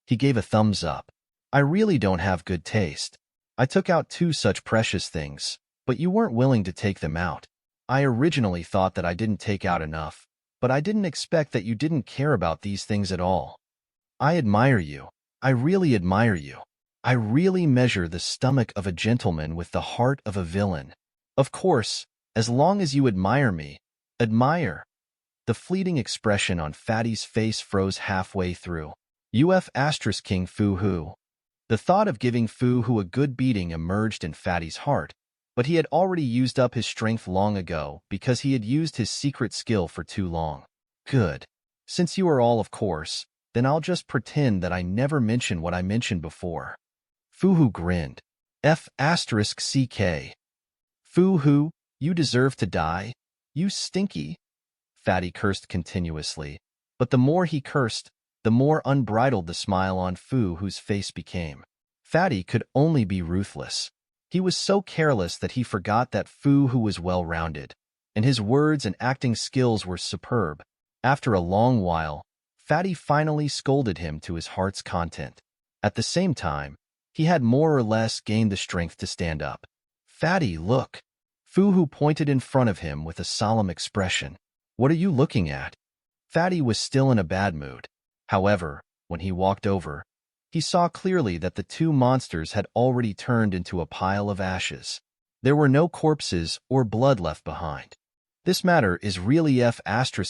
He gave a thumbs up. I really don't have good taste. I took out 2 such precious things, but you weren't willing to take them out. I originally thought that I didn't take out enough, but I didn't expect that you didn't care about these things at all. I admire you. I really admire you. I really measure the stomach of a gentleman with the heart of a villain. Of course, as long as you admire me. Admire. The fleeting expression on Fatty's face froze halfway through. King Fu Hu. The thought of giving Fu Hu a good beating emerged in Fatty's heart, but he had already used up his strength long ago because he had used his secret skill for too long. Good. Since you are all of course, then I'll just pretend that I never mentioned what I mentioned before. Fu Hu grinned. F***CK. Fu Hu, you deserve to die. You stinky. Fatty cursed continuously, but the more he cursed, the more unbridled the smile on Fu Hu's face became. Fatty could only be ruthless. He was so careless that he forgot that Fu Hu was well-rounded, and his words and acting skills were superb. After a long while, Fatty finally scolded him to his heart's content. At the same time, he had more or less gained the strength to stand up. Fatty, look. Fu Hu pointed in front of him with a solemn expression. What are you looking at? Fatty was still in a bad mood. However, when he walked over, he saw clearly that the 2 monsters had already turned into a pile of ashes. There were no corpses or blood left behind. This matter is really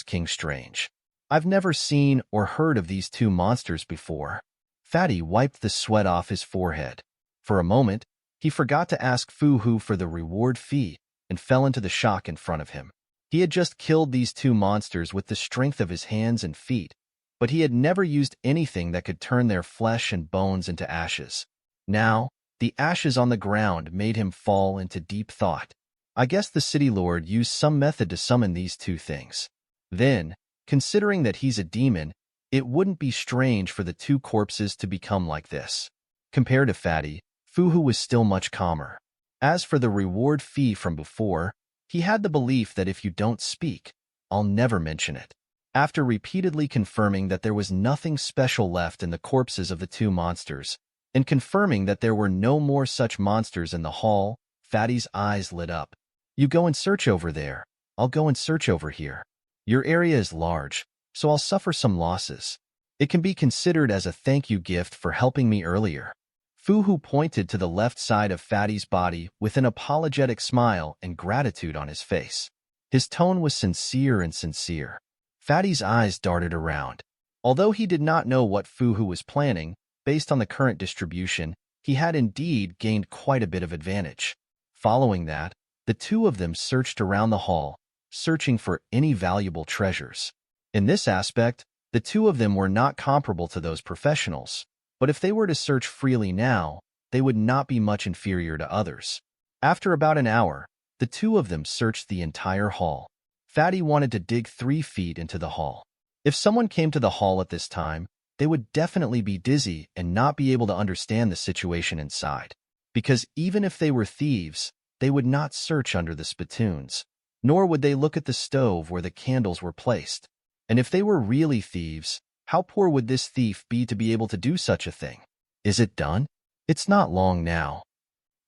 King strange. I've never seen or heard of these 2 monsters before. Fatty wiped the sweat off his forehead. For a moment, he forgot to ask Fu Hu for the reward fee and fell into the shock in front of him. He had just killed these 2 monsters with the strength of his hands and feet, but he had never used anything that could turn their flesh and bones into ashes. Now, the ashes on the ground made him fall into deep thought. I guess the city lord used some method to summon these 2 things. Then, considering that he's a demon, it wouldn't be strange for the 2 corpses to become like this. Compared to Fatty, Fu Hu was still much calmer. As for the reward fee from before, he had the belief that if you don't speak, I'll never mention it. After repeatedly confirming that there was nothing special left in the corpses of the 2 monsters, and confirming that there were no more such monsters in the hall, Fatty's eyes lit up. You go and search over there. I'll go and search over here. Your area is large, so I'll suffer some losses. It can be considered as a thank you gift for helping me earlier. Fu Hu pointed to the left side of Fatty's body with an apologetic smile and gratitude on his face. His tone was sincere and sincere. Fatty's eyes darted around. Although he did not know what Fu Hu was planning, based on the current distribution, he had indeed gained quite a bit of advantage. Following that, the 2 of them searched around the hall, searching for any valuable treasures. In this aspect, the 2 of them were not comparable to those professionals, but if they were to search freely now, they would not be much inferior to others. After about an hour, the 2 of them searched the entire hall. Fatty wanted to dig 3 feet into the hall. If someone came to the hall at this time, they would definitely be dizzy and not be able to understand the situation inside. Because even if they were thieves, they would not search under the spittoons, nor would they look at the stove where the candles were placed. And if they were really thieves, how poor would this thief be to be able to do such a thing? Is it done? It's not long now.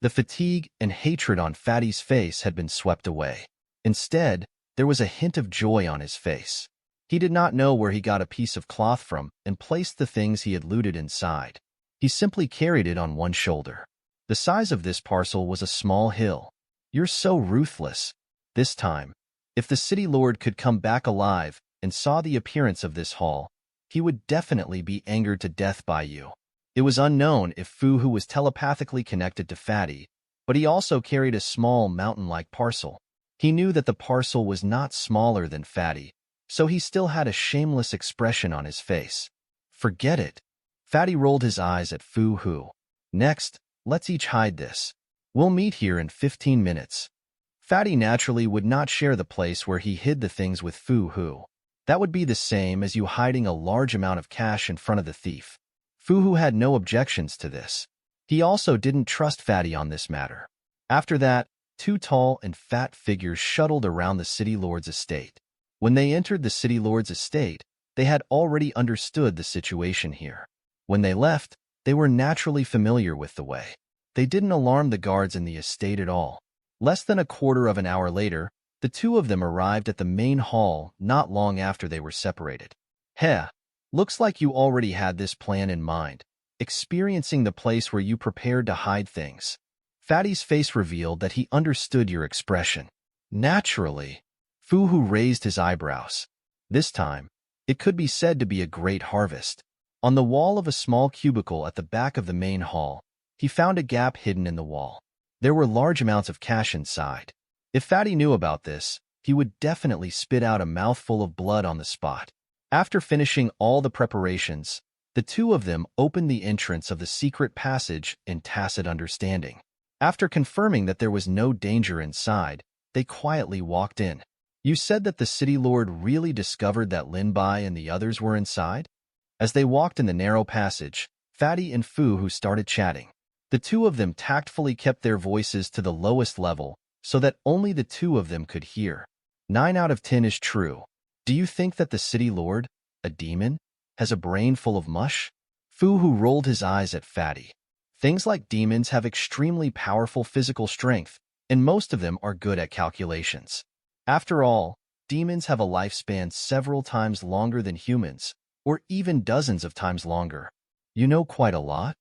The fatigue and hatred on Fatty's face had been swept away. Instead, there was a hint of joy on his face. He did not know where he got a piece of cloth from and placed the things he had looted inside. He simply carried it on one shoulder. The size of this parcel was a small hill. You're so ruthless. This time, if the city lord could come back alive and saw the appearance of this hall, he would definitely be angered to death by you. It was unknown if Fu Hu was telepathically connected to Fatty, but he also carried a small mountain-like parcel. He knew that the parcel was not smaller than Fatty, so he still had a shameless expression on his face. Forget it. Fatty rolled his eyes at Fu Hu. Next, let's each hide this. We'll meet here in 15 minutes. Fatty naturally would not share the place where he hid the things with Fu Hu. That would be the same as you hiding a large amount of cash in front of the thief. Fu Hu had no objections to this. He also didn't trust Fatty on this matter. After that, 2 tall and fat figures shuttled around the city lord's estate. When they entered the city lord's estate, they had already understood the situation here. When they left, they were naturally familiar with the way. They didn't alarm the guards in the estate at all. Less than a quarter of an hour later, the two of them arrived at the main hall not long after they were separated. Heh, looks like you already had this plan in mind, experiencing the place where you prepared to hide things. Fatty's face revealed that he understood your expression. Naturally, Fu-Hu raised his eyebrows. This time, it could be said to be a great harvest. On the wall of a small cubicle at the back of the main hall, he found a gap hidden in the wall. There were large amounts of cash inside. If Fatty knew about this, he would definitely spit out a mouthful of blood on the spot. After finishing all the preparations, the two of them opened the entrance of the secret passage in tacit understanding. After confirming that there was no danger inside, they quietly walked in. You said that the city lord really discovered that Lin Bai and the others were inside? As they walked in the narrow passage, Fatty and Fu-Hu started chatting. The two of them tactfully kept their voices to the lowest level so that only the two of them could hear. 9 out of 10 is true. Do you think that the city lord, a demon, has a brain full of mush? Fu-Hu rolled his eyes at Fatty. Things like demons have extremely powerful physical strength, and most of them are good at calculations. After all, demons have a lifespan several times longer than humans, or even dozens of times longer. You know quite a lot?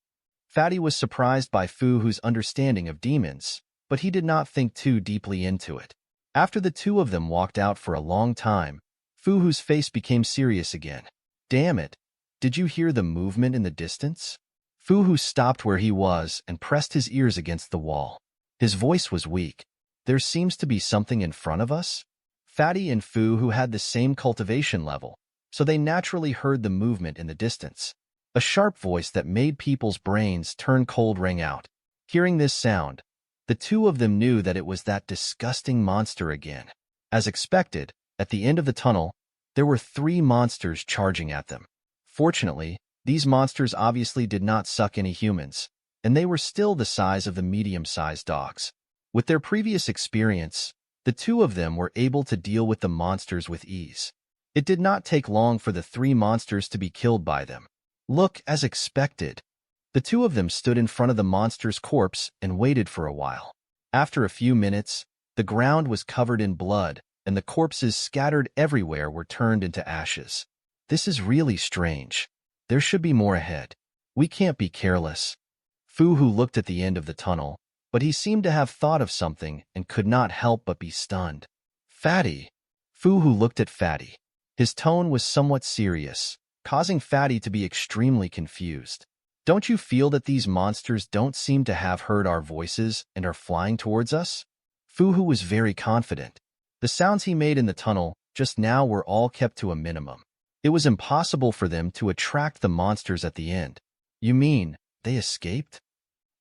Fatty was surprised by Fu-Hu's understanding of demons, but he did not think too deeply into it. After the two of them walked out for a long time, Fu-Hu's face became serious again. Damn it, did you hear the movement in the distance? Fu-Hu stopped where he was and pressed his ears against the wall. His voice was weak. There seems to be something in front of us? Fatty and Fu-Hu had the same cultivation level, so they naturally heard the movement in the distance. A sharp voice that made people's brains turn cold rang out. Hearing this sound, the two of them knew that it was that disgusting monster again. As expected, at the end of the tunnel, there were 3 monsters charging at them. Fortunately, these monsters obviously did not suck any humans, and they were still the size of the medium-sized dogs. With their previous experience, the two of them were able to deal with the monsters with ease. It did not take long for the 3 monsters to be killed by them. Look, as expected. The two of them stood in front of the monster's corpse and waited for a while. After a few minutes, the ground was covered in blood, and the corpses scattered everywhere were turned into ashes. This is really strange. There should be more ahead. We can't be careless. Fu-Hu looked at the end of the tunnel, but he seemed to have thought of something and could not help but be stunned. Fatty. Fu-Hu looked at Fatty. His tone was somewhat serious, causing Fatty to be extremely confused. Don't you feel that these monsters don't seem to have heard our voices and are flying towards us? Fu-Hu was very confident. The sounds he made in the tunnel just now were all kept to a minimum. It was impossible for them to attract the monsters at the end. You mean, they escaped?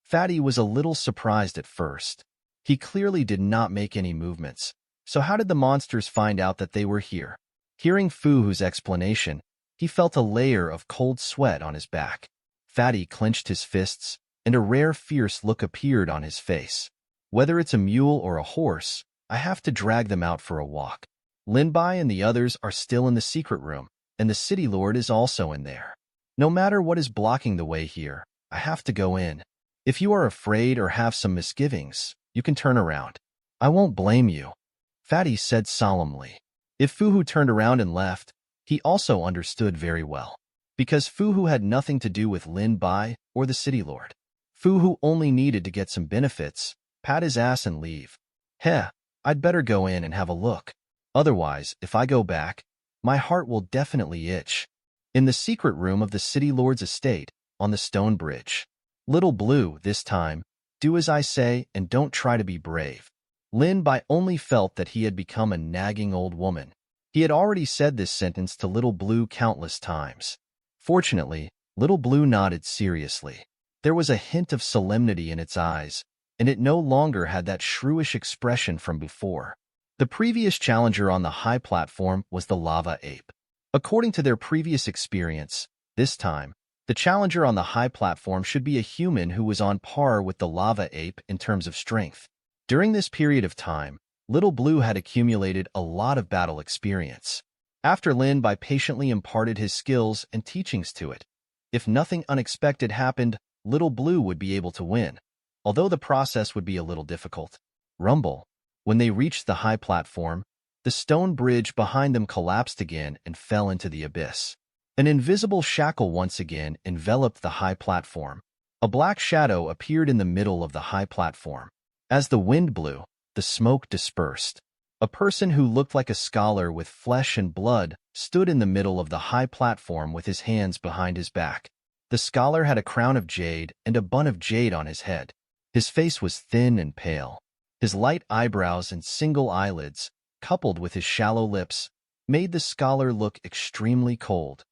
Fatty was a little surprised at first. He clearly did not make any movements. So how did the monsters find out that they were here? Hearing Fu-Hu's explanation, he felt a layer of cold sweat on his back. Fatty clenched his fists, and a rare fierce look appeared on his face. Whether it's a mule or a horse, I have to drag them out for a walk. Lin Bai and the others are still in the secret room, and the city lord is also in there. No matter what is blocking the way here, I have to go in. If you are afraid or have some misgivings, you can turn around. I won't blame you, Fatty said solemnly. If Fu-Hu turned around and left, he also understood very well. Because Fu-Hu had nothing to do with Lin Bai or the city lord. Fu-Hu only needed to get some benefits, pat his ass and leave. Heh, I'd better go in and have a look. Otherwise, if I go back, my heart will definitely itch. In the secret room of the city lord's estate, on the stone bridge. Little Blue, this time, do as I say and don't try to be brave. Lin Bai only felt that he had become a nagging old woman. He had already said this sentence to Little Blue countless times. Fortunately, Little Blue nodded seriously. There was a hint of solemnity in its eyes, and it no longer had that shrewish expression from before. The previous challenger on the high platform was the lava ape. According to their previous experience, this time, the challenger on the high platform should be a human who was on par with the lava ape in terms of strength. During this period of time, Little Blue had accumulated a lot of battle experience. After Lin Bai patiently imparted his skills and teachings to it, If nothing unexpected happened, Little Blue would be able to win, although the process would be a little difficult. Rumble. When they reached the high platform, the stone bridge behind them collapsed again and fell into the abyss. An invisible shackle once again enveloped the high platform. A black shadow appeared in the middle of the high platform. As the wind blew, the smoke dispersed. A person who looked like a scholar with flesh and blood stood in the middle of the high platform with his hands behind his back. The scholar had a crown of jade and a bun of jade on his head. His face was thin and pale. His light eyebrows and single eyelids, coupled with his shallow lips, made the scholar look extremely cold.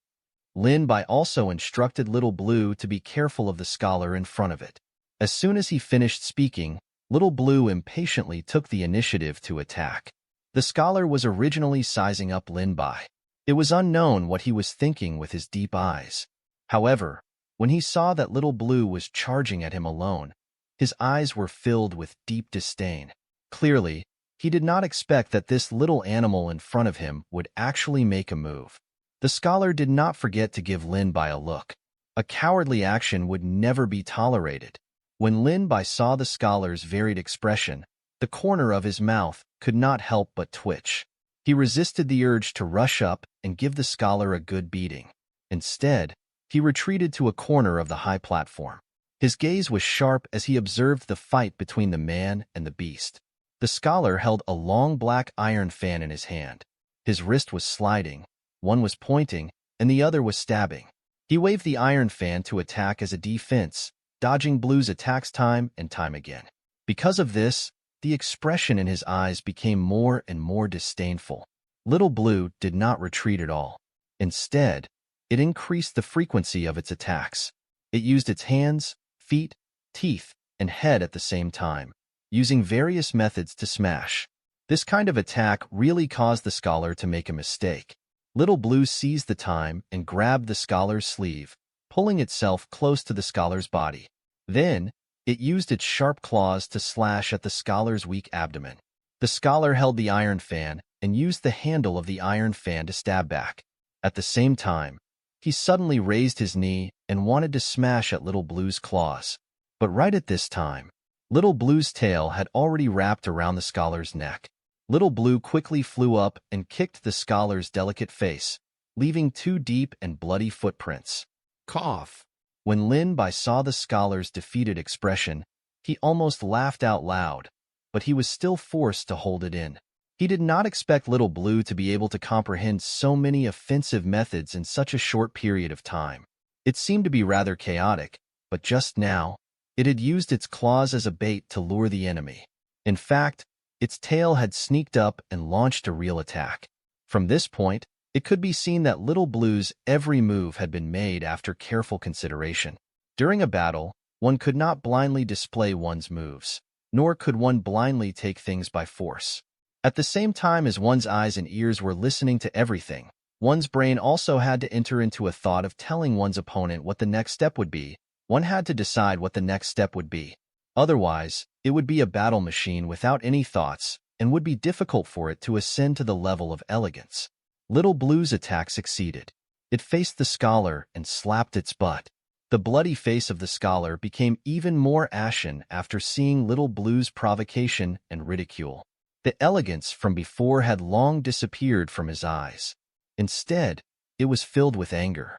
Lin Bai also instructed Little Blue to be careful of the scholar in front of it. As soon as he finished speaking, Little Blue impatiently took the initiative to attack. The scholar was originally sizing up Lin Bai. It was unknown what he was thinking with his deep eyes. However, when he saw that Little Blue was charging at him alone, his eyes were filled with deep disdain. Clearly, he did not expect that this little animal in front of him would actually make a move. The scholar did not forget to give Lin Bai a look. A cowardly action would never be tolerated. When Lin Bai saw the scholar's varied expression, the corner of his mouth could not help but twitch. He resisted the urge to rush up and give the scholar a good beating. Instead, he retreated to a corner of the high platform. His gaze was sharp as he observed the fight between the man and the beast. The scholar held a long black iron fan in his hand. His wrist was sliding, one was pointing, and the other was stabbing. He waved the iron fan to attack as a defense, dodging Blue's attacks time and time again. Because of this, the expression in his eyes became more and more disdainful. Little Blue did not retreat at all. Instead, it increased the frequency of its attacks. It used its hands, feet, teeth, and head at the same time, using various methods to smash. This kind of attack really caused the scholar to make a mistake. Little Blue seized the time and grabbed the scholar's sleeve, pulling itself close to the scholar's body. Then, it used its sharp claws to slash at the scholar's weak abdomen. The scholar held the iron fan and used the handle of the iron fan to stab back. At the same time, he suddenly raised his knee and wanted to smash at Little Blue's claws. But right at this time, Little Blue's tail had already wrapped around the scholar's neck. Little Blue quickly flew up and kicked the scholar's delicate face, leaving 2 deep and bloody footprints. Cough. When Lin Bai saw the scholar's defeated expression, he almost laughed out loud, but he was still forced to hold it in. He did not expect Little Blue to be able to comprehend so many offensive methods in such a short period of time. It seemed to be rather chaotic, but just now, it had used its claws as a bait to lure the enemy. In fact, its tail had sneaked up and launched a real attack. From this point, it could be seen that Little Blue's every move had been made after careful consideration. During a battle, one could not blindly display one's moves, nor could one blindly take things by force. At the same time as one's eyes and ears were listening to everything, one's brain also had to enter into a thought of telling one's opponent what the next step would be. One had to decide what the next step would be. Otherwise, it would be a battle machine without any thoughts and would be difficult for it to ascend to the level of elegance. Little Blue's attack succeeded. It faced the scholar and slapped its butt. The bloody face of the scholar became even more ashen after seeing Little Blue's provocation and ridicule. The elegance from before had long disappeared from his eyes. Instead, it was filled with anger.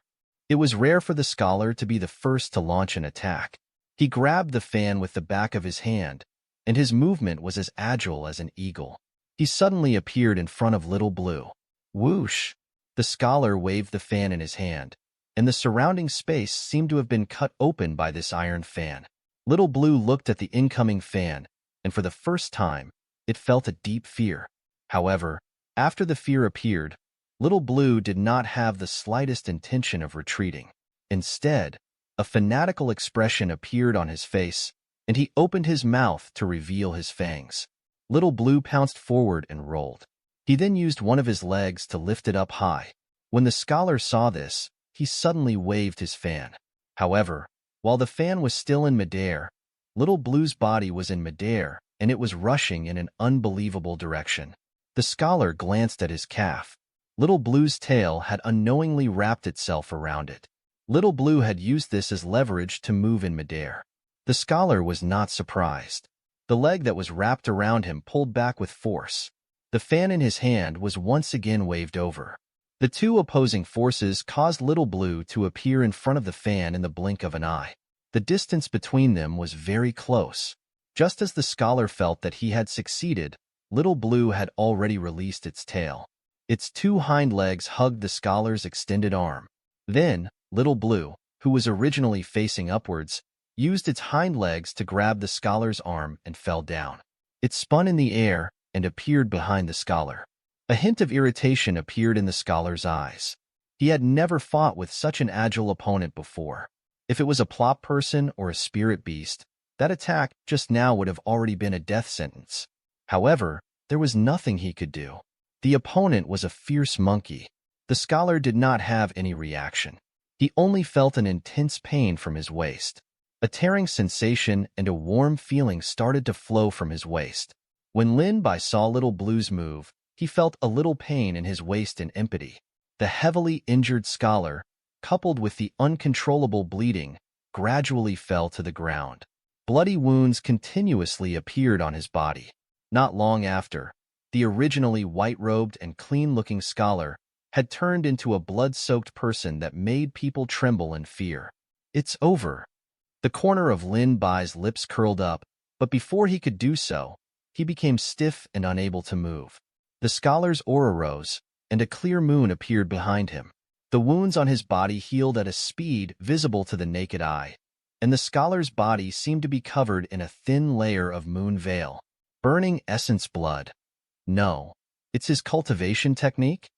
It was rare for the scholar to be the first to launch an attack. He grabbed the fan with the back of his hand, and his movement was as agile as an eagle. He suddenly appeared in front of Little Blue. Whoosh! The scholar waved the fan in his hand, and the surrounding space seemed to have been cut open by this iron fan. Little Blue looked at the incoming fan, and for the first time, it felt a deep fear. However, after the fear appeared, Little Blue did not have the slightest intention of retreating. Instead, a fanatical expression appeared on his face, and he opened his mouth to reveal his fangs. Little Blue pounced forward and rolled. He then used one of his legs to lift it up high. When the scholar saw this, he suddenly waved his fan. However, while the fan was still in midair, Little Blue's body was in midair, and it was rushing in an unbelievable direction. The scholar glanced at his calf. Little Blue's tail had unknowingly wrapped itself around it. Little Blue had used this as leverage to move in midair. The scholar was not surprised. The leg that was wrapped around him pulled back with force. The fan in his hand was once again waved over. The two opposing forces caused Little Blue to appear in front of the fan in the blink of an eye. The distance between them was very close. Just as the scholar felt that he had succeeded, Little Blue had already released its tail. Its two hind legs hugged the scholar's extended arm. Then, Little Blue, who was originally facing upwards, used its hind legs to grab the scholar's arm and fell down. It spun in the air and appeared behind the scholar. A hint of irritation appeared in the scholar's eyes. He had never fought with such an agile opponent before. If it was a plot person or a spirit beast, that attack just now would have already been a death sentence. However, there was nothing he could do. The opponent was a fierce monkey. The scholar did not have any reaction. He only felt an intense pain from his waist. A tearing sensation and a warm feeling started to flow from his waist. When Lin Bai saw Little Blue's move, he felt a little pain in his waist and empathy. The heavily injured scholar, coupled with the uncontrollable bleeding, gradually fell to the ground. Bloody wounds continuously appeared on his body. Not long after, the originally white-robed and clean-looking scholar had turned into a blood-soaked person that made people tremble in fear. It's over. The corner of Lin Bai's lips curled up, but before he could do so, he became stiff and unable to move. The scholar's aura rose, and a clear moon appeared behind him. The wounds on his body healed at a speed visible to the naked eye, and the scholar's body seemed to be covered in a thin layer of moon veil. Burning essence blood. No, it's his cultivation technique?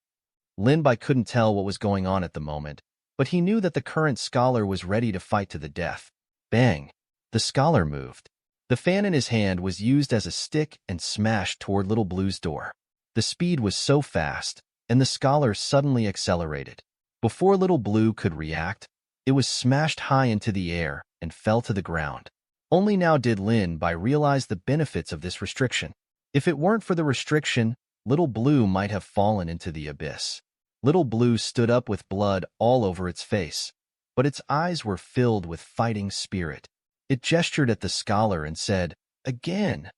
Lin Bai couldn't tell what was going on at the moment, but he knew that the current scholar was ready to fight to the death. Bang! The scholar moved. The fan in his hand was used as a stick and smashed toward Little Blue's door. The speed was so fast, and the scholar suddenly accelerated. Before Little Blue could react, it was smashed high into the air and fell to the ground. Only now did Lin Bai realize the benefits of this restriction. If it weren't for the restriction, Little Blue might have fallen into the abyss. Little Blue stood up with blood all over its face, but its eyes were filled with fighting spirit. It gestured at the scholar and said, "Again."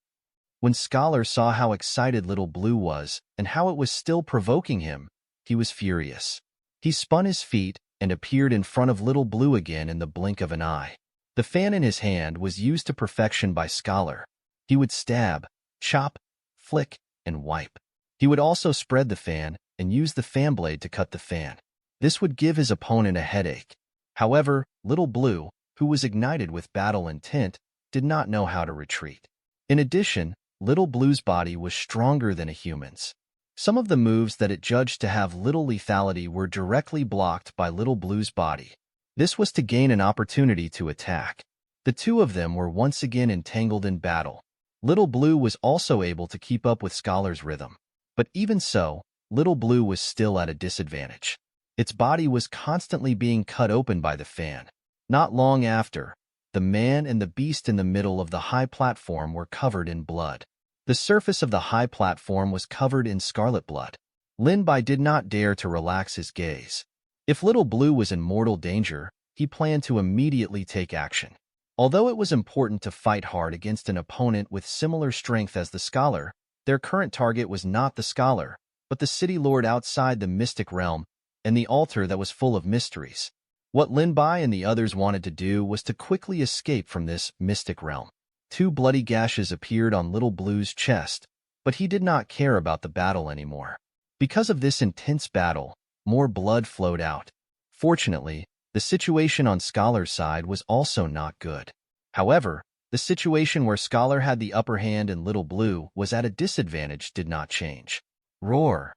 When Scholar saw how excited Little Blue was and how it was still provoking him, he was furious. He spun his feet and appeared in front of Little Blue again in the blink of an eye. The fan in his hand was used to perfection by Scholar. He would stab, chop, flick, and wipe. He would also spread the fan and use the fan blade to cut the fan. This would give his opponent a headache. However, Little Blue, who was ignited with battle intent, did not know how to retreat. In addition, Little Blue's body was stronger than a human's. Some of the moves that it judged to have little lethality were directly blocked by Little Blue's body. This was to gain an opportunity to attack. The two of them were once again entangled in battle. Little Blue was also able to keep up with Scholar's rhythm. But even so, Little Blue was still at a disadvantage. Its body was constantly being cut open by the fan. Not long after, the man and the beast in the middle of the high platform were covered in blood. The surface of the high platform was covered in scarlet blood. Lin Bai did not dare to relax his gaze. If Little Blue was in mortal danger, he planned to immediately take action. Although it was important to fight hard against an opponent with similar strength as the scholar, their current target was not the scholar, but the city lord outside the mystic realm and the altar that was full of mysteries. What Lin Bai and the others wanted to do was to quickly escape from this mystic realm. 2 bloody gashes appeared on Little Blue's chest, but he did not care about the battle anymore. Because of this intense battle, more blood flowed out. Fortunately, the situation on Scholar's side was also not good. However, the situation where Scholar had the upper hand and Little Blue was at a disadvantage did not change. Roar!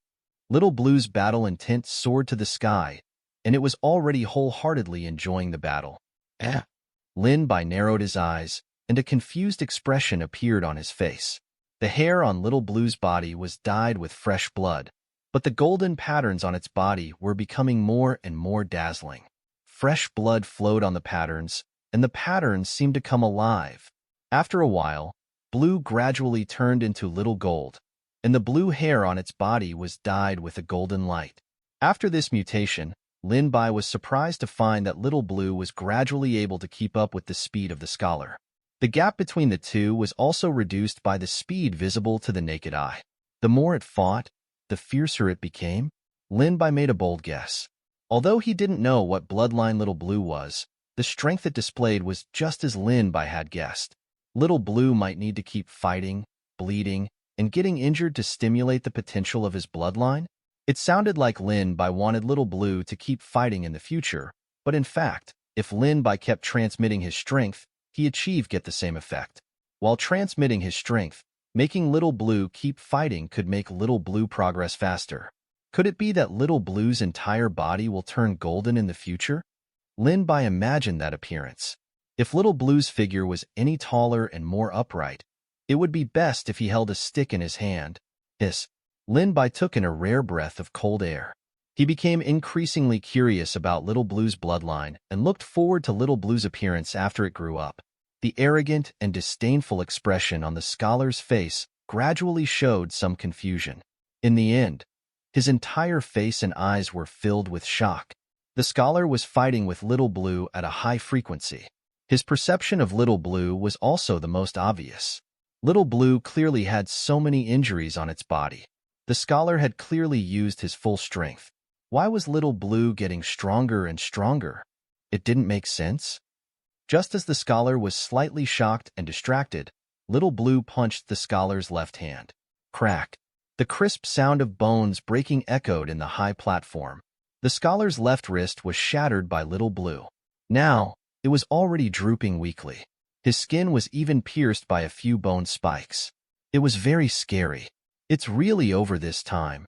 Little Blue's battle intent soared to the sky, and it was already wholeheartedly enjoying the battle. Lin Bai narrowed his eyes, and a confused expression appeared on his face. The hair on Little Blue's body was dyed with fresh blood, but the golden patterns on its body were becoming more and more dazzling. Fresh blood flowed on the patterns, and the patterns seemed to come alive. After a while, blue gradually turned into little gold, and the blue hair on its body was dyed with a golden light. After this mutation, Lin Bai was surprised to find that Little Blue was gradually able to keep up with the speed of the scholar. The gap between the two was also reduced by the speed visible to the naked eye. The more it fought, the fiercer it became. Lin Bai made a bold guess. Although he didn't know what bloodline Little Blue was, the strength it displayed was just as Lin Bai had guessed. Little Blue might need to keep fighting, bleeding, and getting injured to stimulate the potential of his bloodline. It sounded like Lin Bai wanted Little Blue to keep fighting in the future, but in fact, if Lin Bai kept transmitting his strength, he achieved the same effect. While transmitting his strength, making Little Blue keep fighting could make Little Blue progress faster. Could it be that Little Blue's entire body will turn golden in the future? Lin Bai imagined that appearance. If Little Blue's figure was any taller and more upright, it would be best if he held a stick in his hand. Lin Bai took in a rare breath of cold air. He became increasingly curious about Little Blue's bloodline and looked forward to Little Blue's appearance after it grew up. The arrogant and disdainful expression on the scholar's face gradually showed some confusion. In the end, his entire face and eyes were filled with shock. The scholar was fighting with Little Blue at a high frequency. His perception of Little Blue was also the most obvious. Little Blue clearly had so many injuries on its body. The scholar had clearly used his full strength. Why was Little Blue getting stronger and stronger? It didn't make sense. Just as the scholar was slightly shocked and distracted, Little Blue punched the scholar's left hand. Crack! The crisp sound of bones breaking echoed in the high platform. The scholar's left wrist was shattered by Little Blue. Now, it was already drooping weakly. His skin was even pierced by a few bone spikes. It was very scary. It's really over this time.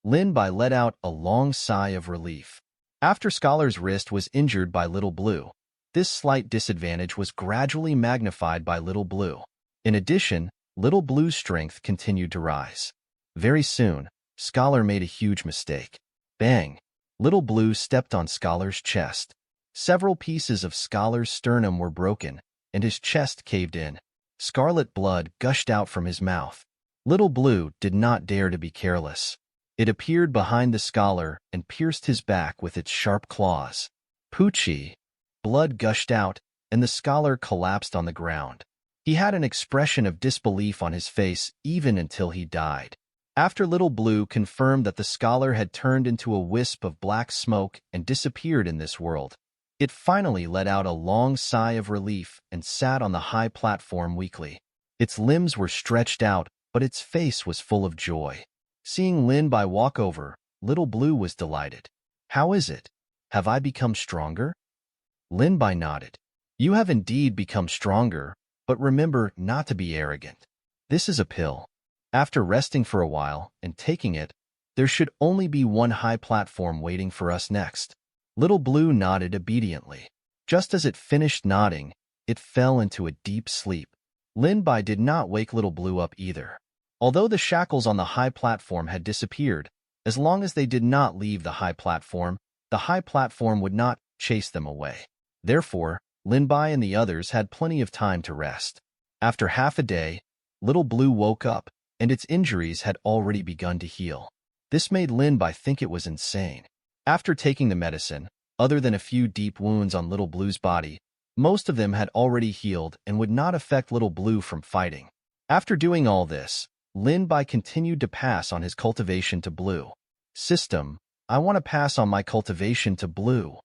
Lin Bai let out a long sigh of relief. After Scholar's wrist was injured by Little Blue, this slight disadvantage was gradually magnified by Little Blue. In addition, Little Blue's strength continued to rise. Very soon, Scholar made a huge mistake. Bang! Little Blue stepped on Scholar's chest. Several pieces of Scholar's sternum were broken, and his chest caved in. Scarlet blood gushed out from his mouth. Little Blue did not dare to be careless. It appeared behind the scholar and pierced his back with its sharp claws. Poochie! Blood gushed out, and the scholar collapsed on the ground. He had an expression of disbelief on his face even until he died. After Little Blue confirmed that the scholar had turned into a wisp of black smoke and disappeared in this world, it finally let out a long sigh of relief and sat on the high platform weakly. Its limbs were stretched out, but its face was full of joy. Seeing Lin Bai walk over, Little Blue was delighted. How is it? Have I become stronger? Lin Bai nodded. You have indeed become stronger, but remember not to be arrogant. This is a pill. After resting for a while and taking it, there should only be one high platform waiting for us next. Little Blue nodded obediently. Just as it finished nodding, it fell into a deep sleep. Lin Bai did not wake Little Blue up either. Although the shackles on the high platform had disappeared, as long as they did not leave the high platform would not chase them away. Therefore, Lin Bai and the others had plenty of time to rest. After half a day, Little Blue woke up, and its injuries had already begun to heal. This made Lin Bai think it was insane. After taking the medicine, other than a few deep wounds on Little Blue's body, most of them had already healed and would not affect Little Blue from fighting. After doing all this, Lin Bai continued to pass on his cultivation to Blue. System, I want to pass on my cultivation to Blue.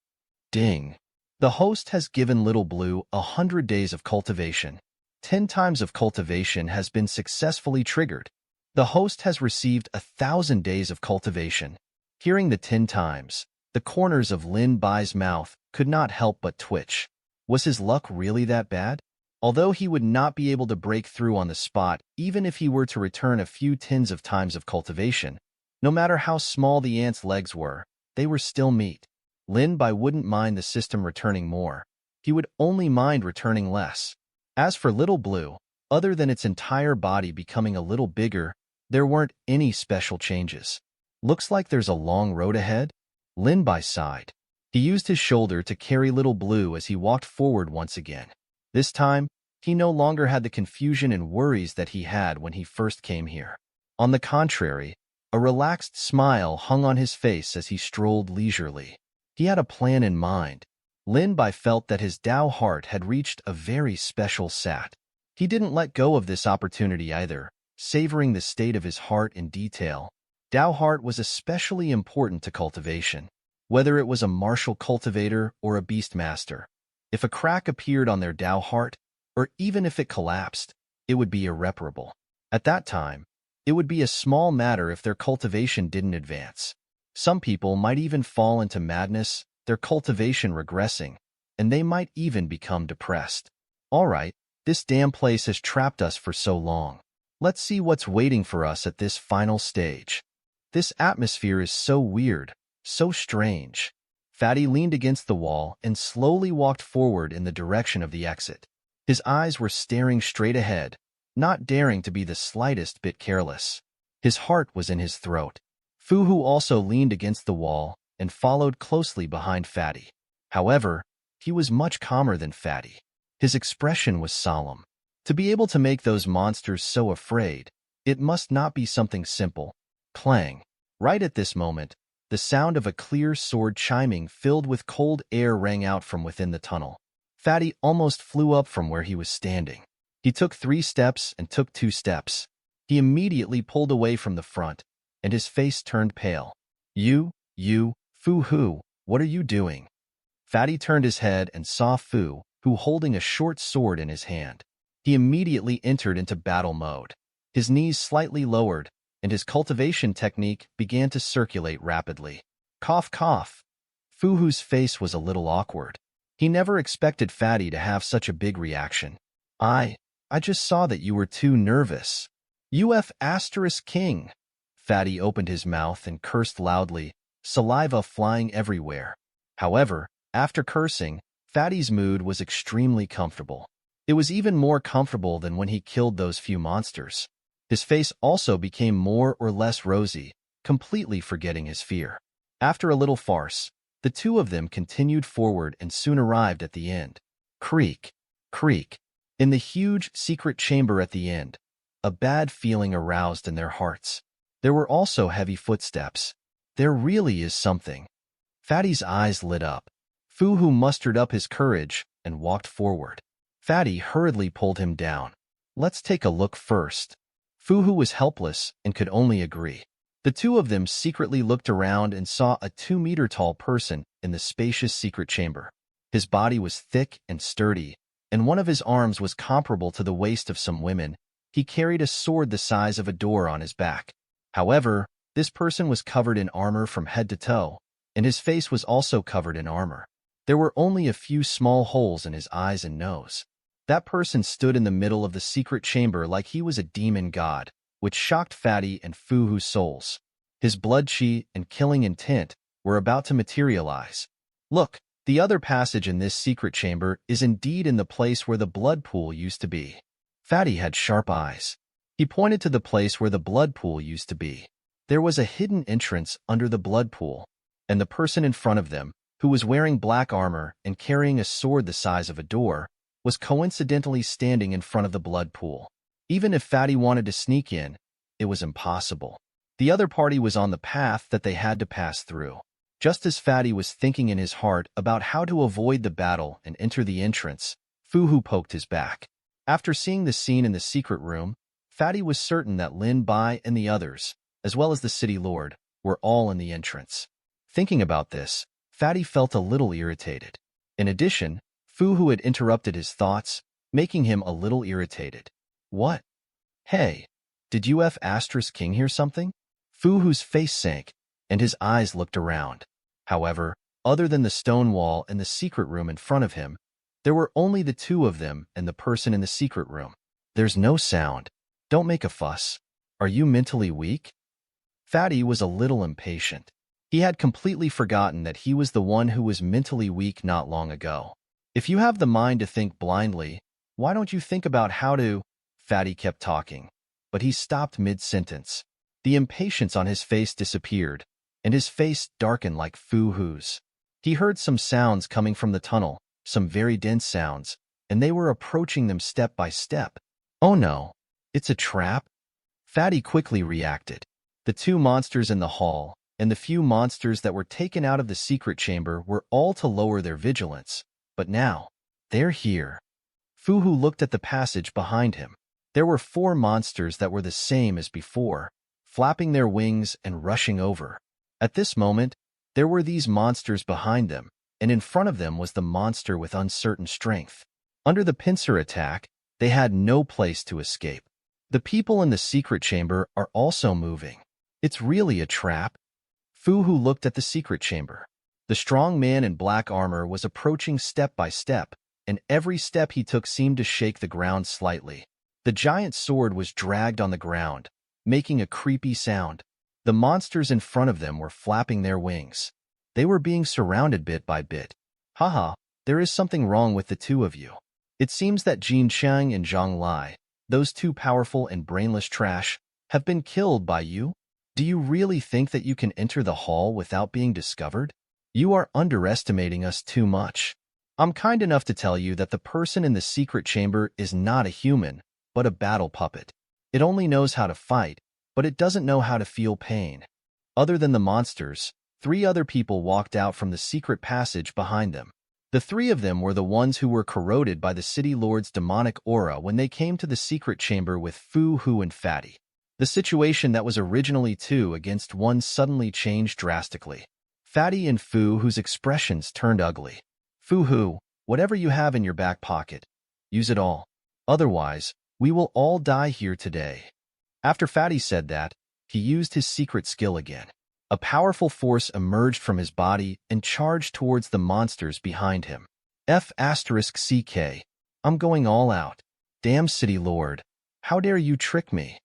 Ding. The host has given Little Blue 100 days of cultivation. 10 times of cultivation has been successfully triggered. The host has received 1,000 days of cultivation. Hearing the 10 times, the corners of Lin Bai's mouth could not help but twitch. Was his luck really that bad? Although he would not be able to break through on the spot even if he were to return a few tens of times of cultivation, no matter how small the ant's legs were, they were still meat. Lin Bai wouldn't mind the system returning more. He would only mind returning less. As for Little Blue, other than its entire body becoming a little bigger, there weren't any special changes. Looks like there's a long road ahead? Lin Bai sighed. He used his shoulder to carry Little Blue as he walked forward once again. This time, he no longer had the confusion and worries that he had when he first came here. On the contrary, a relaxed smile hung on his face as he strolled leisurely. He had a plan in mind. Lin Bai felt that his Dao heart had reached a very special sat. He didn't let go of this opportunity either, savoring the state of his heart in detail. Dao heart was especially important to cultivation, whether it was a martial cultivator or a beastmaster. If a crack appeared on their Dao heart, or even if it collapsed, it would be irreparable. At that time, it would be a small matter if their cultivation didn't advance. Some people might even fall into madness, their cultivation regressing, and they might even become depressed. All right, this damn place has trapped us for so long. Let's see what's waiting for us at this final stage. This atmosphere is so weird, so strange. Fatty leaned against the wall and slowly walked forward in the direction of the exit. His eyes were staring straight ahead, not daring to be the slightest bit careless. His heart was in his throat. Fu-Hu also leaned against the wall and followed closely behind Fatty. However, he was much calmer than Fatty. His expression was solemn. To be able to make those monsters so afraid, it must not be something simple. Clang. Right at this moment, the sound of a clear sword chiming filled with cold air rang out from within the tunnel. Fatty almost flew up from where he was standing. He took 3 steps and took 2 steps. He immediately pulled away from the front, and his face turned pale. You, Fu-Hu, what are you doing? Fatty turned his head and saw Fu-Hu holding a short sword in his hand. He immediately entered into battle mode. His knees slightly lowered, and his cultivation technique began to circulate rapidly. Cough, cough. Fu-Hu's face was a little awkward. He never expected Fatty to have such a big reaction. I just saw that you were too nervous. King. Fatty opened his mouth and cursed loudly, saliva flying everywhere. However, after cursing, Fatty's mood was extremely comfortable. It was even more comfortable than when he killed those few monsters. His face also became more or less rosy, completely forgetting his fear. After a little farce, the two of them continued forward and soon arrived at the end. Creak, creak. In the huge secret chamber at the end, a bad feeling aroused in their hearts. There were also heavy footsteps. There really is something. Fatty's eyes lit up. Fu-Hu mustered up his courage and walked forward. Fatty hurriedly pulled him down. Let's take a look first. Fu-Hu was helpless and could only agree. The two of them secretly looked around and saw a 2-meter-tall person in the spacious secret chamber. His body was thick and sturdy, and one of his arms was comparable to the waist of some women. He carried a sword the size of a door on his back. However, this person was covered in armor from head to toe, and his face was also covered in armor. There were only a few small holes in his eyes and nose. That person stood in the middle of the secret chamber like he was a demon god, which shocked Fatty and Fu-Hu's souls. His blood chi and killing intent were about to materialize. Look, the other passage in this secret chamber is indeed in the place where the blood pool used to be. Fatty had sharp eyes. He pointed to the place where the blood pool used to be. There was a hidden entrance under the blood pool, and the person in front of them, who was wearing black armor and carrying a sword the size of a door, was coincidentally standing in front of the blood pool. Even if Fatty wanted to sneak in, it was impossible. The other party was on the path that they had to pass through. Just as Fatty was thinking in his heart about how to avoid the battle and enter the entrance, Fu-Hu poked his back. After seeing the scene in the secret room, Fatty was certain that Lin Bai and the others, as well as the city lord, were all in the entrance. Thinking about this, Fatty felt a little irritated. In addition, Fu-Hu had interrupted his thoughts, making him a little irritated. What? Hey, did King hear something? Fu-Hu's face sank, and his eyes looked around. However, other than the stone wall and the secret room in front of him, there were only the two of them and the person in the secret room. There's no sound. Don't make a fuss. Are you mentally weak? Fatty was a little impatient. He had completely forgotten that he was the one who was mentally weak not long ago. If you have the mind to think blindly, why don't you think about how to... Fatty kept talking, but he stopped mid-sentence. The impatience on his face disappeared, and his face darkened like Fu-Hu's. He heard some sounds coming from the tunnel, some very dense sounds, and they were approaching them step by step. Oh no, it's a trap? Fatty quickly reacted. The two monsters in the hall, and the few monsters that were taken out of the secret chamber were all to lower their vigilance. But now, they're here. Fuhu looked at the passage behind him. There were 4 monsters that were the same as before, flapping their wings and rushing over. At this moment, there were these monsters behind them, and in front of them was the monster with uncertain strength. Under the pincer attack, they had no place to escape. The people in the secret chamber are also moving. It's really a trap. Fuhu looked at the secret chamber. The strong man in black armor was approaching step by step, and every step he took seemed to shake the ground slightly. The giant sword was dragged on the ground, making a creepy sound. The monsters in front of them were flapping their wings. They were being surrounded bit by bit. Haha, there is something wrong with the 2 of you. It seems that Jin Chang and Zhang Lai, those 2 powerful and brainless trash, have been killed by you? Do you really think that you can enter the hall without being discovered? You are underestimating us too much. I'm kind enough to tell you that the person in the secret chamber is not a human, but a battle puppet. It only knows how to fight, but it doesn't know how to feel pain. Other than the monsters, 3 other people walked out from the secret passage behind them. The 3 of them were the ones who were corroded by the city lord's demonic aura when they came to the secret chamber with Fu Hu and Fatty. The situation that was originally 2 against 1 suddenly changed drastically. Fatty and Fu Hu's expressions turned ugly. Fu Hu, whatever you have in your back pocket, use it all. Otherwise, we will all die here today. After Fatty said that, he used his secret skill again. A powerful force emerged from his body and charged towards the monsters behind him. F***CK. I'm going all out. Damn City Lord. How dare you trick me?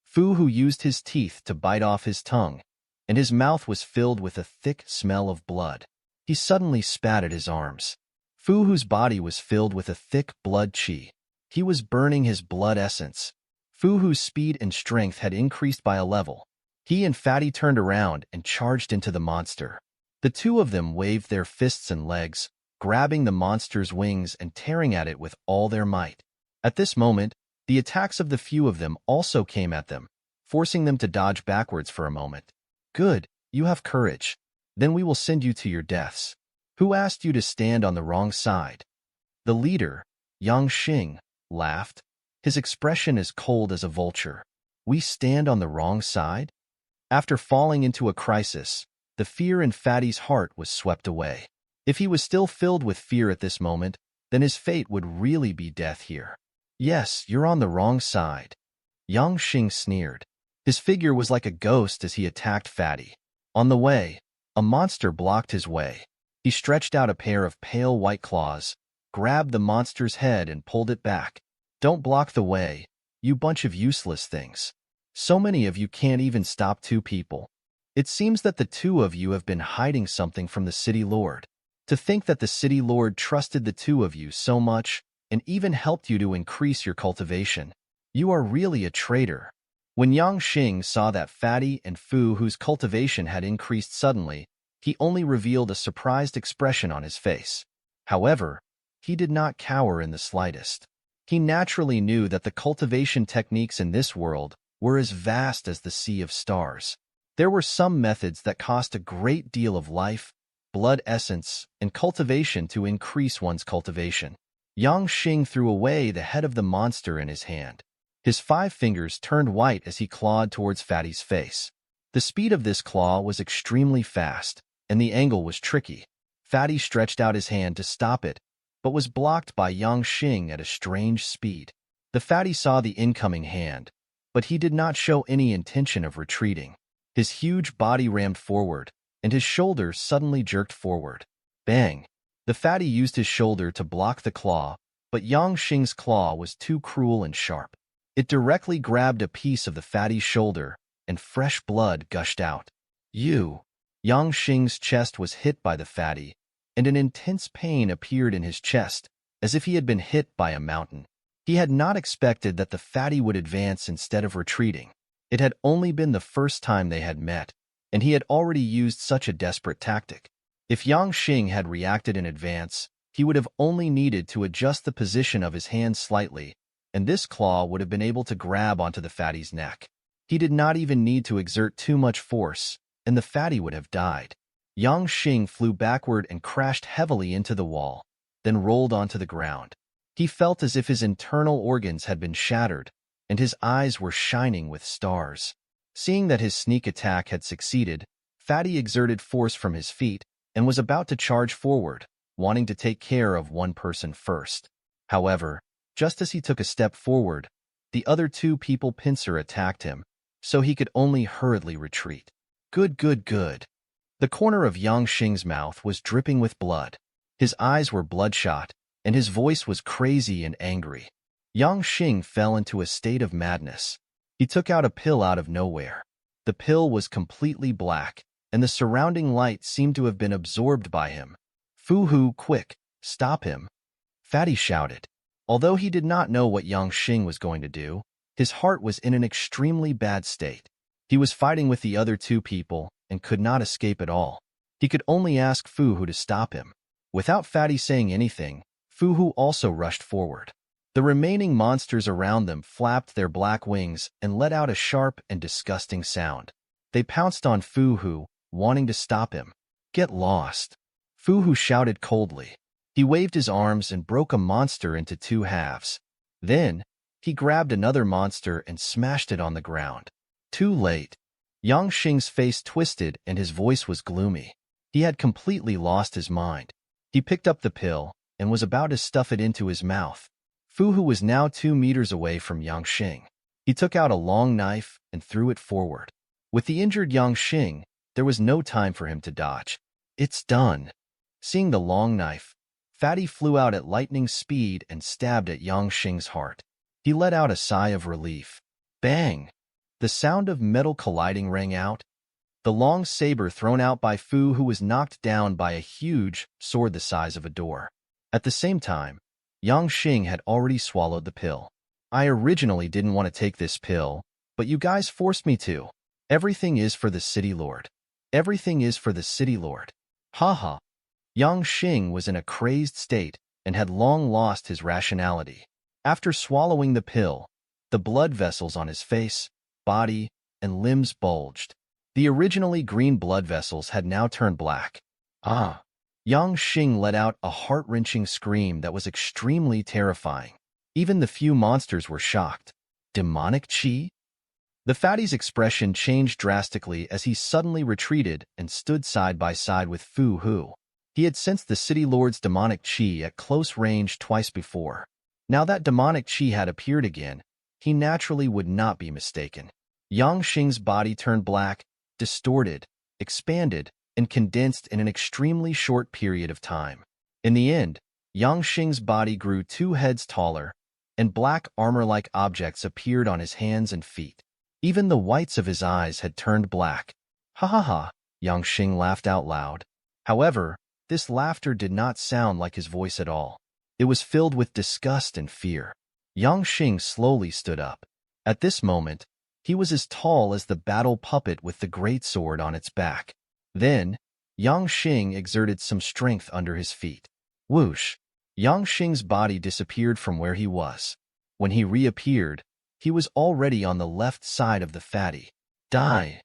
Fu Hu used his teeth to bite off his tongue, and his mouth was filled with a thick smell of blood. He suddenly spat at his arms. Fu Hu's body was filled with a thick blood chi. He was burning his blood essence. Fu Hu's speed and strength had increased by a level. He and Fatty turned around and charged into the monster. The 2 of them waved their fists and legs, grabbing the monster's wings and tearing at it with all their might. At this moment, the attacks of the few of them also came at them, forcing them to dodge backwards for a moment. Good, you have courage. Then we will send you to your deaths. Who asked you to stand on the wrong side? The leader, Yang Xing, laughed, his expression as cold as a vulture. We stand on the wrong side? After falling into a crisis, the fear in Fatty's heart was swept away. If he was still filled with fear at this moment, then his fate would really be death here. Yes, you're on the wrong side. Yang Xing sneered. His figure was like a ghost as he attacked Fatty. On the way, a monster blocked his way. He stretched out a pair of pale white claws, grabbed the monster's head and pulled it back. Don't block the way, you bunch of useless things. So many of you can't even stop 2 people. It seems that the 2 of you have been hiding something from the city lord. To think that the city lord trusted the 2 of you so much and even helped you to increase your cultivation. You are really a traitor. When Yang Xing saw that Fatty and Fu Hu's cultivation had increased suddenly, he only revealed a surprised expression on his face. However, he did not cower in the slightest. He naturally knew that the cultivation techniques in this world were as vast as the sea of stars. There were some methods that cost a great deal of life, blood essence, and cultivation to increase one's cultivation. Yang Xing threw away the head of the monster in his hand. His 5 fingers turned white as he clawed towards Fatty's face. The speed of this claw was extremely fast, and the angle was tricky. Fatty stretched out his hand to stop it, but was blocked by Yang Xing at a strange speed. The Fatty saw the incoming hand, but he did not show any intention of retreating. His huge body rammed forward, and his shoulder suddenly jerked forward. Bang! The Fatty used his shoulder to block the claw, but Yang Xing's claw was too cruel and sharp. It directly grabbed a piece of the Fatty's shoulder, and fresh blood gushed out. Yang Xing's chest was hit by the Fatty, and an intense pain appeared in his chest, as if he had been hit by a mountain. He had not expected that the Fatty would advance instead of retreating. It had only been the first time they had met, and he had already used such a desperate tactic. If Yang Xing had reacted in advance, he would have only needed to adjust the position of his hand slightly, and this claw would have been able to grab onto the Fatty's neck. He did not even need to exert too much force, and the fatty would have died. Yang Xing flew backward and crashed heavily into the wall, then rolled onto the ground. He felt as if his internal organs had been shattered, and his eyes were shining with stars. Seeing that his sneak attack had succeeded, Fatty exerted force from his feet and was about to charge forward, wanting to take care of one person first. However, just as he took a step forward, the other two people pincer attacked him, so he could only hurriedly retreat. Good. The corner of Yang Xing's mouth was dripping with blood. His eyes were bloodshot, and his voice was crazy and angry. Yang Xing fell into a state of madness. He took out a pill out of nowhere. The pill was completely black, and the surrounding light seemed to have been absorbed by him. Fu-hoo, quick, stop him! Fatty shouted. Although he did not know what Yang Xing was going to do, his heart was in an extremely bad state. He was fighting with the other two people and could not escape at all. He could only ask Fu-hoo to stop him. Without Fatty saying anything, Fu-hoo also rushed forward. The remaining monsters around them flapped their black wings and let out a sharp and disgusting sound. They pounced on Fu-hoo, wanting to stop him. Get lost! Fu-hoo shouted coldly. He waved his arms and broke a monster into two halves. Then, he grabbed another monster and smashed it on the ground. Too late. Yang Xing's face twisted and his voice was gloomy. He had completely lost his mind. He picked up the pill and was about to stuff it into his mouth. Fu-hoo was now 2 meters away from Yang Xing. He took out a long knife and threw it forward. With the injured Yang Xing, there was no time for him to dodge. It's done. Seeing the long knife, Fatty flew out at lightning speed and stabbed at Yang Xing's heart. He let out a sigh of relief. Bang! The sound of metal colliding rang out. The long saber thrown out by Fu-hoo was knocked down by a huge sword the size of a door. At the same time, Yang Xing had already swallowed the pill. I originally didn't want to take this pill, but you guys forced me to. Everything is for the City Lord. Everything is for the City Lord. Ha. Yang Xing was in a crazed state and had long lost his rationality. After swallowing the pill, the blood vessels on his face, body, and limbs bulged. The originally green blood vessels had now turned black. Yang Xing let out a heart-wrenching scream that was extremely terrifying. Even the few monsters were shocked. Demonic chi? The fatty's expression changed drastically as he suddenly retreated and stood side by side with Fu-hoo. He had sensed the City Lord's demonic chi at close range twice before. Now that demonic chi had appeared again, he naturally would not be mistaken. Yang Xing's body turned black, distorted, expanded, and condensed in an extremely short period of time. In the end, Yang Xing's body grew 2 heads taller, and black armor-like objects appeared on his hands and feet. Even the whites of his eyes had turned black. Ha, Yang Xing laughed out loud. However, this laughter did not sound like his voice at all. It was filled with disgust and fear. Yang Xing slowly stood up. At this moment, he was as tall as the battle puppet with the great sword on its back. Then, Yang Xing exerted some strength under his feet. Whoosh! Yang Xing's body disappeared from where he was. When he reappeared, he was already on the left side of the fatty. Die!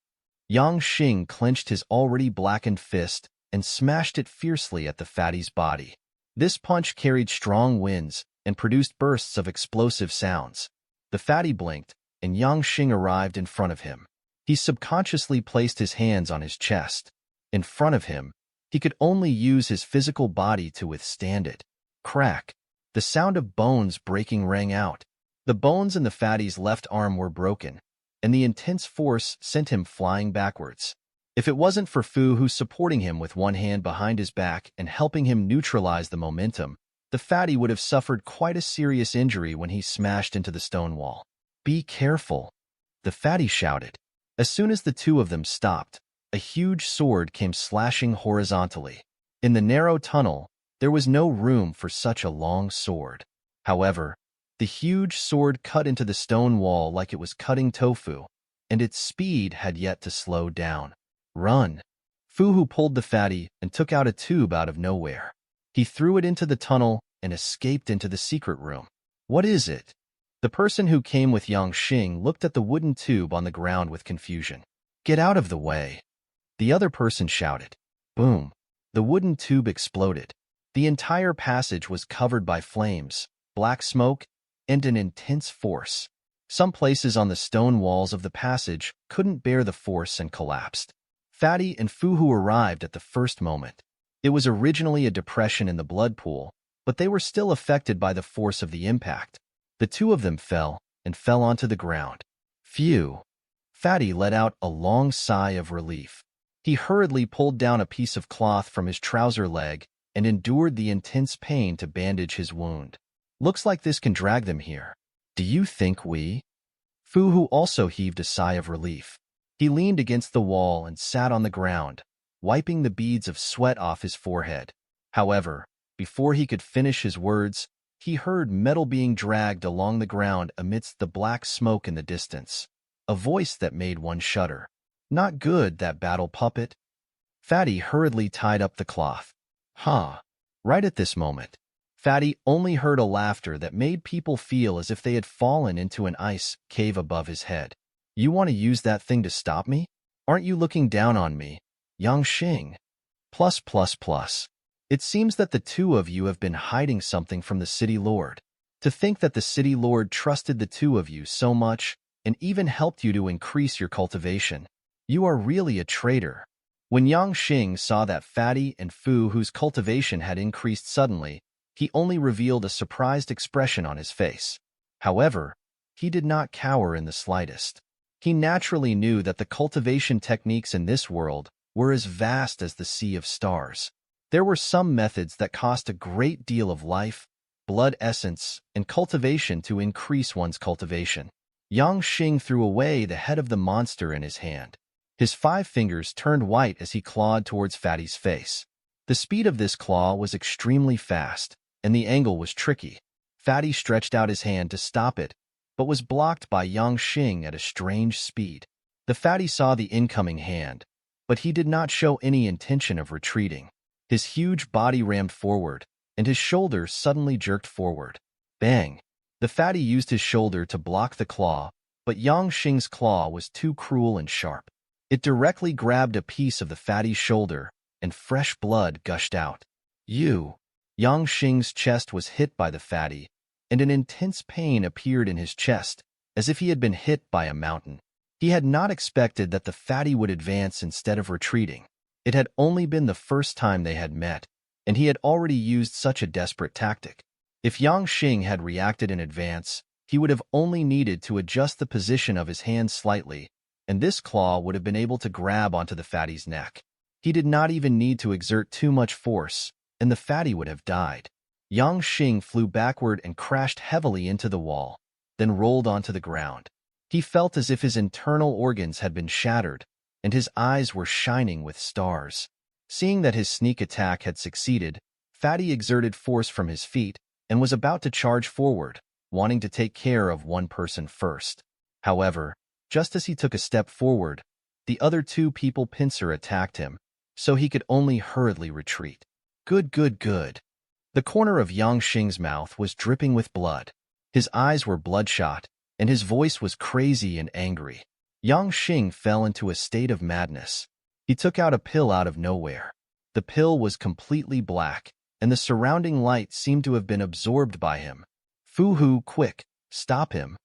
Yang Xing clenched his already blackened fist and smashed it fiercely at the fatty's body. This punch carried strong winds and produced bursts of explosive sounds. The fatty blinked, and Yang Xing arrived in front of him. He subconsciously placed his hands on his chest. In front of him, he could only use his physical body to withstand it. Crack! The sound of bones breaking rang out. The bones in the fatty's left arm were broken, and the intense force sent him flying backwards. If it wasn't for Fu-hoo supporting him with one hand behind his back and helping him neutralize the momentum, the fatty would have suffered quite a serious injury when he smashed into the stone wall. Be careful, the fatty shouted. As soon as the two of them stopped, a huge sword came slashing horizontally. In the narrow tunnel, there was no room for such a long sword. However, the huge sword cut into the stone wall like it was cutting tofu, and its speed had yet to slow down. Run! Fu-hoo pulled the fatty and took out a tube out of nowhere. He threw it into the tunnel and escaped into the secret room. What is it? The person who came with Yang Xing looked at the wooden tube on the ground with confusion. Get out of the way! The other person shouted. Boom. The wooden tube exploded. The entire passage was covered by flames, black smoke, and an intense force. Some places on the stone walls of the passage couldn't bear the force and collapsed. Fatty and Fuhu arrived at the first moment. It was originally a depression in the blood pool, but they were still affected by the force of the impact. The two of them fell onto the ground. Phew. Fatty let out a long sigh of relief. He hurriedly pulled down a piece of cloth from his trouser leg and endured the intense pain to bandage his wound. Looks like this can drag them here. Do you think we? Fuhu also heaved a sigh of relief. He leaned against the wall and sat on the ground, wiping the beads of sweat off his forehead. However, before he could finish his words, he heard metal being dragged along the ground amidst the black smoke in the distance. A voice that made one shudder. Not good, that battle puppet. Fatty hurriedly tied up the cloth. Huh. Right at this moment, Fatty only heard a laughter that made people feel as if they had fallen into an ice cave above his head. You want to use that thing to stop me? Aren't you looking down on me, Yang Xing? +++. It seems that the two of you have been hiding something from the city lord. To think that the city lord trusted the two of you so much and even helped you to increase your cultivation. You are really a traitor. When Yang Xing saw that Fatty and Fu, whose cultivation had increased suddenly, he only revealed a surprised expression on his face. However, he did not cower in the slightest. He naturally knew that the cultivation techniques in this world were as vast as the sea of stars. There were some methods that cost a great deal of life, blood essence, and cultivation to increase one's cultivation. Yang Xing threw away the head of the monster in his hand. His 5 fingers turned white as he clawed towards Fatty's face. The speed of this claw was extremely fast, and the angle was tricky. Fatty stretched out his hand to stop it, but was blocked by Yang Xing at a strange speed. The Fatty saw the incoming hand, but he did not show any intention of retreating. His huge body rammed forward, and his shoulder suddenly jerked forward. Bang! The Fatty used his shoulder to block the claw, but Yang Xing's claw was too cruel and sharp. It directly grabbed a piece of the Fatty's shoulder, and fresh blood gushed out. Yang Xing's chest was hit by the Fatty, and an intense pain appeared in his chest, as if he had been hit by a mountain. He had not expected that the Fatty would advance instead of retreating. It had only been the first time they had met, and he had already used such a desperate tactic. If Yang Xing had reacted in advance, he would have only needed to adjust the position of his hand slightly, and this claw would have been able to grab onto the Fatty's neck. He did not even need to exert too much force, and the Fatty would have died. Yang Xing flew backward and crashed heavily into the wall, then rolled onto the ground. He felt as if his internal organs had been shattered, and his eyes were shining with stars. Seeing that his sneak attack had succeeded, Fatty exerted force from his feet and was about to charge forward, wanting to take care of one person first. However, just as he took a step forward, the other 2 people pincer attacked him, so he could only hurriedly retreat. Good. The corner of Yang Xing's mouth was dripping with blood. His eyes were bloodshot, and his voice was crazy and angry. Yang Xing fell into a state of madness. He took out a pill out of nowhere. The pill was completely black, and the surrounding light seemed to have been absorbed by him. Fuhu, quick, stop him!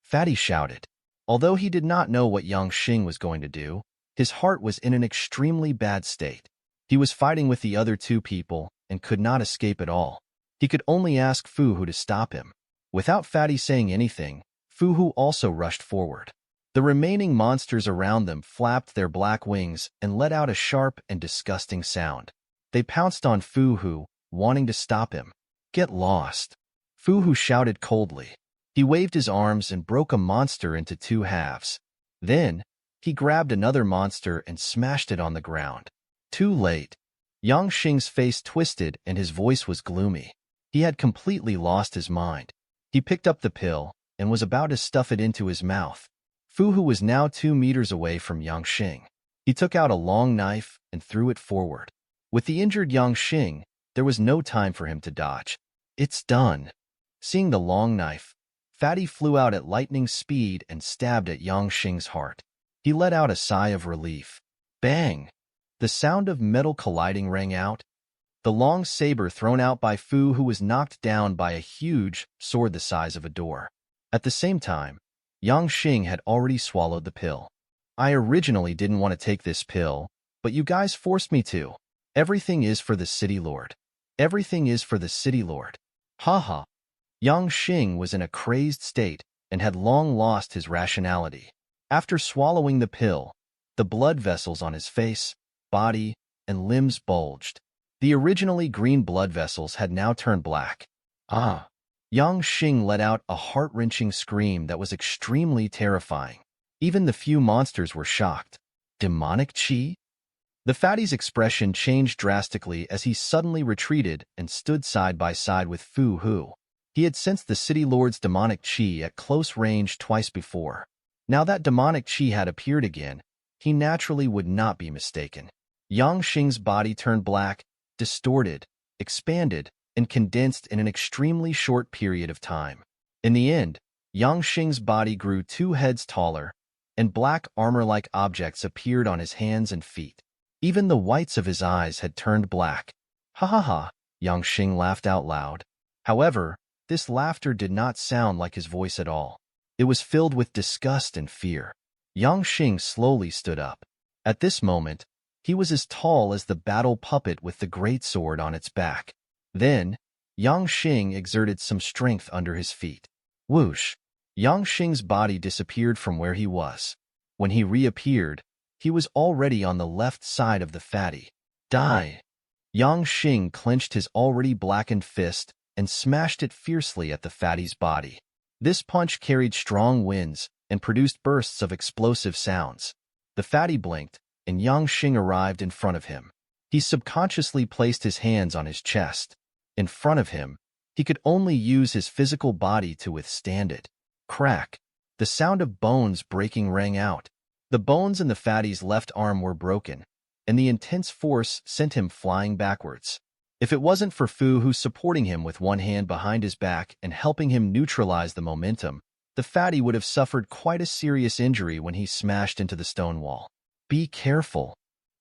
Fatty shouted. Although he did not know what Yang Xing was going to do, his heart was in an extremely bad state. He was fighting with the other 2 people and could not escape at all. He could only ask Fuhu to stop him. Without Fatty saying anything, Fuhu also rushed forward. The remaining monsters around them flapped their black wings and let out a sharp and disgusting sound. They pounced on Fuhu, wanting to stop him. Get lost! Fuhu shouted coldly. He waved his arms and broke a monster into 2 halves. Then, he grabbed another monster and smashed it on the ground. Too late. Yang Xing's face twisted and his voice was gloomy. He had completely lost his mind. He picked up the pill and was about to stuff it into his mouth. Fuhu was now 2 meters away from Yang Xing. He took out a long knife and threw it forward. With the injured Yang Xing, there was no time for him to dodge. It's done. Seeing the long knife, Fatty flew out at lightning speed and stabbed at Yang Xing's heart. He let out a sigh of relief. Bang! The sound of metal colliding rang out, the long saber thrown out by Fu, who was knocked down by a huge sword the size of a door. At the same time, Yang Xing had already swallowed the pill. I originally didn't want to take this pill, but you guys forced me to. Everything is for the city lord. Everything is for the city lord. Ha ha. Yang Xing was in a crazed state and had long lost his rationality. After swallowing the pill, the blood vessels on his face, body, and limbs bulged. The originally green blood vessels had now turned black. Ah! Yang Xing let out a heart-wrenching scream that was extremely terrifying. Even the few monsters were shocked. Demonic chi? The fatty's expression changed drastically as he suddenly retreated and stood side by side with Fu Hu. He had sensed the city lord's demonic chi at close range twice before. Now that demonic chi had appeared again, he naturally would not be mistaken. Yang Xing's body turned black, distorted, expanded, and condensed in an extremely short period of time. In the end, Yang Xing's body grew 2 heads taller, and black armor-like objects appeared on his hands and feet. Even the whites of his eyes had turned black. Ha ha ha, Yang Xing laughed out loud. However, this laughter did not sound like his voice at all. It was filled with disgust and fear. Yang Xing slowly stood up. At this moment, he was as tall as the battle puppet with the great sword on its back. Then, Yang Xing exerted some strength under his feet. Whoosh! Yang Xing's body disappeared from where he was. When he reappeared, he was already on the left side of the fatty. Die! Yang Xing clenched his already blackened fist and smashed it fiercely at the fatty's body. This punch carried strong winds and produced bursts of explosive sounds. The fatty blinked, and Yang Xing arrived in front of him. He subconsciously placed his hands on his chest. In front of him, he could only use his physical body to withstand it. Crack! The sound of bones breaking rang out. The bones in the fatty's left arm were broken, and the intense force sent him flying backwards. If it wasn't for Fu Hu supporting him with one hand behind his back and helping him neutralize the momentum, the fatty would have suffered quite a serious injury when he smashed into the stone wall. Be careful,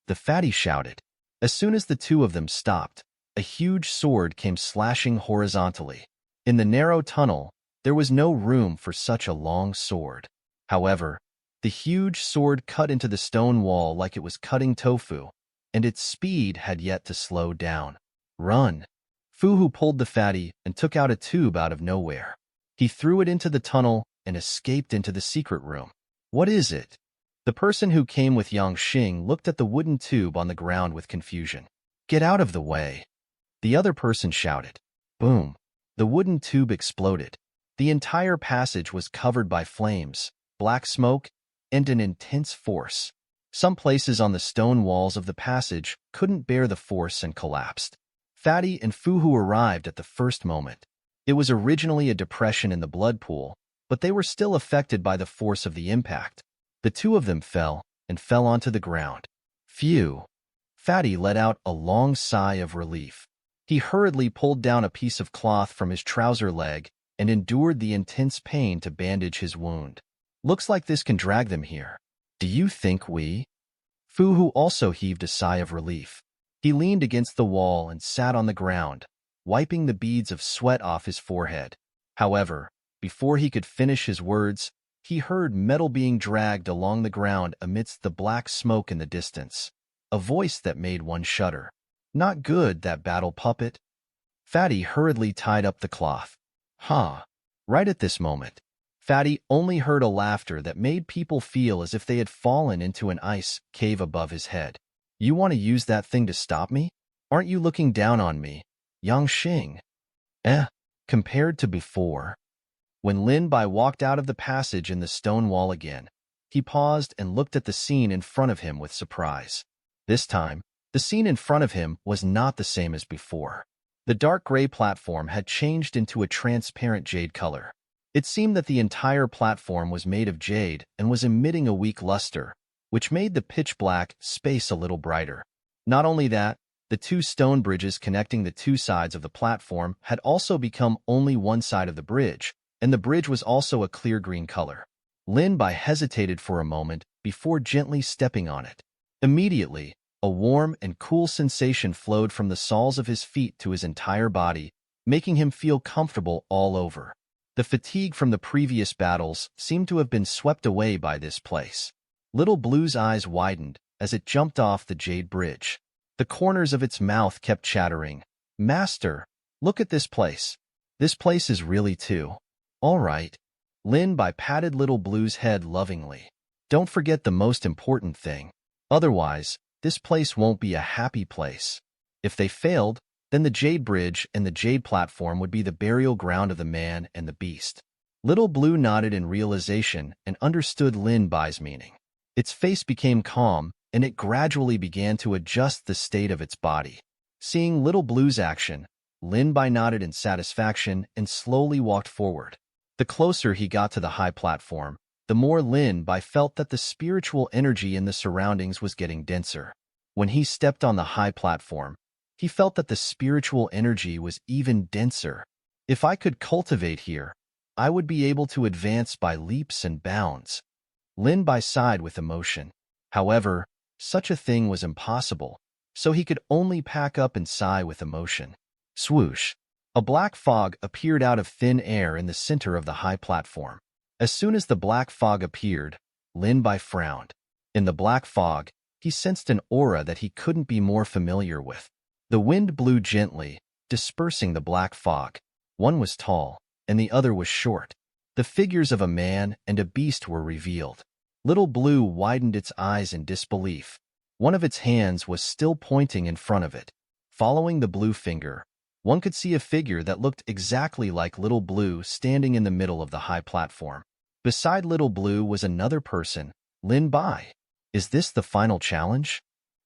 the fatty shouted. As soon as the two of them stopped, a huge sword came slashing horizontally. In the narrow tunnel, there was no room for such a long sword. However, the huge sword cut into the stone wall like it was cutting tofu, and its speed had yet to slow down. Run! Fu Hu pulled the fatty and took out a tube out of nowhere. He threw it into the tunnel and escaped into the secret room. What is it? The person who came with Yang Xing looked at the wooden tube on the ground with confusion. Get out of the way! The other person shouted. Boom! The wooden tube exploded. The entire passage was covered by flames, black smoke, and an intense force. Some places on the stone walls of the passage couldn't bear the force and collapsed. Fatty and Fu Hu arrived at the first moment. It was originally a depression in the blood pool, but they were still affected by the force of the impact. The two of them fell onto the ground. Phew! Fatty let out a long sigh of relief. He hurriedly pulled down a piece of cloth from his trouser leg and endured the intense pain to bandage his wound. Looks like this can drag them here. Do you think we? Fu Hu also heaved a sigh of relief. He leaned against the wall and sat on the ground, wiping the beads of sweat off his forehead. However, before he could finish his words, he heard metal being dragged along the ground amidst the black smoke in the distance. A voice that made one shudder. Not good, that battle puppet. Fatty hurriedly tied up the cloth. Right at this moment, Fatty only heard a laughter that made people feel as if they had fallen into an ice cave above his head. You want to use that thing to stop me? Aren't you looking down on me, Yang Xing? Compared to before. When Lin Bai walked out of the passage in the stone wall again, he paused and looked at the scene in front of him with surprise. This time, the scene in front of him was not the same as before. The dark gray platform had changed into a transparent jade color. It seemed that the entire platform was made of jade and was emitting a weak luster, which made the pitch-black space a little brighter. Not only that, the two stone bridges connecting the two sides of the platform had also become only one side of the bridge, and the bridge was also a clear green color. Lin Bai hesitated for a moment before gently stepping on it. Immediately, A warm and cool sensation flowed from the soles of his feet to his entire body, making him feel comfortable all over. The fatigue from the previous battles seemed to have been swept away by this place. Little Blue's eyes widened as it jumped off the jade bridge. The corners of its mouth kept chattering. "Master, look at this place. This place is really too. All right." Lin Bai patted Little Blue's head lovingly. "Don't forget the most important thing. Otherwise, this place won't be a happy place. If they failed, then the Jade Bridge and the Jade Platform would be the burial ground of the man and the beast." Little Blue nodded in realization and understood Lin Bai's meaning. Its face became calm, and it gradually began to adjust the state of its body. Seeing Little Blue's action, Lin Bai nodded in satisfaction and slowly walked forward. The closer he got to the high platform, the more Lin Bai felt that the spiritual energy in the surroundings was getting denser. When he stepped on the high platform, he felt that the spiritual energy was even denser. "If I could cultivate here, I would be able to advance by leaps and bounds." Lin Bai sighed with emotion. However, such a thing was impossible, so he could only pack up and sigh with emotion. Swoosh! A black fog appeared out of thin air in the center of the high platform. As soon as the black fog appeared, Lin Bai frowned. In the black fog, he sensed an aura that he couldn't be more familiar with. The wind blew gently, dispersing the black fog. One was tall, and the other was short. The figures of a man and a beast were revealed. Little Blue widened its eyes in disbelief. One of its hands was still pointing in front of it. Following the blue finger, one could see a figure that looked exactly like Little Blue standing in the middle of the high platform. Beside Little Blue was another person, Lin Bai. "Is this the final challenge?"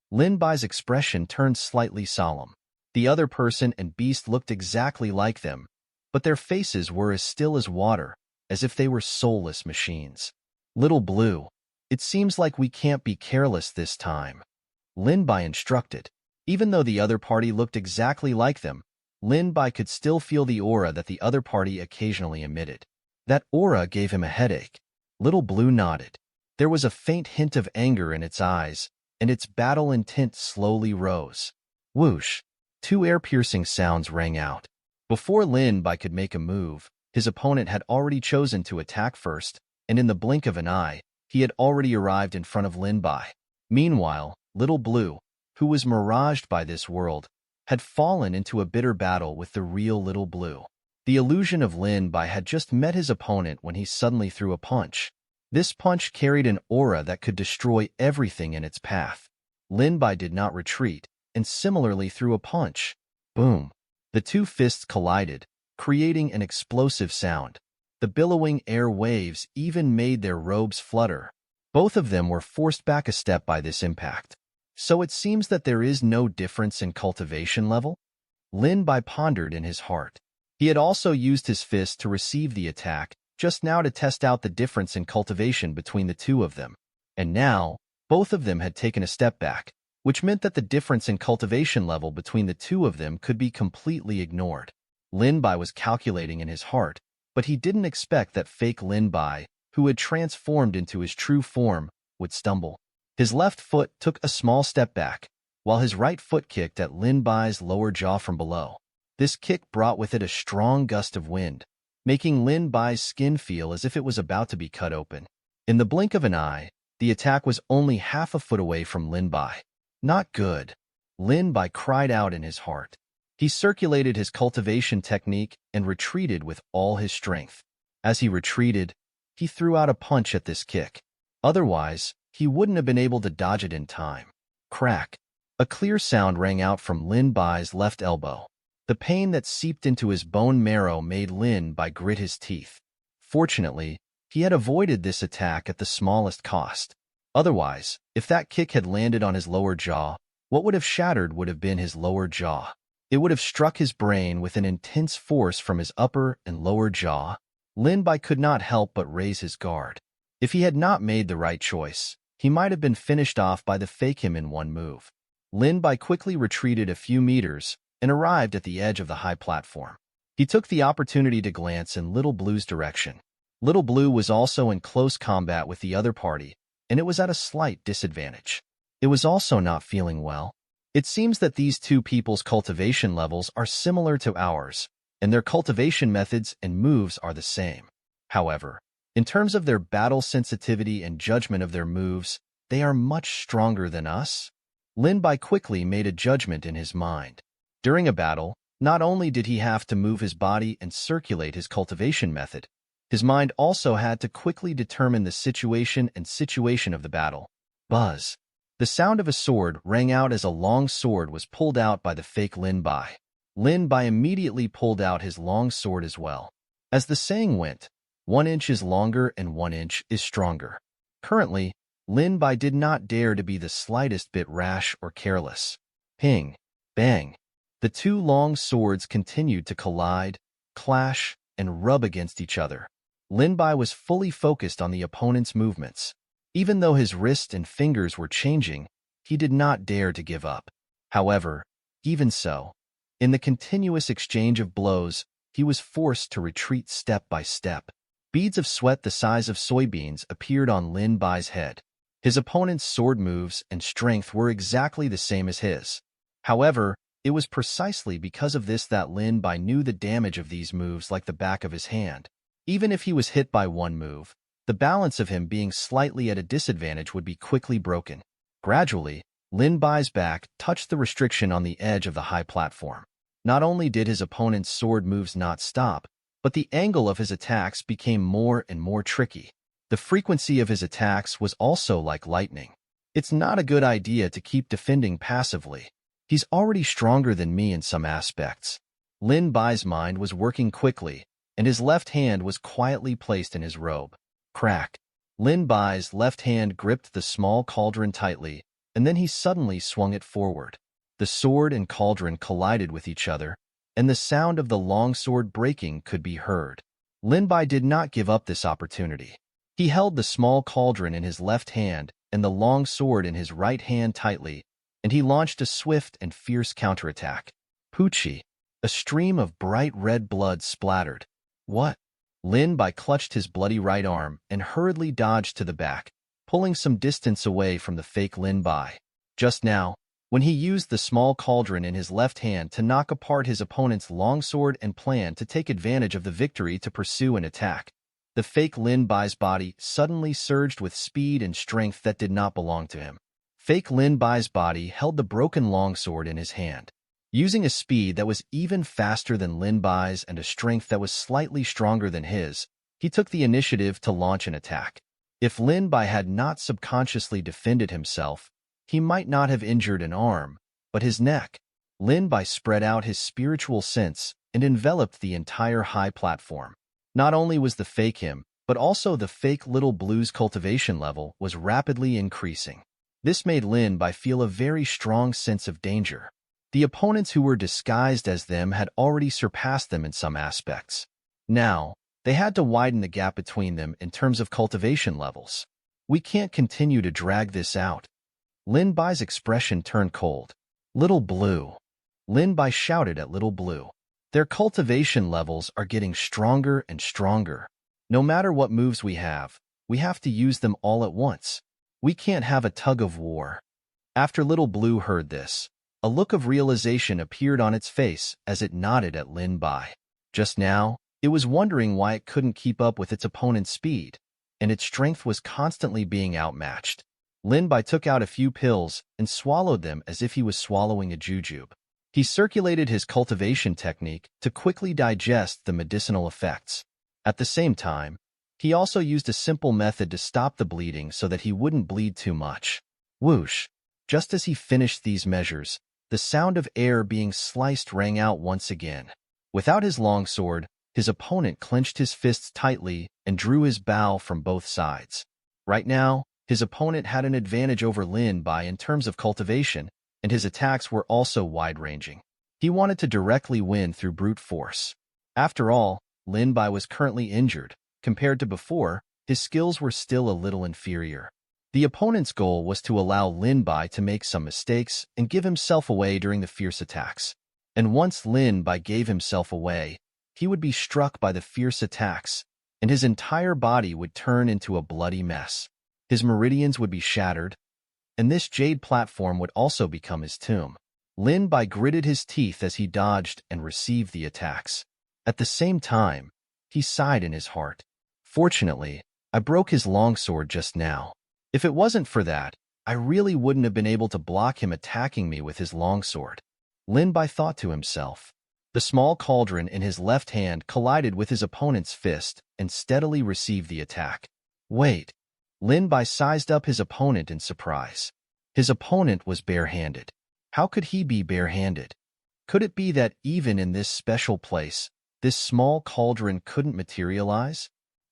Lin Bai's expression turned slightly solemn. The other person and beast looked exactly like them, but their faces were as still as water, as if they were soulless machines. "Little Blue, it seems like we can't be careless this time," Lin Bai instructed. Even though the other party looked exactly like them, Lin Bai could still feel the aura that the other party occasionally emitted. That aura gave him a headache. Little Blue nodded. There was a faint hint of anger in its eyes, and its battle intent slowly rose. Whoosh! Two air-piercing sounds rang out. Before Lin Bai could make a move, his opponent had already chosen to attack first, and in the blink of an eye, he had already arrived in front of Lin Bai. Meanwhile, Little Blue, who was miraged by this world, had fallen into a bitter battle with the real Little Blue. The illusion of Lin Bai had just met his opponent when he suddenly threw a punch. This punch carried an aura that could destroy everything in its path. Lin Bai did not retreat, and similarly threw a punch. Boom! The two fists collided, creating an explosive sound. The billowing air waves even made their robes flutter. Both of them were forced back a step by this impact. So it seems that there is no difference in cultivation level? Lin Bai pondered in his heart. He had also used his fist to receive the attack, just now to test out the difference in cultivation between the two of them. And now, both of them had taken a step back, which meant that the difference in cultivation level between the two of them could be completely ignored. Lin Bai was calculating in his heart, but he didn't expect that fake Lin Bai, who had transformed into his true form, would stumble. His left foot took a small step back, while his right foot kicked at Lin Bai's lower jaw from below. This kick brought with it a strong gust of wind, making Lin Bai's skin feel as if it was about to be cut open. In the blink of an eye, the attack was only half a foot away from Lin Bai. Not good. Lin Bai cried out in his heart. He circulated his cultivation technique and retreated with all his strength. As he retreated, he threw out a punch at this kick. Otherwise, he wouldn't have been able to dodge it in time. Crack! A clear sound rang out from Lin Bai's left elbow. The pain that seeped into his bone marrow made Lin Bai grit his teeth. Fortunately, he had avoided this attack at the smallest cost. Otherwise, if that kick had landed on his lower jaw, what would have shattered would have been his lower jaw. It would have struck his brain with an intense force from his upper and lower jaw. Lin Bai could not help but raise his guard. If he had not made the right choice, he might have been finished off by the fake him in one move. Lin Bai quickly retreated a few meters and arrived at the edge of the high platform. He took the opportunity to glance in Little Blue's direction. Little Blue was also in close combat with the other party, and it was at a slight disadvantage. it was also not feeling well. It seems that these two people's cultivation levels are similar to ours, and their cultivation methods and moves are the same. However, in terms of their battle sensitivity and judgment of their moves, they are much stronger than us. Lin Bai quickly made a judgment in his mind. During a battle, not only did he have to move his body and circulate his cultivation method, his mind also had to quickly determine the situation of the battle. Buzz. The sound of a sword rang out as a long sword was pulled out by the fake Lin Bai. Lin Bai immediately pulled out his long sword as well. As the saying went, 1 inch is longer and 1 inch is stronger. Currently, Lin Bai did not dare to be the slightest bit rash or careless. Ping, bang. The two long swords continued to collide, clash, and rub against each other. Lin Bai was fully focused on the opponent's movements. Even though his wrist and fingers were changing, he did not dare to give up. However, even so, in the continuous exchange of blows, he was forced to retreat step by step. Beads of sweat the size of soybeans appeared on Lin Bai's head. His opponent's sword moves and strength were exactly the same as his. However, it was precisely because of this that Lin Bai knew the damage of these moves like the back of his hand. Even if he was hit by one move, the balance of him being slightly at a disadvantage would be quickly broken. Gradually, Lin Bai's back touched the restriction on the edge of the high platform. Not only did his opponent's sword moves not stop, but the angle of his attacks became more and more tricky. The frequency of his attacks was also like lightning. It's not a good idea to keep defending passively. He's already stronger than me in some aspects. Lin Bai's mind was working quickly, and his left hand was quietly placed in his robe. Crack. Lin Bai's left hand gripped the small cauldron tightly, and then he suddenly swung it forward. The sword and cauldron collided with each other, and the sound of the long sword breaking could be heard. Lin Bai did not give up this opportunity. He held the small cauldron in his left hand and the long sword in his right hand tightly, and he launched a swift and fierce counterattack. Poochie. A stream of bright red blood splattered. What? Lin Bai clutched his bloody right arm and hurriedly dodged to the back, pulling some distance away from the fake Lin Bai. Just now, when he used the small cauldron in his left hand to knock apart his opponent's longsword and plan to take advantage of the victory to pursue an attack, the fake Lin Bai's body suddenly surged with speed and strength that did not belong to him. Fake Lin Bai's body held the broken longsword in his hand. Using a speed that was even faster than Lin Bai's and a strength that was slightly stronger than his, he took the initiative to launch an attack. If Lin Bai had not subconsciously defended himself, he might not have injured an arm, but his neck. Lin Bai spread out his spiritual sense and enveloped the entire high platform. Not only was the fake him, but also the fake Little Blue's cultivation level was rapidly increasing. This made Lin Bai feel a very strong sense of danger. The opponents who were disguised as them had already surpassed them in some aspects. Now, they had to widen the gap between them in terms of cultivation levels. We can't continue to drag this out. Lin Bai's expression turned cold. Little Blue. Lin Bai shouted at Little Blue. Their cultivation levels are getting stronger and stronger. No matter what moves we have to use them all at once. We can't have a tug of war. After Little Blue heard this, a look of realization appeared on its face as it nodded at Lin Bai. Just now, it was wondering why it couldn't keep up with its opponent's speed, and its strength was constantly being outmatched. Lin Bai took out a few pills and swallowed them as if he was swallowing a jujube. He circulated his cultivation technique to quickly digest the medicinal effects. At the same time, he also used a simple method to stop the bleeding so that he wouldn't bleed too much. Whoosh! Just as he finished these measures, the sound of air being sliced rang out once again. Without his longsword, his opponent clenched his fists tightly and drew his bow from both sides. Right now, his opponent had an advantage over Lin Bai in terms of cultivation, and his attacks were also wide-ranging. He wanted to directly win through brute force. After all, Lin Bai was currently injured. Compared to before, his skills were still a little inferior. The opponent's goal was to allow Lin Bai to make some mistakes and give himself away during the fierce attacks. And once Lin Bai gave himself away, he would be struck by the fierce attacks, and his entire body would turn into a bloody mess. His meridians would be shattered, and this jade platform would also become his tomb. Lin Bai gritted his teeth as he dodged and received the attacks. At the same time, he sighed in his heart. Fortunately, I broke his longsword just now. If it wasn't for that, I really wouldn't have been able to block him attacking me with his longsword. Lin Bai thought to himself. The small cauldron in his left hand collided with his opponent's fist and steadily received the attack. Wait. Lin Bai sized up his opponent in surprise. His opponent was barehanded. How could he be barehanded? Could it be that even in this special place, this small cauldron couldn't materialize?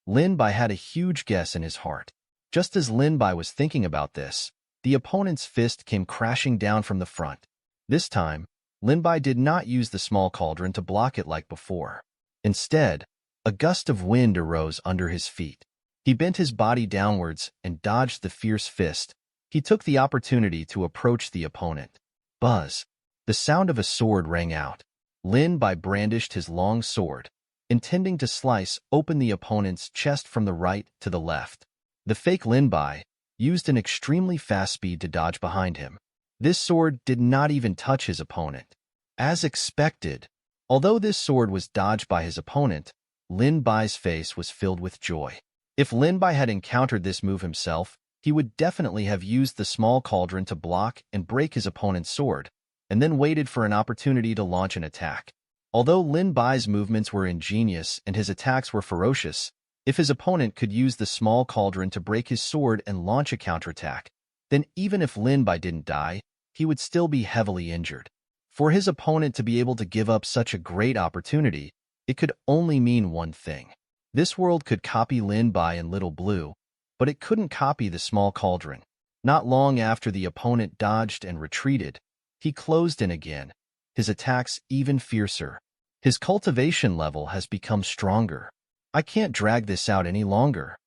Lin Bai had a huge guess in his heart. Just as Lin Bai was thinking about this, the opponent's fist came crashing down from the front. This time, Lin Bai did not use the small cauldron to block it like before. Instead, a gust of wind arose under his feet. He bent his body downwards and dodged the fierce fist. He took the opportunity to approach the opponent. Buzz! The sound of a sword rang out. Lin Bai brandished his long sword, intending to slice open the opponent's chest from the right to the left. The fake Lin Bai used an extremely fast speed to dodge behind him. This sword did not even touch his opponent. As expected, although this sword was dodged by his opponent, Lin Bai's face was filled with joy. If Lin Bai had encountered this move himself, he would definitely have used the small cauldron to block and break his opponent's sword, and then waited for an opportunity to launch an attack. Although Lin Bai's movements were ingenious and his attacks were ferocious, if his opponent could use the small cauldron to break his sword and launch a counterattack, then even if Lin Bai didn't die, he would still be heavily injured. For his opponent to be able to give up such a great opportunity, it could only mean one thing. This world could copy Lin Bai and Little Blue, but it couldn't copy the small cauldron. Not long after the opponent dodged and retreated, he closed in again, his attacks even fiercer. His cultivation level has become stronger. I can't drag this out any longer.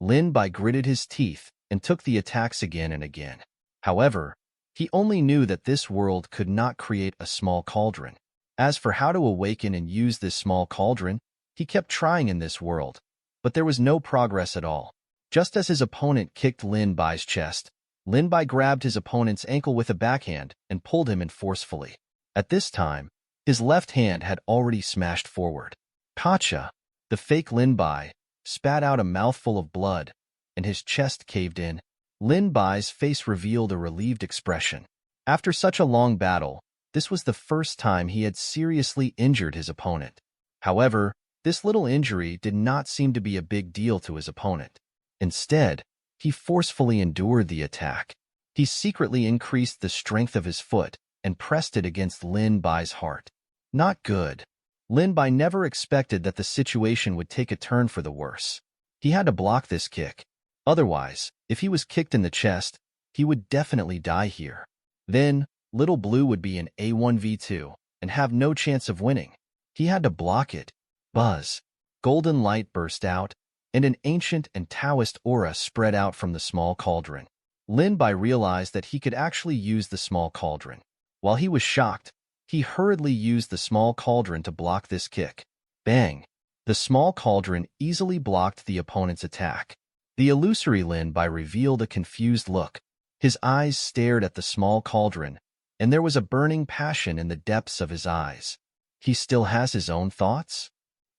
Lin Bai gritted his teeth and took the attacks again and again. However, he only knew that this world could not create a small cauldron. As for how to awaken and use this small cauldron, he kept trying in this world, but there was no progress at all. Just as his opponent kicked Lin Bai's chest, Lin Bai grabbed his opponent's ankle with a backhand and pulled him in forcefully. At this time, his left hand had already smashed forward. Pacha! The fake Lin Bai spat out a mouthful of blood, and his chest caved in. Lin Bai's face revealed a relieved expression. After such a long battle, this was the first time he had seriously injured his opponent. However, this little injury did not seem to be a big deal to his opponent. Instead, he forcefully endured the attack. He secretly increased the strength of his foot and pressed it against Lin Bai's heart. Not good. Lin Bai never expected that the situation would take a turn for the worse. He had to block this kick. Otherwise, if he was kicked in the chest, he would definitely die here. Then, Little Blue would be in A1v2 and have no chance of winning. He had to block it. Buzz! Golden light burst out, and an ancient and Taoist aura spread out from the small cauldron. Lin Bai realized that he could actually use the small cauldron. While he was shocked, he hurriedly used the small cauldron to block this kick. Bang! The small cauldron easily blocked the opponent's attack. The illusory Lin Bai revealed a confused look. His eyes stared at the small cauldron, and there was a burning passion in the depths of his eyes. He still has his own thoughts?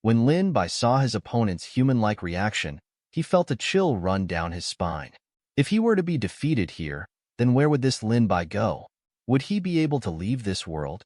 When Lin Bai saw his opponent's human-like reaction, he felt a chill run down his spine. If he were to be defeated here, then where would this Lin Bai go? Would he be able to leave this world?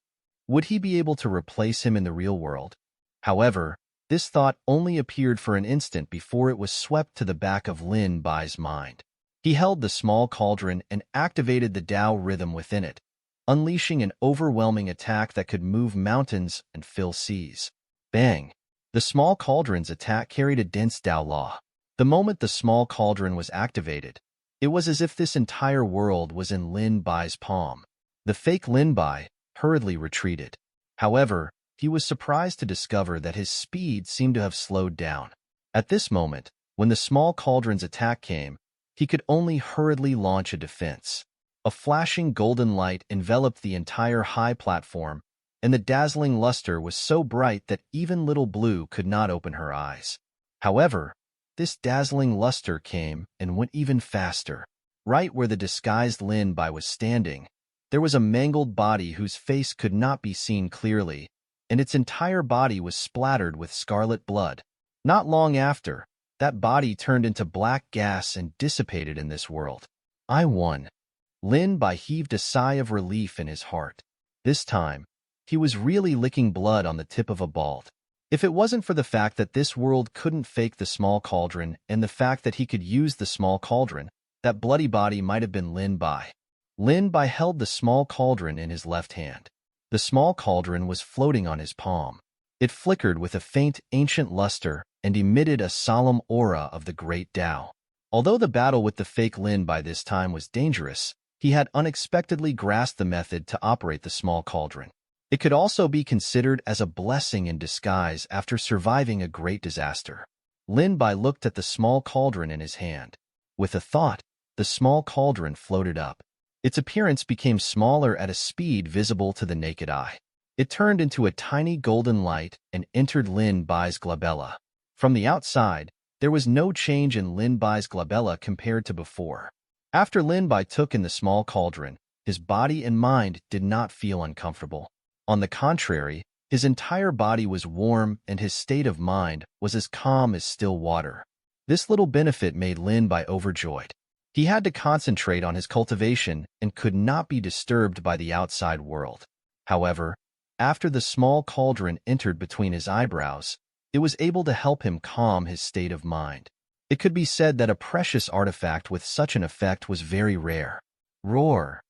Would he be able to replace him in the real world? However, this thought only appeared for an instant before it was swept to the back of Lin Bai's mind. He held the small cauldron and activated the Tao rhythm within it, unleashing an overwhelming attack that could move mountains and fill seas. Bang! The small cauldron's attack carried a dense Tao law. The moment the small cauldron was activated, it was as if this entire world was in Lin Bai's palm. The fake Lin Bai hurriedly retreated. However, he was surprised to discover that his speed seemed to have slowed down. At this moment, when the small cauldron's attack came, he could only hurriedly launch a defense. A flashing golden light enveloped the entire high platform, and the dazzling luster was so bright that even Little Blue could not open her eyes. However, this dazzling luster came and went even faster. Right where the disguised Lin Bai was standing, there was a mangled body whose face could not be seen clearly, and its entire body was splattered with scarlet blood. Not long after, that body turned into black gas and dissipated in this world. I won. Lin Bai heaved a sigh of relief in his heart. This time, he was really licking blood on the tip of a bald. If it wasn't for the fact that this world couldn't fake the small cauldron and the fact that he could use the small cauldron, that bloody body might have been Lin Bai. Lin Bai held the small cauldron in his left hand. The small cauldron was floating on his palm. It flickered with a faint, ancient luster and emitted a solemn aura of the great Tao. Although the battle with the fake Lin Bai this time was dangerous, he had unexpectedly grasped the method to operate the small cauldron. It could also be considered as a blessing in disguise after surviving a great disaster. Lin Bai looked at the small cauldron in his hand. With a thought, the small cauldron floated up. Its appearance became smaller at a speed visible to the naked eye. It turned into a tiny golden light and entered Lin Bai's glabella. From the outside, there was no change in Lin Bai's glabella compared to before. After Lin Bai took in the small cauldron, his body and mind did not feel uncomfortable. On the contrary, his entire body was warm and his state of mind was as calm as still water. This little benefit made Lin Bai overjoyed. He had to concentrate on his cultivation and could not be disturbed by the outside world. However, after the small cauldron entered between his eyebrows, it was able to help him calm his state of mind. It could be said that a precious artifact with such an effect was very rare. Roar!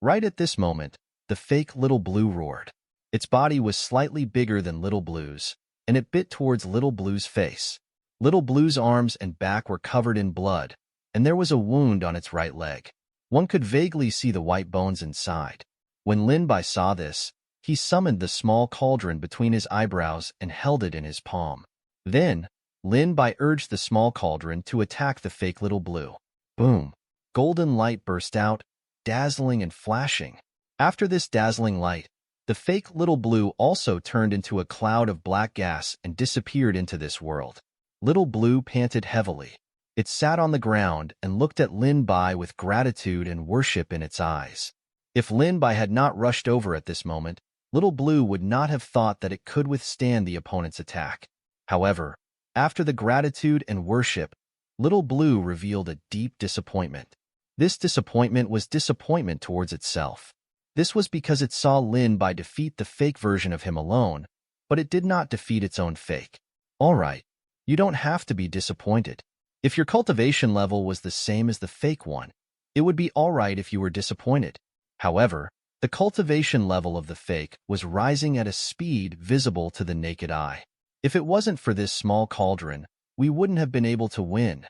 Right at this moment, the fake Little Blue roared. Its body was slightly bigger than Little Blue's, and it bit towards Little Blue's face. Little Blue's arms and back were covered in blood, and there was a wound on its right leg. One could vaguely see the white bones inside. When Lin Bai saw this, he summoned the small cauldron between his eyebrows and held it in his palm. Then, Lin Bai urged the small cauldron to attack the fake Little Blue. Boom! Golden light burst out, dazzling and flashing. After this dazzling light, the fake Little Blue also turned into a cloud of black gas and disappeared into this world. Little Blue panted heavily. It sat on the ground and looked at Lin Bai with gratitude and worship in its eyes. If Lin Bai had not rushed over at this moment, Little Blue would not have thought that it could withstand the opponent's attack. However, after the gratitude and worship, Little Blue revealed a deep disappointment. This disappointment was disappointment towards itself. This was because it saw Lin Bai defeat the fake version of him alone, but it did not defeat its own fake. Alright, you don't have to be disappointed. If your cultivation level was the same as the fake one, it would be alright if you were disappointed. However, the cultivation level of the fake was rising at a speed visible to the naked eye. If it wasn't for this small cauldron, we wouldn't have been able to win.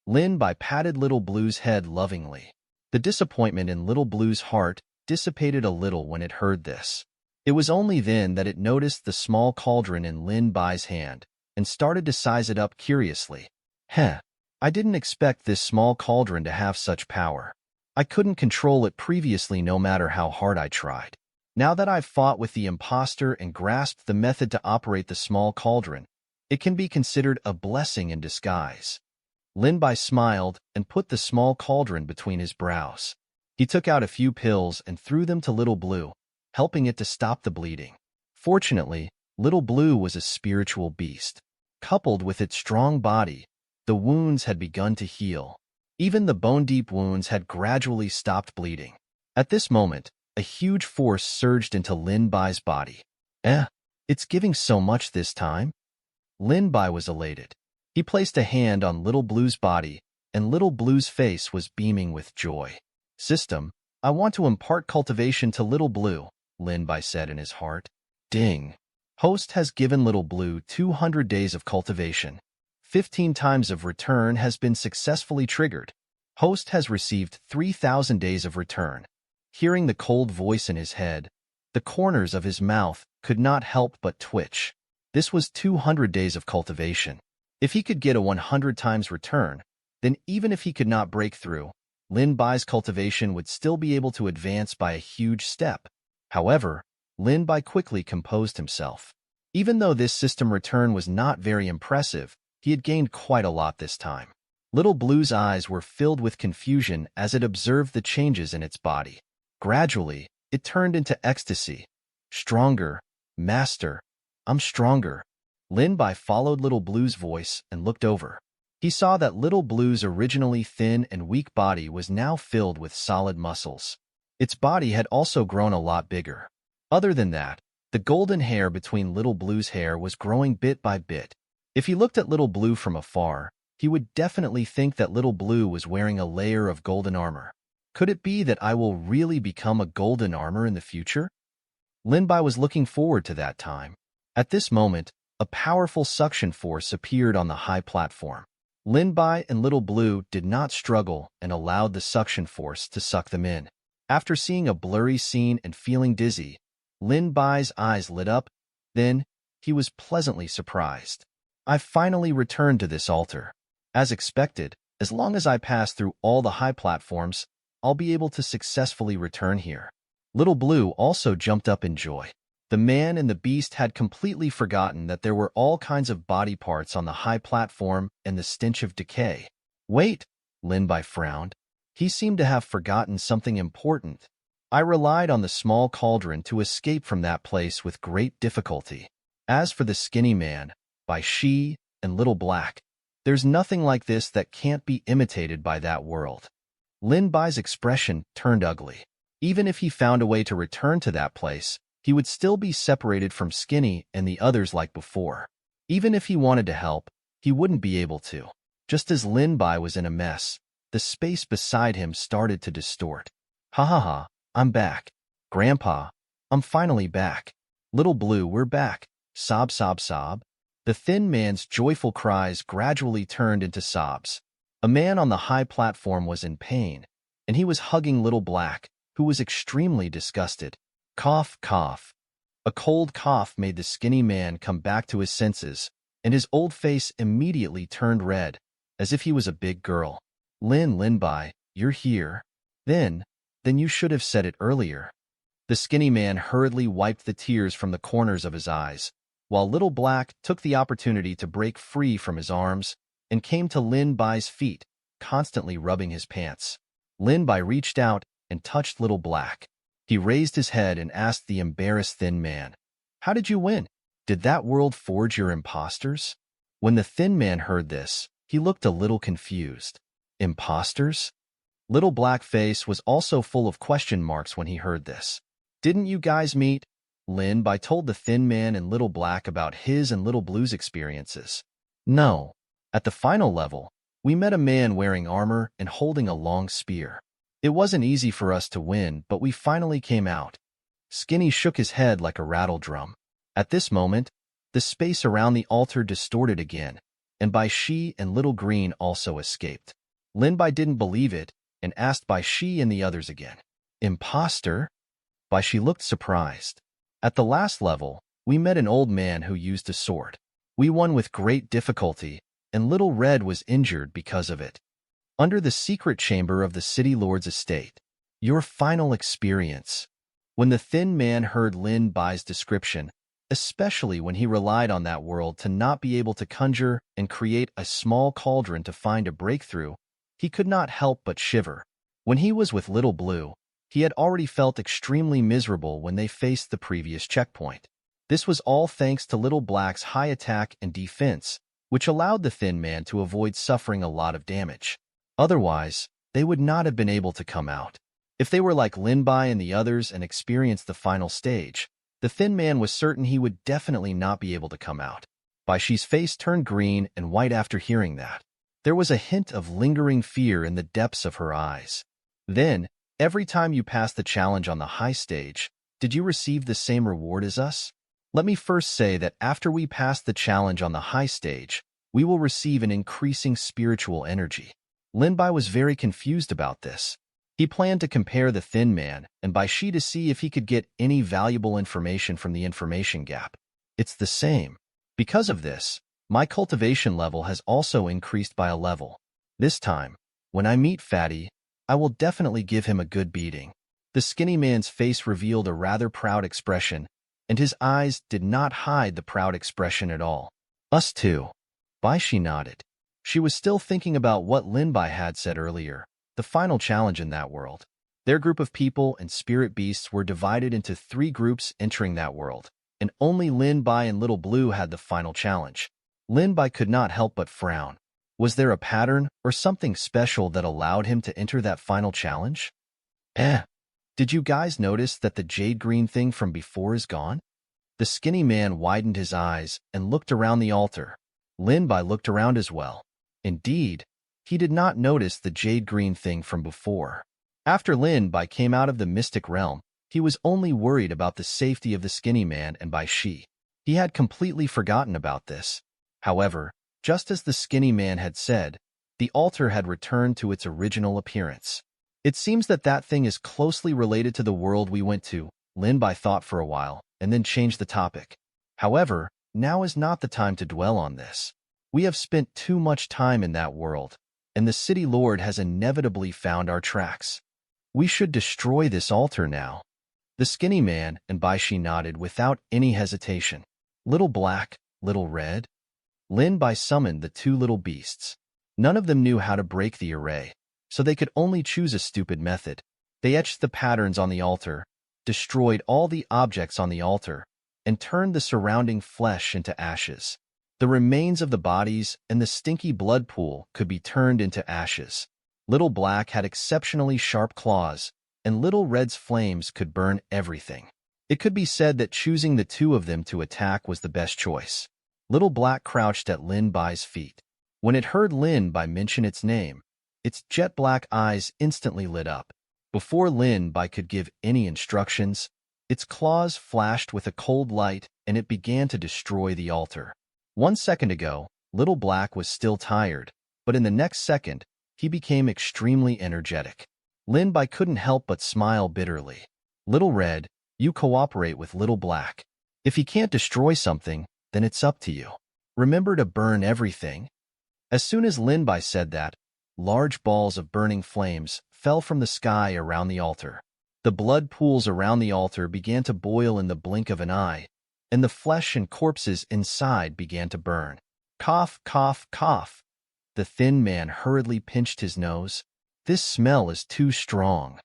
Lin Bai patted Little Blue's head lovingly. The disappointment in Little Blue's heart dissipated a little when it heard this. It was only then that it noticed the small cauldron in Lin Bai's hand and started to size it up curiously. I didn't expect this small cauldron to have such power. I couldn't control it previously no matter how hard I tried. Now that I've fought with the imposter and grasped the method to operate the small cauldron, it can be considered a blessing in disguise. Lin Bai smiled and put the small cauldron between his brows. He took out a few pills and threw them to Little Blue, helping it to stop the bleeding. Fortunately, Little Blue was a spiritual beast. Coupled with its strong body, the wounds had begun to heal. Even the bone-deep wounds had gradually stopped bleeding. At this moment, a huge force surged into Lin Bai's body. It's giving so much this time? Lin Bai was elated. He placed a hand on Little Blue's body, and Little Blue's face was beaming with joy. System, I want to impart cultivation to Little Blue, Lin Bai said in his heart. Ding. Host has given Little Blue 200 days of cultivation. 15 times of return has been successfully triggered. Host has received 3,000 days of return. Hearing the cold voice in his head, the corners of his mouth could not help but twitch. This was 200 days of cultivation. If he could get a 100 times return, then even if he could not break through, Lin Bai's cultivation would still be able to advance by a huge step. However, Lin Bai quickly composed himself. Even though this system return was not very impressive, he had gained quite a lot this time. Little Blue's eyes were filled with confusion as it observed the changes in its body. Gradually, it turned into ecstasy. Stronger, Master, I'm stronger. Lin Bai followed Little Blue's voice and looked over. He saw that Little Blue's originally thin and weak body was now filled with solid muscles. Its body had also grown a lot bigger. Other than that, the golden hair between Little Blue's hair was growing bit by bit. If he looked at Little Blue from afar, he would definitely think that Little Blue was wearing a layer of golden armor. Could it be that I will really become a golden armor in the future? Lin Bai was looking forward to that time. At this moment, a powerful suction force appeared on the high platform. Lin Bai and Little Blue did not struggle and allowed the suction force to suck them in. After seeing a blurry scene and feeling dizzy, Lin Bai's eyes lit up. Then, he was pleasantly surprised. I finally returned to this altar. As expected, as long as I pass through all the high platforms, I'll be able to successfully return here. Little Blue also jumped up in joy. The man and the beast had completely forgotten that there were all kinds of body parts on the high platform and the stench of decay. Wait, Lin Bai frowned. He seemed to have forgotten something important. I relied on the small cauldron to escape from that place with great difficulty. As for the skinny man, Bai Shi, and Little Black, there's nothing like this that can't be imitated by that world. Lin Bai's expression turned ugly. Even if he found a way to return to that place, he would still be separated from Skinny and the others like before. Even if he wanted to help, he wouldn't be able to. Just as Lin Bai was in a mess, the space beside him started to distort. Ha ha ha, I'm back. Grandpa, I'm finally back. Little Blue, we're back. Sob, sob, sob. The thin man's joyful cries gradually turned into sobs. A man on the high platform was in pain, and he was hugging Little Black, who was extremely disgusted. Cough, cough. A cold cough made the skinny man come back to his senses, and his old face immediately turned red, as if he was a big girl. Lin Bai, you're here. Then you should have said it earlier. The skinny man hurriedly wiped the tears from the corners of his eyes, while Little Black took the opportunity to break free from his arms and came to Lin Bai's feet, constantly rubbing his pants. Lin Bai reached out and touched Little Black. He raised his head and asked the embarrassed thin man, "How did you win? Did that world forge your imposters?" When the thin man heard this, he looked a little confused. Imposters? Little Black face was also full of question marks when he heard this. Didn't you guys meet? Lin Bai told the thin man and Little Black about his and Little Blue's experiences. No. At the final level, we met a man wearing armor and holding a long spear. It wasn't easy for us to win, but we finally came out. Skinny shook his head like a rattle drum. At this moment, the space around the altar distorted again, and Bai Shi and Little Green also escaped. Lin Bai didn't believe it and asked Bai Shi and the others again. Imposter? Bai Shi looked surprised. At the last level, we met an old man who used a sword. We won with great difficulty, and Little Red was injured because of it. Under the secret chamber of the city lord's estate. Your final experience. When the thin man heard Lin Bai's description, especially when he relied on that world to not be able to conjure and create a small cauldron to find a breakthrough, he could not help but shiver. When he was with Little Blue, he had already felt extremely miserable when they faced the previous checkpoint. This was all thanks to Little Black's high attack and defense, which allowed the thin man to avoid suffering a lot of damage. Otherwise, they would not have been able to come out. If they were like Lin Bai and the others and experienced the final stage, the thin man was certain he would definitely not be able to come out. Bai Shi's face turned green and white after hearing that. There was a hint of lingering fear in the depths of her eyes. Then, every time you passed the challenge on the high stage, did you receive the same reward as us? Let me first say that after we pass the challenge on the high stage, we will receive an increasing spiritual energy. Lin Bai was very confused about this. He planned to compare the thin man and Bai Shi to see if he could get any valuable information from the information gap. It's the same. Because of this, my cultivation level has also increased by a level. This time, when I meet Fatty, I will definitely give him a good beating. The skinny man's face revealed a rather proud expression, and his eyes did not hide the proud expression at all. Us too. Bai Shi nodded. She was still thinking about what Lin Bai had said earlier, the final challenge in that world. Their group of people and spirit beasts were divided into 3 groups entering that world, and only Lin Bai and Little Blue had the final challenge. Lin Bai could not help but frown. Was there a pattern or something special that allowed him to enter that final challenge? Did you guys notice that the jade green thing from before is gone? The skinny man widened his eyes and looked around the altar. Lin Bai looked around as well. Indeed, he did not notice the jade green thing from before. After Lin Bai came out of the mystic realm, he was only worried about the safety of the skinny man and Bai Shi. He had completely forgotten about this. However, just as the skinny man had said, the altar had returned to its original appearance. It seems that that thing is closely related to the world we went to, Lin Bai thought for a while, and then changed the topic. However, now is not the time to dwell on this. We have spent too much time in that world, and the city lord has inevitably found our tracks. We should destroy this altar now. The skinny man and Bai Shi nodded without any hesitation. Little Black, Little Red. Lin Bai summoned the 2 little beasts. None of them knew how to break the array, so they could only choose a stupid method. They etched the patterns on the altar, destroyed all the objects on the altar, and turned the surrounding flesh into ashes. The remains of the bodies and the stinky blood pool could be turned into ashes. Little Black had exceptionally sharp claws, and Little Red's flames could burn everything. It could be said that choosing the 2 of them to attack was the best choice. Little Black crouched at Lin Bai's feet. When it heard Lin Bai mention its name, its jet-black eyes instantly lit up. Before Lin Bai could give any instructions, its claws flashed with a cold light and it began to destroy the altar. 1 second ago, Little Black was still tired, but in the next second, he became extremely energetic. Lin Bai couldn't help but smile bitterly. Little Red, you cooperate with Little Black. If he can't destroy something, then it's up to you. Remember to burn everything. As soon as Lin Bai said that, large balls of burning flames fell from the sky around the altar. The blood pools around the altar began to boil in the blink of an eye, and the flesh and corpses inside began to burn. Cough, cough, cough. The thin man hurriedly pinched his nose. This smell is too strong.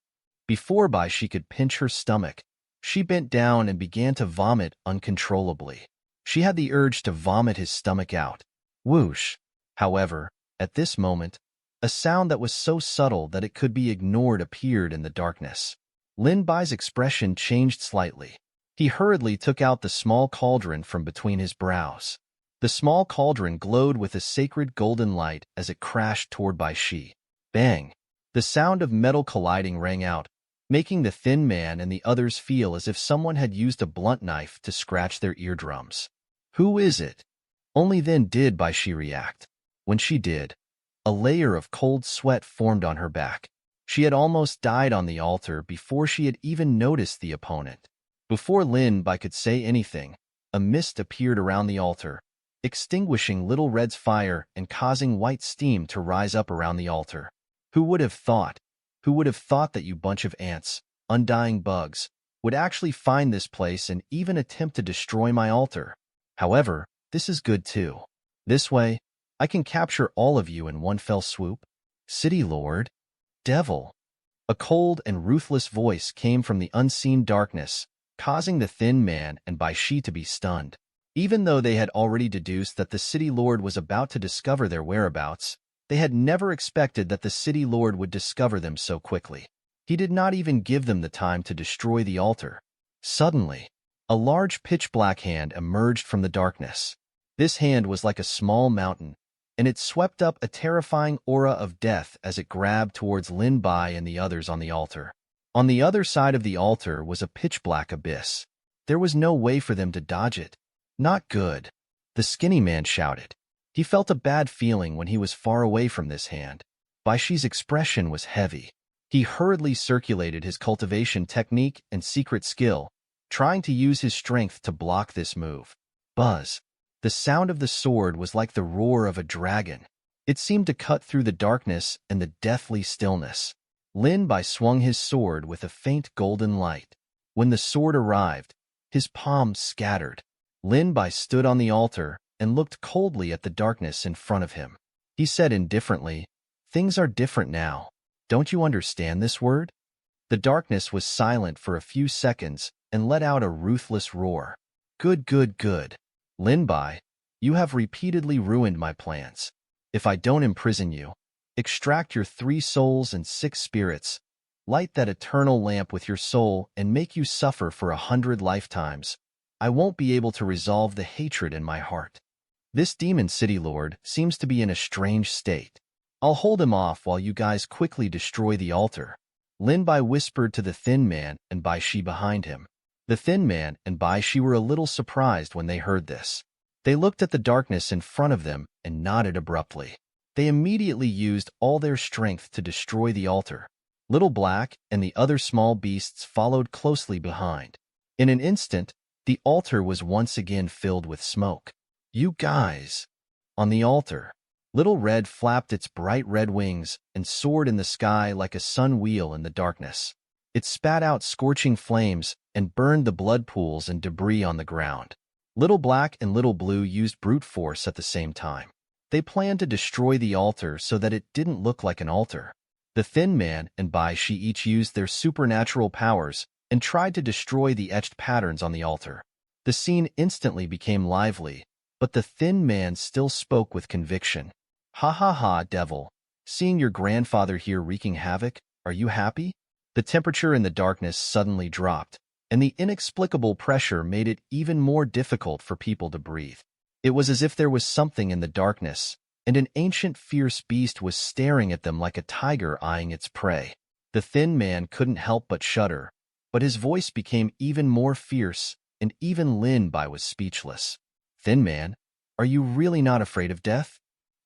Before Bai Shi could pinch her stomach, she bent down and began to vomit uncontrollably. She had the urge to vomit his stomach out. Whoosh. However, at this moment, a sound that was so subtle that it could be ignored appeared in the darkness. Lin Bai's expression changed slightly. He hurriedly took out the small cauldron from between his brows. The small cauldron glowed with a sacred golden light as it crashed toward Bai Shi. Bang! The sound of metal colliding rang out, making the thin man and the others feel as if someone had used a blunt knife to scratch their eardrums. Who is it? Only then did Bai Shi react. When she did, a layer of cold sweat formed on her back. She had almost died on the altar before she had even noticed the opponent. Before Lin Bai could say anything, a mist appeared around the altar, extinguishing Little Red's fire and causing white steam to rise up around the altar. Who would have thought? Who would have thought that you bunch of ants, undying bugs, would actually find this place and even attempt to destroy my altar? However, this is good too. This way, I can capture all of you in one fell swoop. City Lord? Devil! A cold and ruthless voice came from the unseen darkness, causing the thin man and Bai Shi to be stunned. Even though they had already deduced that the City Lord was about to discover their whereabouts, they had never expected that the City Lord would discover them so quickly. He did not even give them the time to destroy the altar. Suddenly, a large pitch-black hand emerged from the darkness. This hand was like a small mountain, and it swept up a terrifying aura of death as it grabbed towards Lin Bai and the others on the altar. On the other side of the altar was a pitch-black abyss. There was no way for them to dodge it. Not good, the skinny man shouted. He felt a bad feeling when he was far away from this hand. Bai Shi's expression was heavy. He hurriedly circulated his cultivation technique and secret skill, trying to use his strength to block this move. Buzz. The sound of the sword was like the roar of a dragon. It seemed to cut through the darkness and the deathly stillness. Lin Bai swung his sword with a faint golden light. When the sword arrived, his palms scattered. Lin Bai stood on the altar and looked coldly at the darkness in front of him. He said indifferently, "Things are different now. Don't you understand this word?" The darkness was silent for a few seconds and let out a ruthless roar. "Good, good, good. Lin Bai, you have repeatedly ruined my plans. If I don't imprison you, extract your 3 souls and 6 spirits, light that eternal lamp with your soul and make you suffer for 100 lifetimes, I won't be able to resolve the hatred in my heart. This demon city lord seems to be in a strange state. I'll hold him off while you guys quickly destroy the altar." Lin Bai whispered to the thin man and Bai Shi behind him. The thin man and Bai Shi were a little surprised when they heard this. They looked at the darkness in front of them and nodded abruptly. They immediately used all their strength to destroy the altar. Little Black and the other small beasts followed closely behind. In an instant, the altar was once again filled with smoke. "You guys!" On the altar, Little Red flapped its bright red wings and soared in the sky like a sun wheel in the darkness. It spat out scorching flames and burned the blood pools and debris on the ground. Little Black and Little Blue used brute force at the same time. They planned to destroy the altar so that it didn't look like an altar. The Thin Man and Bai Shi each used their supernatural powers and tried to destroy the etched patterns on the altar. The scene instantly became lively, but the Thin Man still spoke with conviction. "Ha ha ha, devil. Seeing your grandfather here wreaking havoc, are you happy?" The temperature in the darkness suddenly dropped, and the inexplicable pressure made it even more difficult for people to breathe. It was as if there was something in the darkness, and an ancient fierce beast was staring at them like a tiger eyeing its prey. The Thin Man couldn't help but shudder, but his voice became even more fierce, and even Lin Bai was speechless. "Thin Man, are you really not afraid of death?"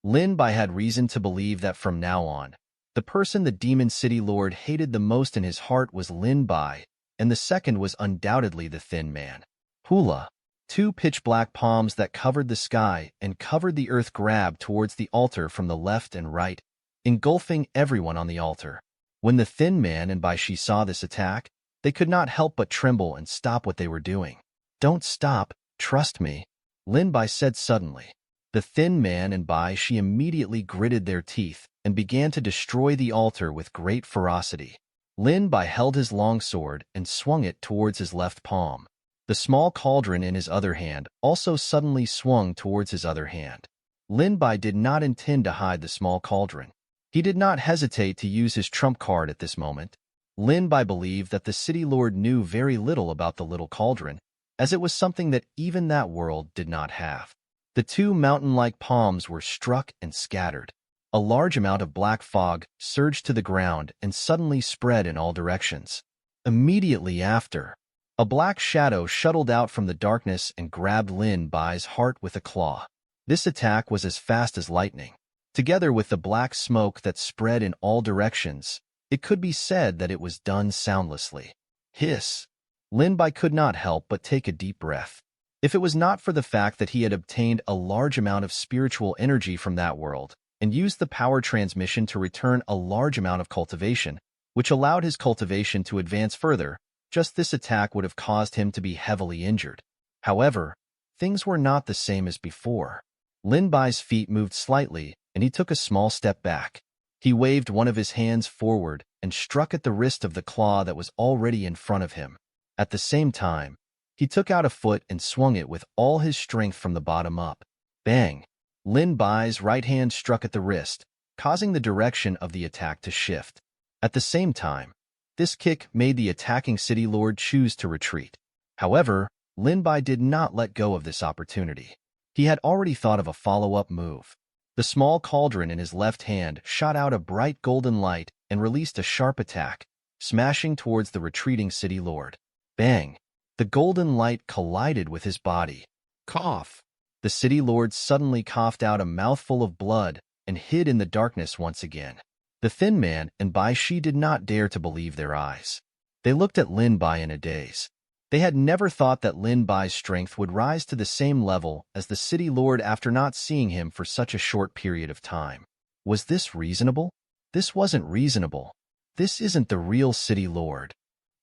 Lin Bai had reason to believe that from now on, the person the Demon City Lord hated the most in his heart was Lin Bai, and the second was undoubtedly the Thin Man. Hula. 2 pitch-black palms that covered the sky and covered the earth grabbed towards the altar from the left and right, engulfing everyone on the altar. When the Thin Man and Bai Shi saw this attack, they could not help but tremble and stop what they were doing. "Don't stop, trust me," Lin Bai said suddenly. The Thin Man and Bai Shi immediately gritted their teeth and began to destroy the altar with great ferocity. Lin Bai held his longsword and swung it towards his left palm. The small cauldron in his other hand also suddenly swung towards his other hand. Lin Bai did not intend to hide the small cauldron. He did not hesitate to use his trump card at this moment. Lin Bai believed that the city lord knew very little about the little cauldron, as it was something that even that world did not have. The 2 mountain-like palms were struck and scattered. A large amount of black fog surged to the ground and suddenly spread in all directions. Immediately after, a black shadow shuttled out from the darkness and grabbed Lin Bai's heart with a claw. This attack was as fast as lightning. Together with the black smoke that spread in all directions, it could be said that it was done soundlessly. Hiss! Lin Bai could not help but take a deep breath. If it was not for the fact that he had obtained a large amount of spiritual energy from that world and used the power transmission to return a large amount of cultivation, which allowed his cultivation to advance further, just this attack would have caused him to be heavily injured. However, things were not the same as before. Lin Bai's feet moved slightly, and he took a small step back. He waved one of his hands forward and struck at the wrist of the claw that was already in front of him. At the same time, he took out a foot and swung it with all his strength from the bottom up. Bang! Lin Bai's right hand struck at the wrist, causing the direction of the attack to shift. At the same time, this kick made the attacking city lord choose to retreat. However, Lin Bai did not let go of this opportunity. He had already thought of a follow-up move. The small cauldron in his left hand shot out a bright golden light and released a sharp attack, smashing towards the retreating city lord. Bang! The golden light collided with his body. Cough! The city lord suddenly coughed out a mouthful of blood and hid in the darkness once again. The Thin Man and Bai Shi did not dare to believe their eyes. They looked at Lin Bai in a daze. They had never thought that Lin Bai's strength would rise to the same level as the city lord after not seeing him for such a short period of time. Was this reasonable? This wasn't reasonable. This isn't the real city lord.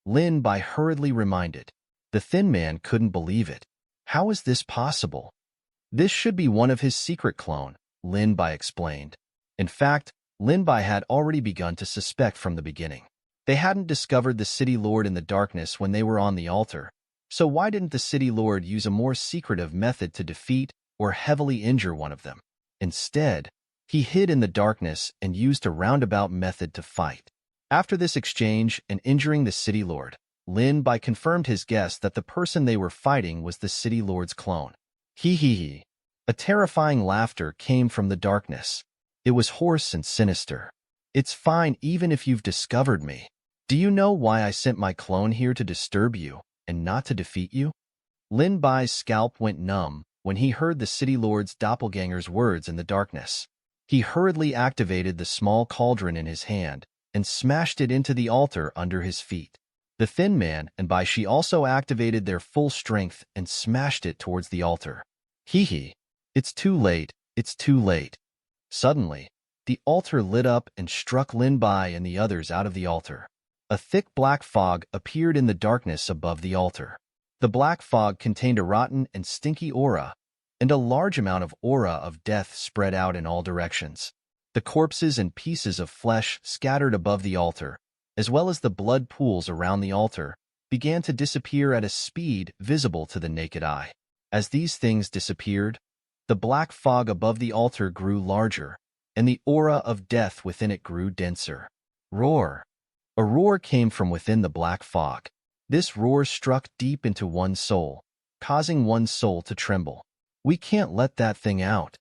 Lin Bai hurriedly reminded. The Thin Man couldn't believe it. How is this possible? This should be one of his secret clone, Lin Bai explained. In fact, Lin Bai had already begun to suspect from the beginning. They hadn't discovered the City Lord in the darkness when they were on the altar, so why didn't the City Lord use a more secretive method to defeat or heavily injure one of them? Instead, he hid in the darkness and used a roundabout method to fight. After this exchange and injuring the City Lord, Lin Bai confirmed his guess that the person they were fighting was the City Lord's clone. Hee hee hee. A terrifying laughter came from the darkness. It was hoarse and sinister. It's fine even if you've discovered me. Do you know why I sent my clone here to disturb you and not to defeat you? Lin Bai's scalp went numb when he heard the City Lord's doppelganger's words in the darkness. He hurriedly activated the small cauldron in his hand and smashed it into the altar under his feet. The Thin Man and Bai Shi also activated their full strength and smashed it towards the altar. Hee hee. It's too late. It's too late. Suddenly, the altar lit up and struck Lin Bai and the others out of the altar. A thick black fog appeared in the darkness above the altar. The black fog contained a rotten and stinky aura, and a large amount of aura of death spread out in all directions. The corpses and pieces of flesh scattered above the altar, as well as the blood pools around the altar, began to disappear at a speed visible to the naked eye. As these things disappeared, the black fog above the altar grew larger, and the aura of death within it grew denser. Roar! A roar came from within the black fog. This roar struck deep into one's soul, causing one's soul to tremble. We can't let that thing out.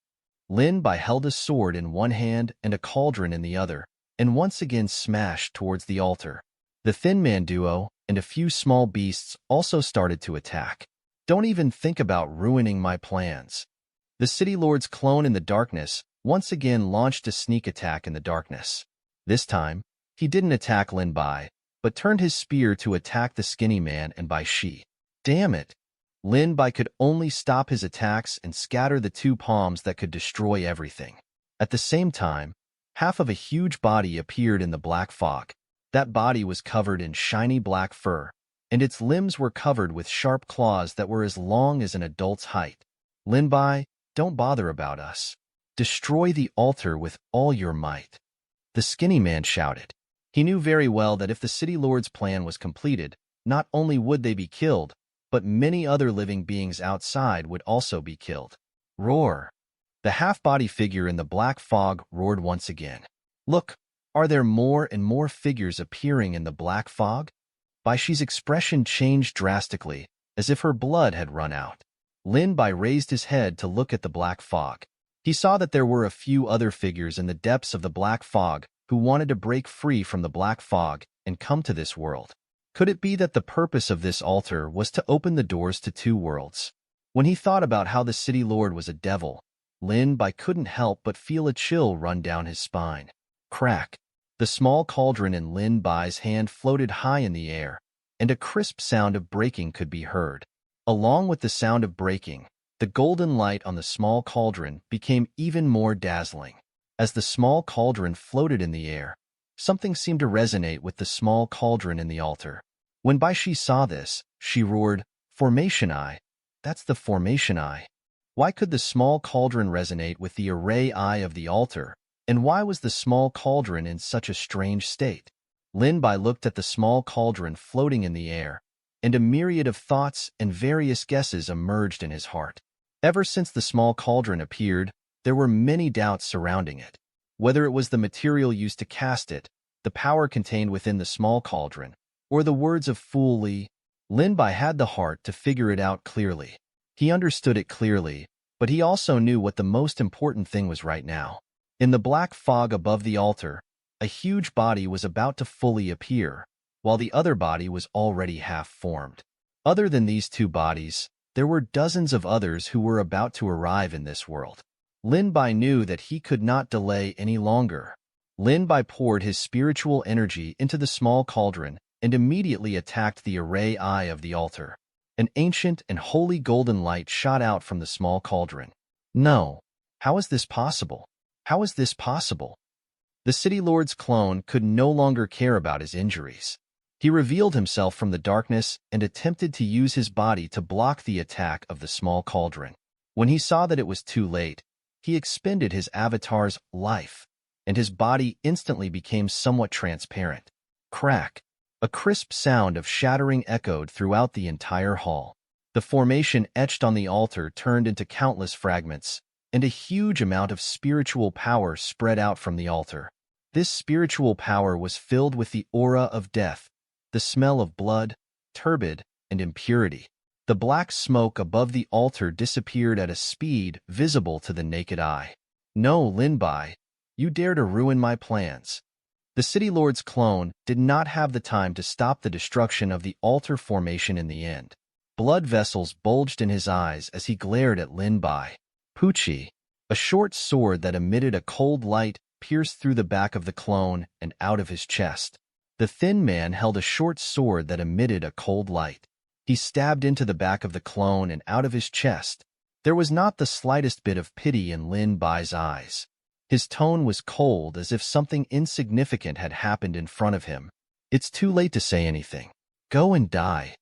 Lin Bai held a sword in one hand and a cauldron in the other, and once again smashed towards the altar. The Thin Man duo and a few small beasts also started to attack. Don't even think about ruining my plans. The City Lord's clone in the darkness once again launched a sneak attack in the darkness. This time, he didn't attack Lin Bai, but turned his spear to attack the Skinny Man and Bai Shi. Damn it! Lin Bai could only stop his attacks and scatter the two palms that could destroy everything. At the same time, half of a huge body appeared in the black fog. That body was covered in shiny black fur, and its limbs were covered with sharp claws that were as long as an adult's height. Lin Bai, don't bother about us. Destroy the altar with all your might. The Skinny Man shouted. He knew very well that if the City Lord's plan was completed, not only would they be killed, but many other living beings outside would also be killed. Roar! The half-body figure in the black fog roared once again. Look, are there more and more figures appearing in the black fog? Bai Shi's expression changed drastically, as if her blood had run out. Lin Bai raised his head to look at the black fog. He saw that there were a few other figures in the depths of the black fog who wanted to break free from the black fog and come to this world. Could it be that the purpose of this altar was to open the doors to two worlds? When he thought about how the City Lord was a devil, Lin Bai couldn't help but feel a chill run down his spine. Crack! The small cauldron in Lin Bai's hand floated high in the air, and a crisp sound of breaking could be heard. Along with the sound of breaking, the golden light on the small cauldron became even more dazzling. As the small cauldron floated in the air, something seemed to resonate with the small cauldron in the altar. When Bai Shi saw this, she roared, "Formation Eye! That's the Formation Eye!" Why could the small cauldron resonate with the array eye of the altar, and why was the small cauldron in such a strange state? Lin Bai looked at the small cauldron floating in the air, and a myriad of thoughts and various guesses emerged in his heart. Ever since the small cauldron appeared, there were many doubts surrounding it. Whether it was the material used to cast it, the power contained within the small cauldron, or the words of Fool Li, Lin Bai had the heart to figure it out clearly. He understood it clearly, but he also knew what the most important thing was right now. In the black fog above the altar, a huge body was about to fully appear, while the other body was already half-formed. Other than these two bodies, there were dozens of others who were about to arrive in this world. Lin Bai knew that he could not delay any longer. Lin Bai poured his spiritual energy into the small cauldron and immediately attacked the array eye of the altar. An ancient and holy golden light shot out from the small cauldron. No. How is this possible? How is this possible? The City Lord's clone could no longer care about his injuries. He revealed himself from the darkness and attempted to use his body to block the attack of the small cauldron. When he saw that it was too late, he expended his avatar's life, and his body instantly became somewhat transparent. Crack! A crisp sound of shattering echoed throughout the entire hall. The formation etched on the altar turned into countless fragments, and a huge amount of spiritual power spread out from the altar. This spiritual power was filled with the aura of death, the smell of blood, turbid, and impurity. The black smoke above the altar disappeared at a speed visible to the naked eye. No, Lin Bai, you dare to ruin my plans. The City Lord's clone did not have the time to stop the destruction of the altar formation in the end. Blood vessels bulged in his eyes as he glared at Lin Bai. Pucci, a short sword that emitted a cold light, pierced through the back of the clone and out of his chest. The thin man held a short sword that emitted a cold light. He stabbed into the back of the clone and out of his chest. There was not the slightest bit of pity in Lin Bai's eyes. His tone was cold, as if something insignificant had happened in front of him. It's too late to say anything. Go and die.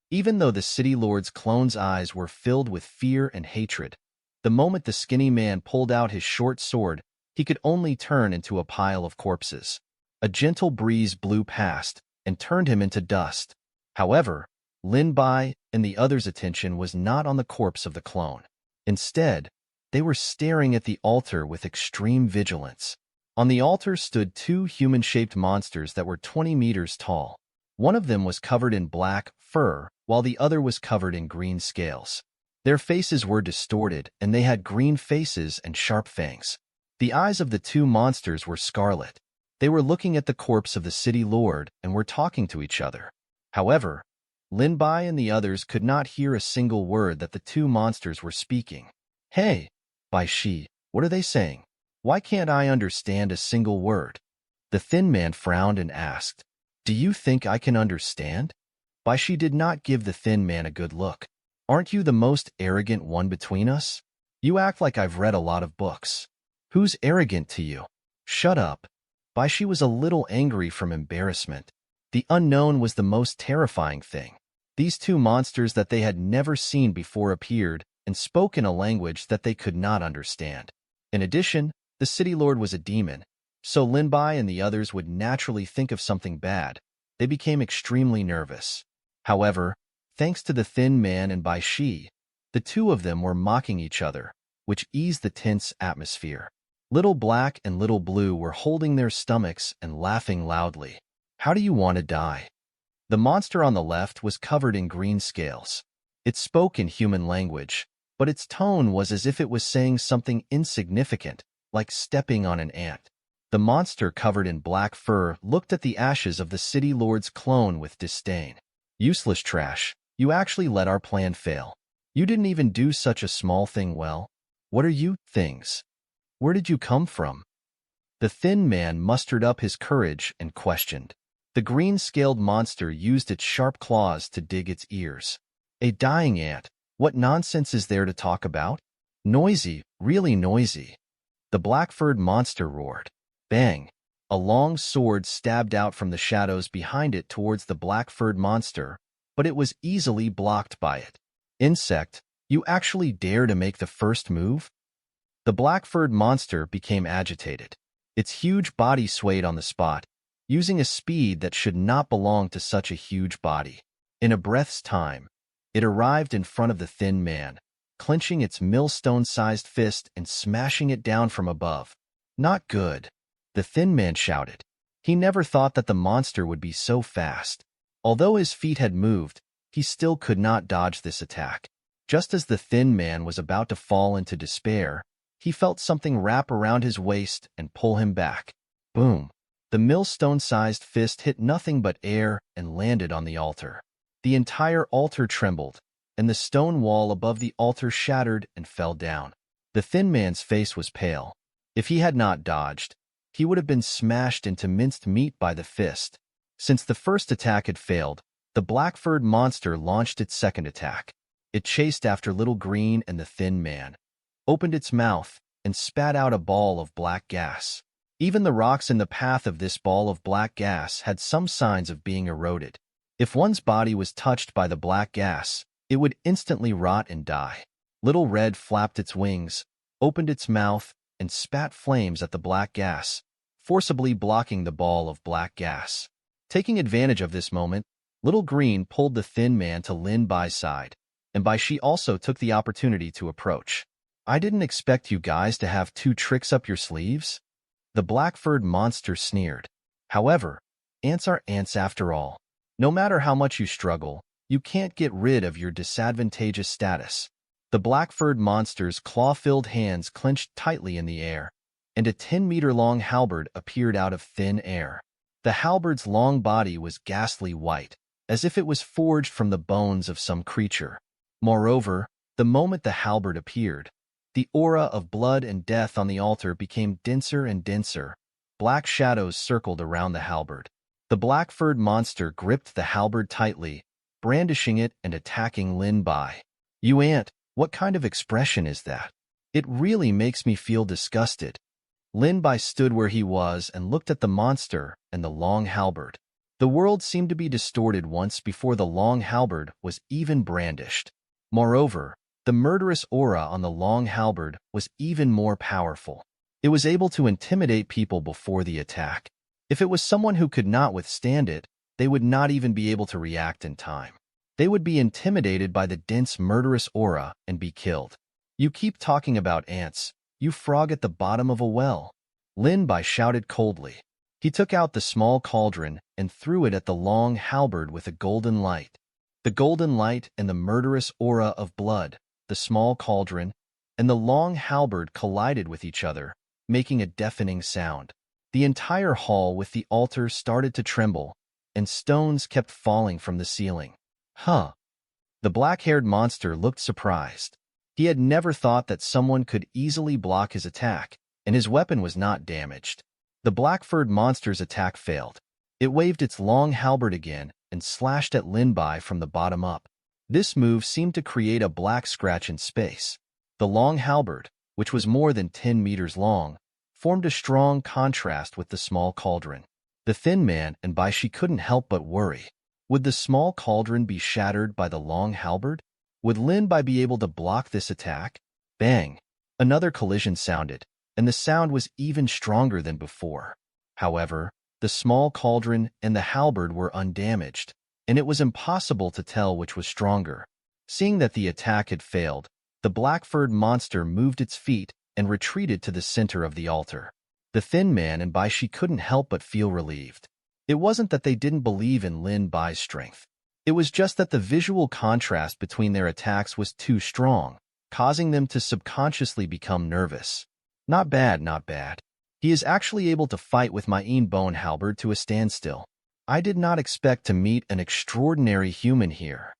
Even though the City Lord's clone's eyes were filled with fear and hatred, the moment the skinny man pulled out his short sword, he could only turn into a pile of corpses. A gentle breeze blew past and turned him into dust. However, Lin Bai and the others' attention was not on the corpse of the clone. Instead, they were staring at the altar with extreme vigilance. On the altar stood two human-shaped monsters that were 20 meters tall. One of them was covered in black fur, while the other was covered in green scales. Their faces were distorted, and they had green faces and sharp fangs. The eyes of the two monsters were scarlet. They were looking at the corpse of the City Lord and were talking to each other. However, Lin Bai and the others could not hear a single word that the two monsters were speaking. Hey, Bai Shi, what are they saying? Why can't I understand a single word? The thin man frowned and asked, Do you think I can understand? Bai Shi did not give the thin man a good look. Aren't you the most arrogant one between us? You act like I've read a lot of books. Who's arrogant to you? Shut up. Bai Shi was a little angry from embarrassment. The unknown was the most terrifying thing. These two monsters that they had never seen before appeared and spoke in a language that they could not understand. In addition, the City Lord was a demon, so Lin Bai and the others would naturally think of something bad. They became extremely nervous. However, thanks to the thin man and Bai Shi, the two of them were mocking each other, which eased the tense atmosphere. Little Black and Little Blue were holding their stomachs and laughing loudly. How do you want to die? The monster on the left was covered in green scales. It spoke in human language, but its tone was as if it was saying something insignificant, like stepping on an ant. The monster covered in black fur looked at the ashes of the City Lord's clone with disdain. Useless trash, you actually let our plan fail. You didn't even do such a small thing well. What are you, things? Where did you come from? The thin man mustered up his courage and questioned. The green-scaled monster used its sharp claws to dig its ears. A dying ant, what nonsense is there to talk about? Noisy, really noisy. The black-furred monster roared. Bang! A long sword stabbed out from the shadows behind it towards the black-furred monster, but it was easily blocked by it. Insect, you actually dare to make the first move? The black-furred monster became agitated. Its huge body swayed on the spot, using a speed that should not belong to such a huge body. In a breath's time, it arrived in front of the thin man, clenching its millstone-sized fist and smashing it down from above. Not good, the thin man shouted. He never thought that the monster would be so fast. Although his feet had moved, he still could not dodge this attack. Just as the thin man was about to fall into despair, he felt something wrap around his waist and pull him back. Boom! The millstone-sized fist hit nothing but air and landed on the altar. The entire altar trembled, and the stone wall above the altar shattered and fell down. The thin man's face was pale. If he had not dodged, he would have been smashed into minced meat by the fist. Since the first attack had failed, the black-furred monster launched its second attack. It chased after Little Green and the thin man, opened its mouth, and spat out a ball of black gas. Even the rocks in the path of this ball of black gas had some signs of being eroded. If one's body was touched by the black gas, it would instantly rot and die. Little Red flapped its wings, opened its mouth and spat flames at the black gas, forcibly blocking the ball of black gas. Taking advantage of this moment, Little Green pulled the thin man to Lin Bai's side, and Bai Shi also took the opportunity to approach. I didn't expect you guys to have 2 tricks up your sleeves. The black-furred monster sneered. However, ants are ants after all. No matter how much you struggle, you can't get rid of your disadvantageous status. The black-furred monster's claw-filled hands clenched tightly in the air, and a 10-meter-long halberd appeared out of thin air. The halberd's long body was ghastly white, as if it was forged from the bones of some creature. Moreover, the moment the halberd appeared, the aura of blood and death on the altar became denser and denser. Black shadows circled around the halberd. The black-furred monster gripped the halberd tightly, brandishing it and attacking Lin Bai. You ant, what kind of expression is that? It really makes me feel disgusted. Lin Bai stood where he was and looked at the monster and the long halberd. The world seemed to be distorted once before the long halberd was even brandished. Moreover, the murderous aura on the long halberd was even more powerful. It was able to intimidate people before the attack. If it was someone who could not withstand it, they would not even be able to react in time. They would be intimidated by the dense murderous aura and be killed. You keep talking about ants, you frog at the bottom of a well. Lin Bai shouted coldly. He took out the small cauldron and threw it at the long halberd with a golden light. The golden light and the murderous aura of blood, the small cauldron, and the long halberd collided with each other, making a deafening sound. The entire hall with the altar started to tremble, and stones kept falling from the ceiling. Huh. The black-haired monster looked surprised. He had never thought that someone could easily block his attack, and his weapon was not damaged. The black-furred monster's attack failed. It waved its long halberd again and slashed at Lin Bai from the bottom up. This move seemed to create a black scratch in space. The long halberd, which was more than 10 meters long, formed a strong contrast with the small cauldron. The thin man and Bai Shi couldn't help but worry. Would the small cauldron be shattered by the long halberd? Would Lin Bai be able to block this attack? Bang! Another collision sounded, and the sound was even stronger than before. However, the small cauldron and the halberd were undamaged, and it was impossible to tell which was stronger. Seeing that the attack had failed, the black-furred monster moved its feet and retreated to the center of the altar. The thin man and Bai Shi couldn't help but feel relieved. It wasn't that they didn't believe in Lin Bai's strength. It was just that the visual contrast between their attacks was too strong, causing them to subconsciously become nervous. Not bad, not bad. He is actually able to fight with my bone halberd to a standstill. I did not expect to meet an extraordinary human here.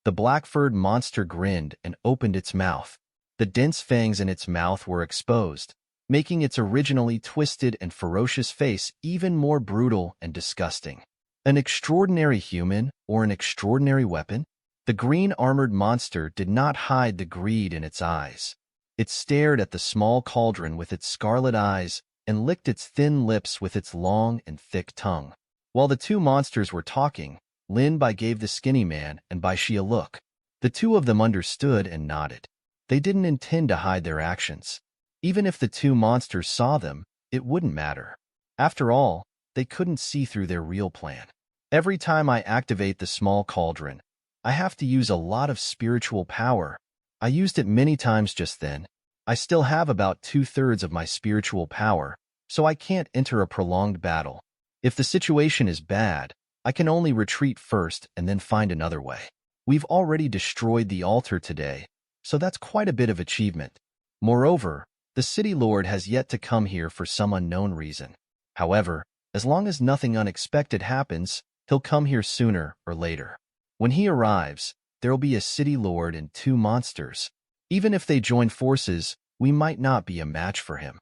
The black-furred monster grinned and opened its mouth. The dense fangs in its mouth were exposed, making its originally twisted and ferocious face even more brutal and disgusting. An extraordinary human or an extraordinary weapon? The green-armored monster did not hide the greed in its eyes. It stared at the small cauldron with its scarlet eyes and licked its thin lips with its long and thick tongue. While the two monsters were talking, Lin Bai gave the skinny man and Bai Shi a look. The two of them understood and nodded. They didn't intend to hide their actions. Even if the two monsters saw them, it wouldn't matter. After all, they couldn't see through their real plan. Every time I activate the small cauldron, I have to use a lot of spiritual power. I used it many times just then. I still have about 2/3 of my spiritual power, so I can't enter a prolonged battle. If the situation is bad, I can only retreat first and then find another way. We've already destroyed the altar today, so that's quite a bit of achievement. Moreover, the city lord has yet to come here for some unknown reason. However, as long as nothing unexpected happens, he'll come here sooner or later. When he arrives, there'll be a city lord and 2 monsters. Even if they join forces, we might not be a match for him.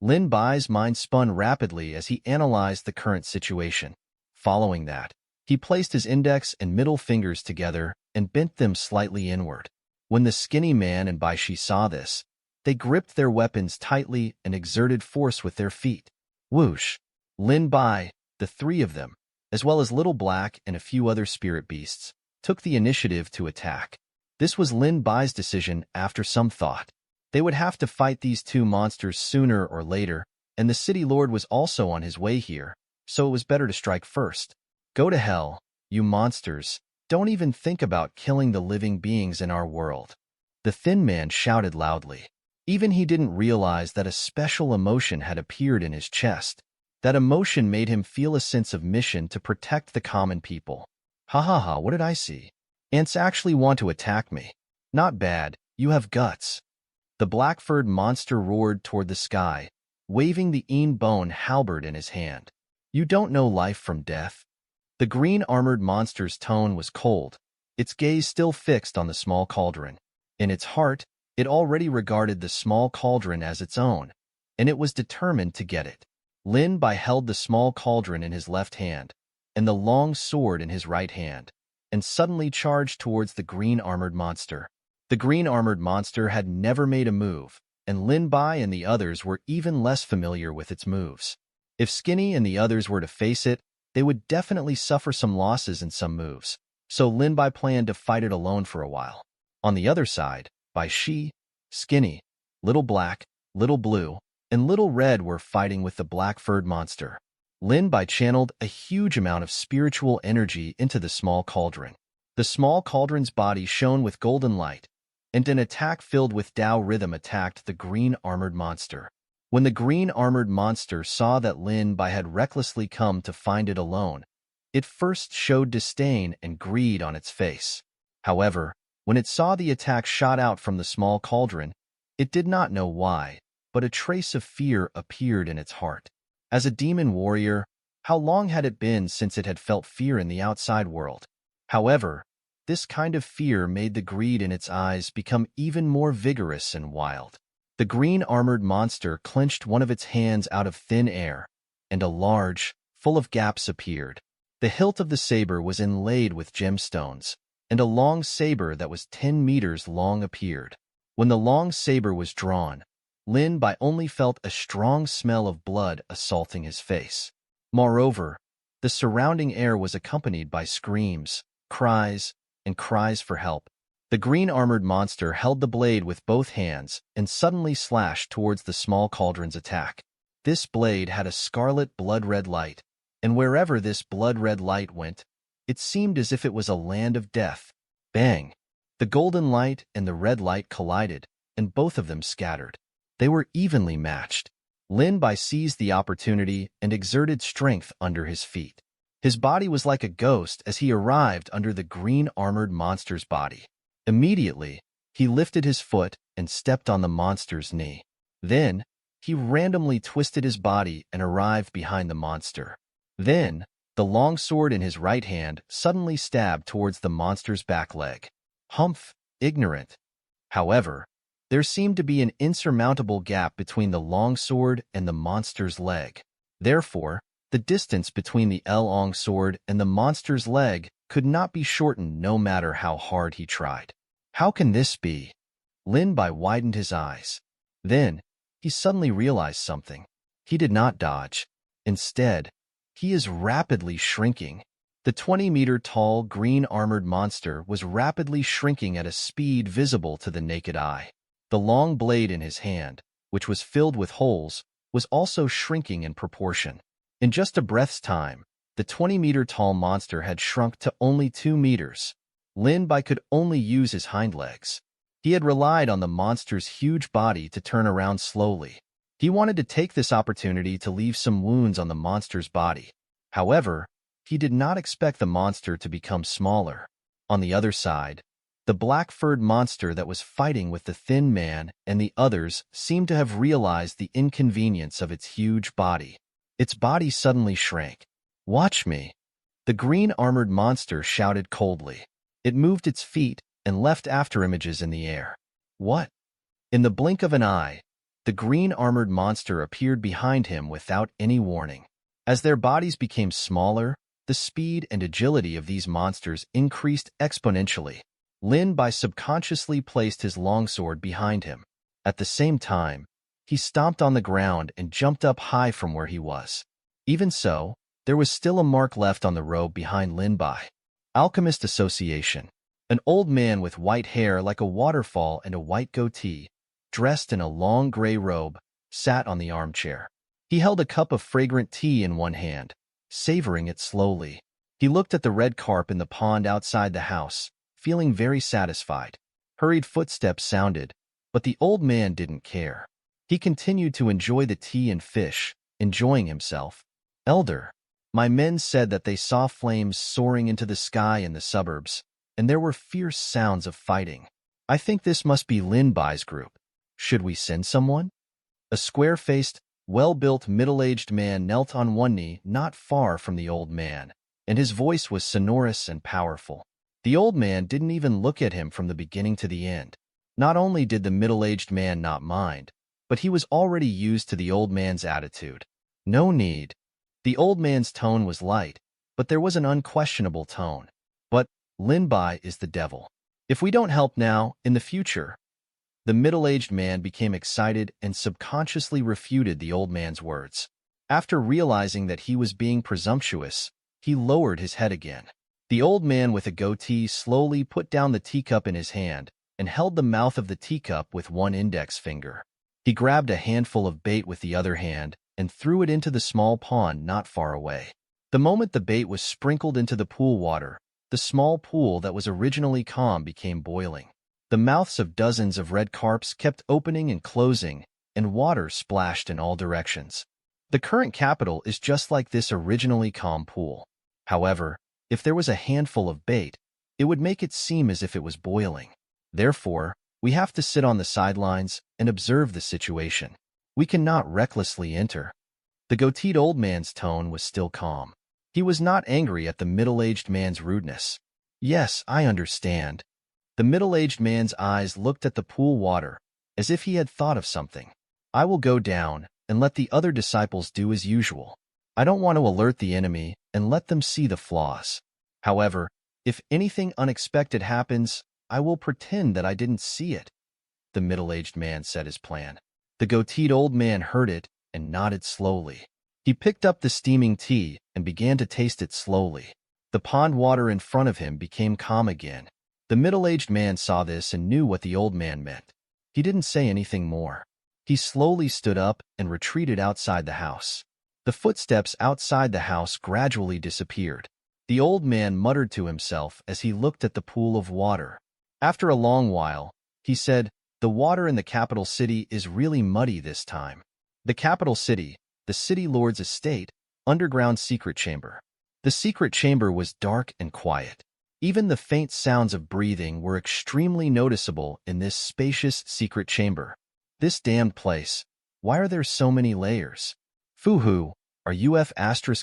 Lin Bai's mind spun rapidly as he analyzed the current situation. Following that, he placed his index and middle fingers together and bent them slightly inward. When the skinny man and Bai Shi saw this, they gripped their weapons tightly and exerted force with their feet. Whoosh! Lin Bai, the 3 of them, as well as Little Black and a few other spirit beasts, took the initiative to attack. This was Lin Bai's decision after some thought. They would have to fight these two monsters sooner or later, and the city lord was also on his way here, so it was better to strike first. Go to hell, you monsters. Don't even think about killing the living beings in our world. The thin man shouted loudly. Even he didn't realize that a special emotion had appeared in his chest. That emotion made him feel a sense of mission to protect the common people. Ha ha ha, what did I see? Ants actually want to attack me. Not bad, you have guts. The black-furred monster roared toward the sky, waving the bone halberd in his hand. You don't know life from death? The green-armored monster's tone was cold, its gaze still fixed on the small cauldron. In its heart, it already regarded the small cauldron as its own, and it was determined to get it. Lin Bai held the small cauldron in his left hand, and the long sword in his right hand, and suddenly charged towards the green-armored monster. The green-armored monster had never made a move, and Lin Bai and the others were even less familiar with its moves. If Skinny and the others were to face it, they would definitely suffer some losses in some moves, so Lin Bai planned to fight it alone for a while. On the other side, Bai Shi, Skinny, Little Black, Little Blue, and Little Red were fighting with the black-furred monster. Lin Bai channeled a huge amount of spiritual energy into the small cauldron. The small cauldron's body shone with golden light, and an attack filled with Tao rhythm attacked the green-armored monster. When the green-armored monster saw that Lin Bai had recklessly come to find it alone, it first showed disdain and greed on its face. However, when it saw the attack shot out from the small cauldron, it did not know why, but a trace of fear appeared in its heart. As a demon warrior, how long had it been since it had felt fear in the outside world? However, this kind of fear made the greed in its eyes become even more vigorous and wild. The green-armored monster clenched one of its hands out of thin air, and a large, full of gaps appeared. The hilt of the saber was inlaid with gemstones, and a long saber that was 10 meters long appeared. When the long saber was drawn, Lin Bai only felt a strong smell of blood assaulting his face. Moreover, the surrounding air was accompanied by screams, cries, and cries for help. The green-armored monster held the blade with both hands and suddenly slashed towards the small cauldron's attack. This blade had a scarlet blood-red light, and wherever this blood-red light went, it seemed as if it was a land of death. Bang! The golden light and the red light collided, and both of them scattered. They were evenly matched. Lin Bai seized the opportunity and exerted strength under his feet. His body was like a ghost as he arrived under the green-armored monster's body. Immediately, he lifted his foot and stepped on the monster's knee. Then, he randomly twisted his body and arrived behind the monster. Then, the long sword in his right hand suddenly stabbed towards the monster's back leg. Humph, ignorant. However, there seemed to be an insurmountable gap between the long sword and the monster's leg. Therefore, the distance between the long sword and the monster's leg could not be shortened no matter how hard he tried. How can this be? Lin Bai widened his eyes. Then, he suddenly realized something. He did not dodge. Instead, he is rapidly shrinking. The 20-meter-tall green-armored monster was rapidly shrinking at a speed visible to the naked eye. The long blade in his hand, which was filled with holes, was also shrinking in proportion. In just a breath's time, the 20-meter-tall monster had shrunk to only 2 meters. Lin Bai could only use his hind legs. He had relied on the monster's huge body to turn around slowly. He wanted to take this opportunity to leave some wounds on the monster's body. However, he did not expect the monster to become smaller. On the other side, the black-furred monster that was fighting with the thin man and the others seemed to have realized the inconvenience of its huge body. Its body suddenly shrank. "Watch me!" The green-armored monster shouted coldly. It moved its feet and left after images in the air. What? In the blink of an eye, the green-armored monster appeared behind him without any warning. As their bodies became smaller, the speed and agility of these monsters increased exponentially. Lin Bai subconsciously placed his longsword behind him. At the same time, he stomped on the ground and jumped up high from where he was. Even so, there was still a mark left on the robe behind Lin Bai. Alchemist Association. An old man with white hair like a waterfall and a white goatee, dressed in a long gray robe, sat on the armchair. He held a cup of fragrant tea in one hand, savoring it slowly. He looked at the red carp in the pond outside the house, feeling very satisfied. Hurried footsteps sounded, but the old man didn't care. He continued to enjoy the tea and fish, enjoying himself. Elder, my men said that they saw flames soaring into the sky in the suburbs, and there were fierce sounds of fighting. I think this must be Lin Bai's group. Should we send someone? A square-faced, well-built middle-aged man knelt on one knee not far from the old man, and his voice was sonorous and powerful. The old man didn't even look at him from the beginning to the end. Not only did the middle-aged man not mind, but he was already used to the old man's attitude. No need. The old man's tone was light, but there was an unquestionable tone. But Lin Bai is the devil. If we don't help now, in the future. The middle-aged man became excited and subconsciously refuted the old man's words. After realizing that he was being presumptuous, he lowered his head again. The old man with a goatee slowly put down the teacup in his hand and held the mouth of the teacup with one index finger. He grabbed a handful of bait with the other hand and threw it into the small pond not far away. The moment the bait was sprinkled into the pool water, the small pool that was originally calm became boiling. The mouths of dozens of red carps kept opening and closing, and water splashed in all directions. The current capital is just like this originally calm pool. However, if there was a handful of bait, it would make it seem as if it was boiling. Therefore, we have to sit on the sidelines and observe the situation. We cannot recklessly enter. The goateed old man's tone was still calm. He was not angry at the middle-aged man's rudeness. Yes, I understand. The middle-aged man's eyes looked at the pool water, as if he had thought of something. I will go down and let the other disciples do as usual. I don't want to alert the enemy and let them see the flaws. However, if anything unexpected happens, I will pretend that I didn't see it. The middle-aged man said his plan. The goateed old man heard it and nodded slowly. He picked up the steaming tea and began to taste it slowly. The pond water in front of him became calm again. The middle-aged man saw this and knew what the old man meant. He didn't say anything more. He slowly stood up and retreated outside the house. The footsteps outside the house gradually disappeared. The old man muttered to himself as he looked at the pool of water. After a long while, he said, "The water in the capital city is really muddy this time." The capital city, the city lord's estate, underground secret chamber. The secret chamber was dark and quiet. Even the faint sounds of breathing were extremely noticeable in this spacious secret chamber. This damned place. Why are there so many layers? Fuhu, are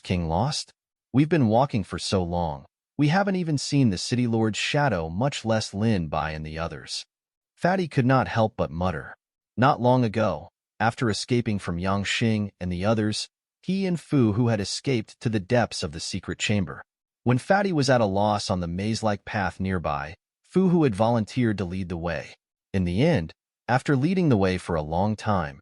King lost? We've been walking for so long. We haven't even seen the city lord's shadow, much less Lin Bai and the others. Fatty could not help but mutter. Not long ago, after escaping from Yangxing and the others, he and Fu had escaped to the depths of the secret chamber. When Fatty was at a loss on the maze-like path nearby, Fu had volunteered to lead the way. In the end, after leading the way for a long time,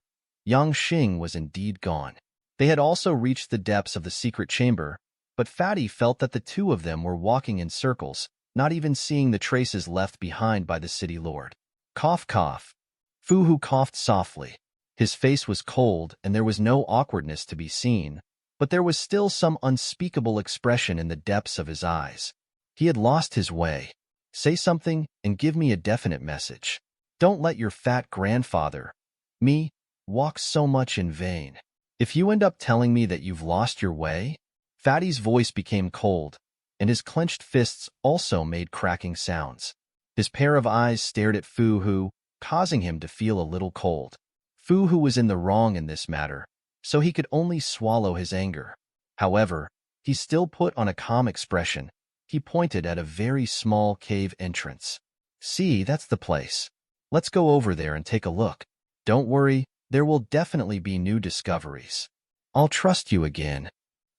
Yangxing was indeed gone. They had also reached the depths of the secret chamber, but Fatty felt that the two of them were walking in circles, not even seeing the traces left behind by the city lord. Cough, cough. Fu coughed softly. His face was cold and there was no awkwardness to be seen, but there was still some unspeakable expression in the depths of his eyes. He had lost his way. Say something and give me a definite message. Don't let your fat grandfather, me, walk so much in vain. If you end up telling me that you've lost your way, Fatty's voice became cold, and his clenched fists also made cracking sounds. His pair of eyes stared at Fu, causing him to feel a little cold. Fu was in the wrong in this matter, so he could only swallow his anger. However, he still put on a calm expression. He pointed at a very small cave entrance. See, that's the place. Let's go over there and take a look. Don't worry, there will definitely be new discoveries. I'll trust you again.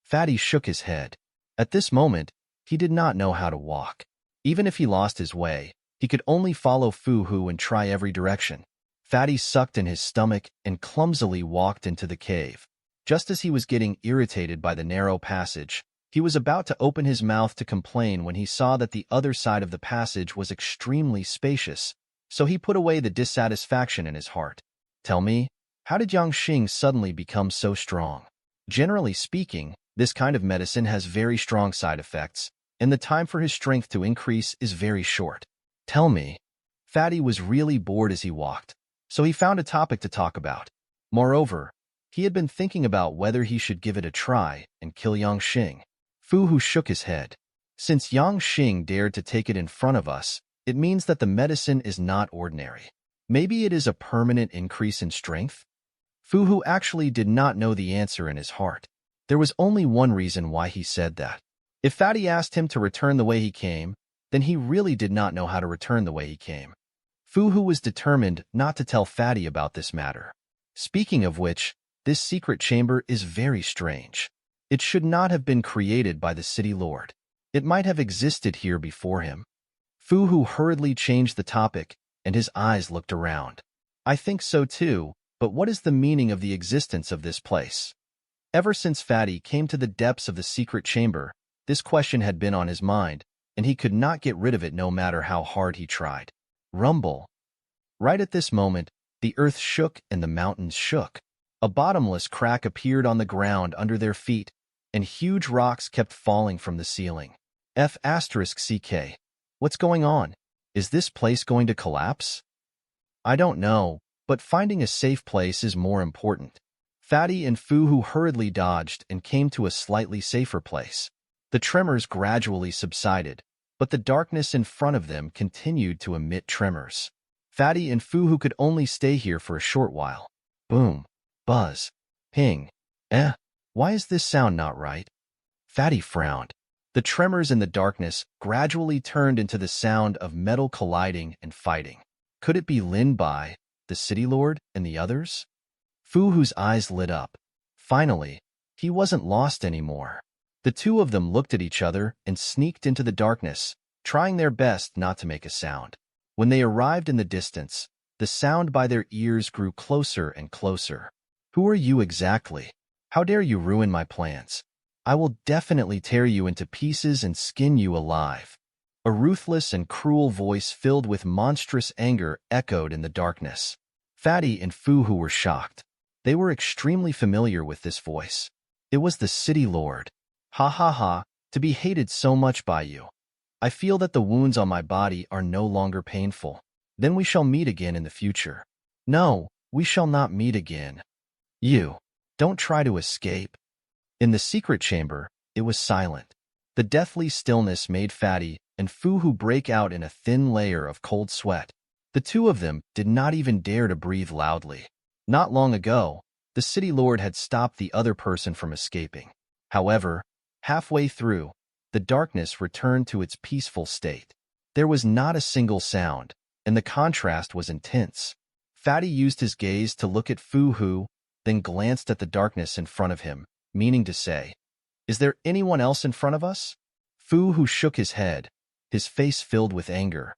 Fatty shook his head. At this moment, he did not know how to walk. Even if he lost his way, he could only follow Fu and try every direction. Fatty sucked in his stomach and clumsily walked into the cave. Just as he was getting irritated by the narrow passage, he was about to open his mouth to complain when he saw that the other side of the passage was extremely spacious, so he put away the dissatisfaction in his heart. Tell me, how did Yang Xing suddenly become so strong? Generally speaking, this kind of medicine has very strong side effects, and the time for his strength to increase is very short. Tell me. Fatty was really bored as he walked, so he found a topic to talk about. Moreover, he had been thinking about whether he should give it a try and kill Yang Xing. Fu Hu shook his head. Since Yang Xing dared to take it in front of us, it means that the medicine is not ordinary. Maybe it is a permanent increase in strength? Fu Hu actually did not know the answer in his heart. There was only one reason why he said that. If Fatty asked him to return the way he came, then he really did not know how to return the way he came. Fu Hu was determined not to tell Fatty about this matter. Speaking of which, this secret chamber is very strange. It should not have been created by the city lord. It might have existed here before him. Fu Hu hurriedly changed the topic, and his eyes looked around. I think so too, but what is the meaning of the existence of this place? Ever since Fatty came to the depths of the secret chamber, this question had been on his mind, and he could not get rid of it no matter how hard he tried. Rumble. Right at this moment, the earth shook and the mountains shook. A bottomless crack appeared on the ground under their feet, and huge rocks kept falling from the ceiling. F***CK. What's going on? Is this place going to collapse? I don't know, but finding a safe place is more important. Fatty and Fu Hu hurriedly dodged and came to a slightly safer place. The tremors gradually subsided, but the darkness in front of them continued to emit tremors. Fatty and Fu Hu could only stay here for a short while. Boom. Buzz. Ping. Why is this sound not right? Fatty frowned. The tremors in the darkness gradually turned into the sound of metal colliding and fighting. Could it be Lin Bai, the city lord, and the others? Fu Hu's eyes lit up. Finally, he wasn't lost anymore. The two of them looked at each other and sneaked into the darkness, trying their best not to make a sound. When they arrived in the distance, the sound by their ears grew closer and closer. Who are you exactly? How dare you ruin my plans? I will definitely tear you into pieces and skin you alive. A ruthless and cruel voice filled with monstrous anger echoed in the darkness. Fatty and Fu Hu were shocked. They were extremely familiar with this voice. It was the city lord. Ha ha ha, to be hated so much by you. I feel that the wounds on my body are no longer painful. Then we shall meet again in the future. No, we shall not meet again. You. Don't try to escape. In the secret chamber, it was silent. The deathly stillness made Fatty and Fu Hu break out in a thin layer of cold sweat. The two of them did not even dare to breathe loudly. Not long ago, the city lord had stopped the other person from escaping. However, halfway through, the darkness returned to its peaceful state. There was not a single sound, and the contrast was intense. Fatty used his gaze to look at Fu Hu, then glanced at the darkness in front of him, meaning to say, "Is there anyone else in front of us?" Fu Hu shook his head, his face filled with anger.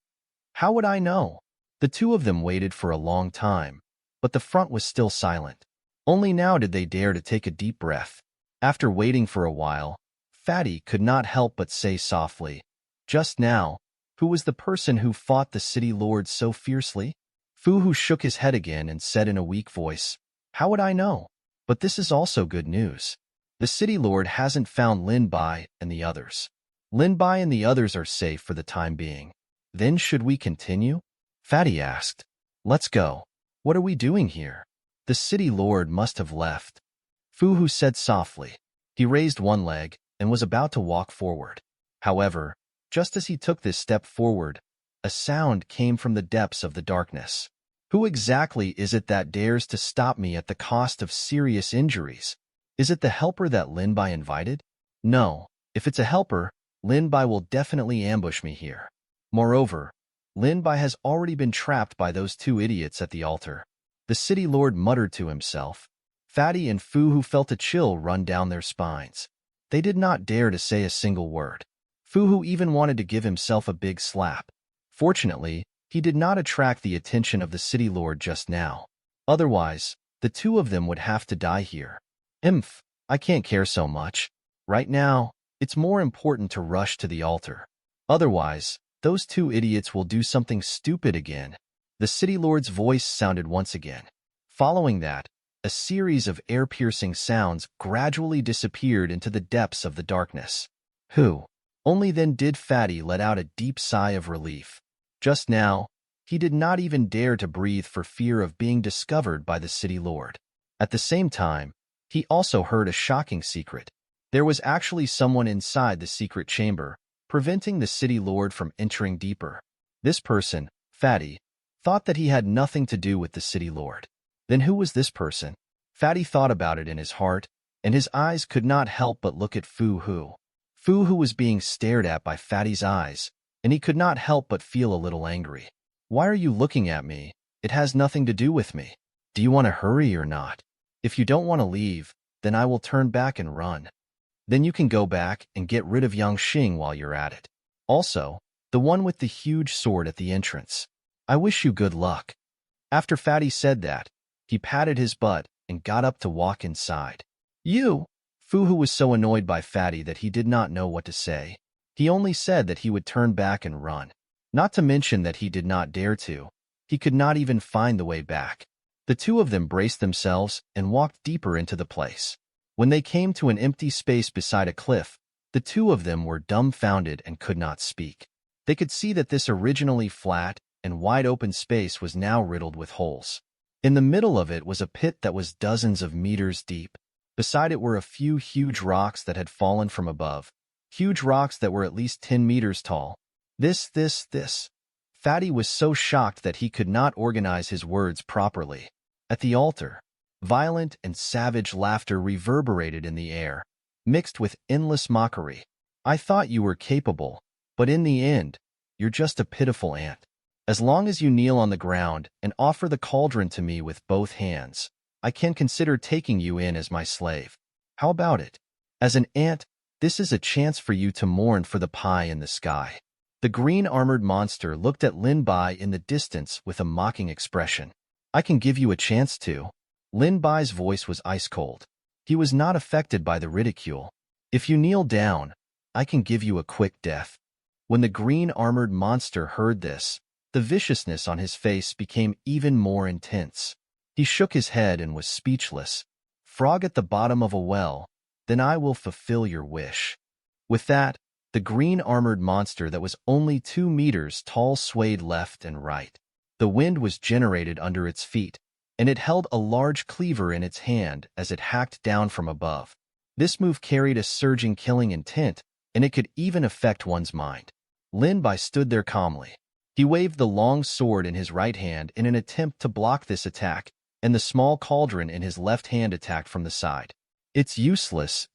How would I know? The two of them waited for a long time, but the front was still silent. Only now did they dare to take a deep breath. After waiting for a while, Fatty could not help but say softly, "Just now, who was the person who fought the city lord so fiercely?" Fu Hu shook his head again and said in a weak voice, "How would I know? But this is also good news. The city lord hasn't found Lin Bai and the others. Lin Bai and the others are safe for the time being. Then should we continue?" Fatty asked. "Let's go. What are we doing here? The city lord must have left." Fu Hu said softly. He raised one leg and was about to walk forward. However, just as he took this step forward, a sound came from the depths of the darkness. Who exactly is it that dares to stop me at the cost of serious injuries? Is it the helper that Lin Bai invited? No, if it's a helper, Lin Bai will definitely ambush me here. Moreover, Lin Bai has already been trapped by those two idiots at the altar. The city lord muttered to himself. Fatty and Fu Hu felt a chill run down their spines. They did not dare to say a single word. Fu Hu even wanted to give himself a big slap. Fortunately, he did not attract the attention of the city lord just now. Otherwise, the two of them would have to die here. I can't care so much. Right now, it's more important to rush to the altar. Otherwise, those two idiots will do something stupid again. The city lord's voice sounded once again. Following that, a series of air-piercing sounds gradually disappeared into the depths of the darkness. Who? Only then did Fatty let out a deep sigh of relief. Just now, he did not even dare to breathe for fear of being discovered by the city lord. At the same time, he also heard a shocking secret. There was actually someone inside the secret chamber, preventing the city lord from entering deeper. This person, Fatty, thought that he had nothing to do with the city lord. Then who was this person? Fatty thought about it in his heart, and his eyes could not help but look at Fu Hu. Fu Hu was being stared at by Fatty's eyes, and he could not help but feel a little angry. Why are you looking at me? It has nothing to do with me. Do you want to hurry or not? If you don't want to leave, then I will turn back and run. Then you can go back and get rid of Yang Xing while you're at it. Also, the one with the huge sword at the entrance. I wish you good luck. After Fatty said that, he patted his butt and got up to walk inside. You! Fu Hu was so annoyed by Fatty that he did not know what to say. He only said that he would turn back and run. Not to mention that he did not dare to. He could not even find the way back. The two of them braced themselves and walked deeper into the place. When they came to an empty space beside a cliff, the two of them were dumbfounded and could not speak. They could see that this originally flat and wide-open space was now riddled with holes. In the middle of it was a pit that was dozens of meters deep. Beside it were a few huge rocks that had fallen from above. Huge rocks that were at least 10 meters tall. This. Fatty was so shocked that he could not organize his words properly. At the altar, violent and savage laughter reverberated in the air, mixed with endless mockery. I thought you were capable, but in the end, you're just a pitiful ant. As long as you kneel on the ground and offer the cauldron to me with both hands, I can consider taking you in as my slave. How about it? As an ant, this is a chance for you to mourn for the pie in the sky. The green-armored monster looked at Lin Bai in the distance with a mocking expression. I can give you a chance to. Lin Bai's voice was ice-cold. He was not affected by the ridicule. If you kneel down, I can give you a quick death. When the green-armored monster heard this, the viciousness on his face became even more intense. He shook his head and was speechless. Frog at the bottom of a well, then I will fulfill your wish. With that, the green-armored monster that was only 2 meters tall swayed left and right. The wind was generated under its feet, and it held a large cleaver in its hand as it hacked down from above. This move carried a surging killing intent, and it could even affect one's mind. Lin Bai stood there calmly. He waved the long sword in his right hand in an attempt to block this attack, and the small cauldron in his left hand attacked from the side. It's useless.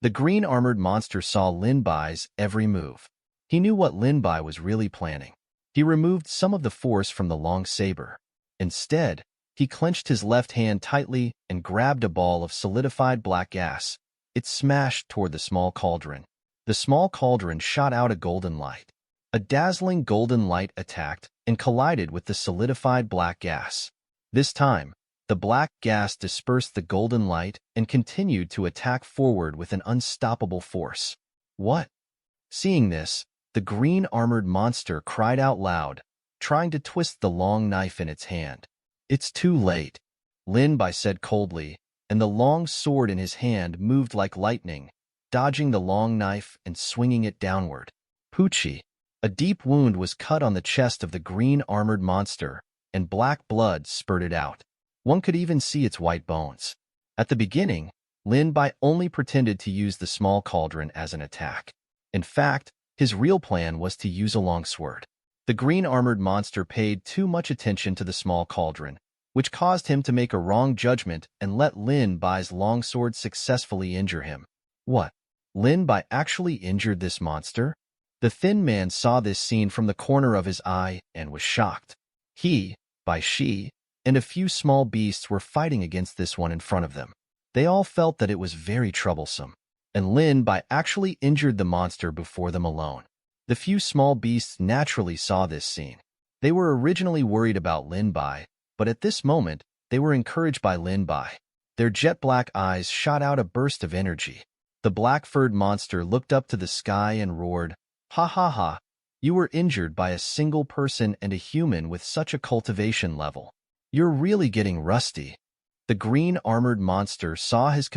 The green-armored monster saw Lin Bai's every move. He knew what Lin Bai was really planning. He removed some of the force from the long saber. Instead, he clenched his left hand tightly and grabbed a ball of solidified black gas. It smashed toward the small cauldron. The small cauldron shot out a golden light. A dazzling golden light attacked and collided with the solidified black gas. This time, the black gas dispersed the golden light and continued to attack forward with an unstoppable force. What? Seeing this, the green-armored monster cried out loud, trying to twist the long knife in its hand. It's too late, Lin Bai said coldly, and the long sword in his hand moved like lightning, dodging the long knife and swinging it downward. Poochie. A deep wound was cut on the chest of the green-armored monster, and black blood spurted out. One could even see its white bones. At the beginning, Lin Bai only pretended to use the small cauldron as an attack. In fact, his real plan was to use a longsword. The green-armored monster paid too much attention to the small cauldron, which caused him to make a wrong judgment and let Lin Bai's longsword successfully injure him. What? Lin Bai actually injured this monster? The thin man saw this scene from the corner of his eye and was shocked. He, Bai Shi, and a few small beasts were fighting against this one in front of them. They all felt that it was very troublesome, and Lin Bai actually injured the monster before them alone. The few small beasts naturally saw this scene. They were originally worried about Lin Bai, but at this moment, they were encouraged by Lin Bai. Their jet-black eyes shot out a burst of energy. The black-furred monster looked up to the sky and roared, "Ha ha ha! You were injured by a single person and a human with such a cultivation level. You're really getting rusty. The green armored monster saw his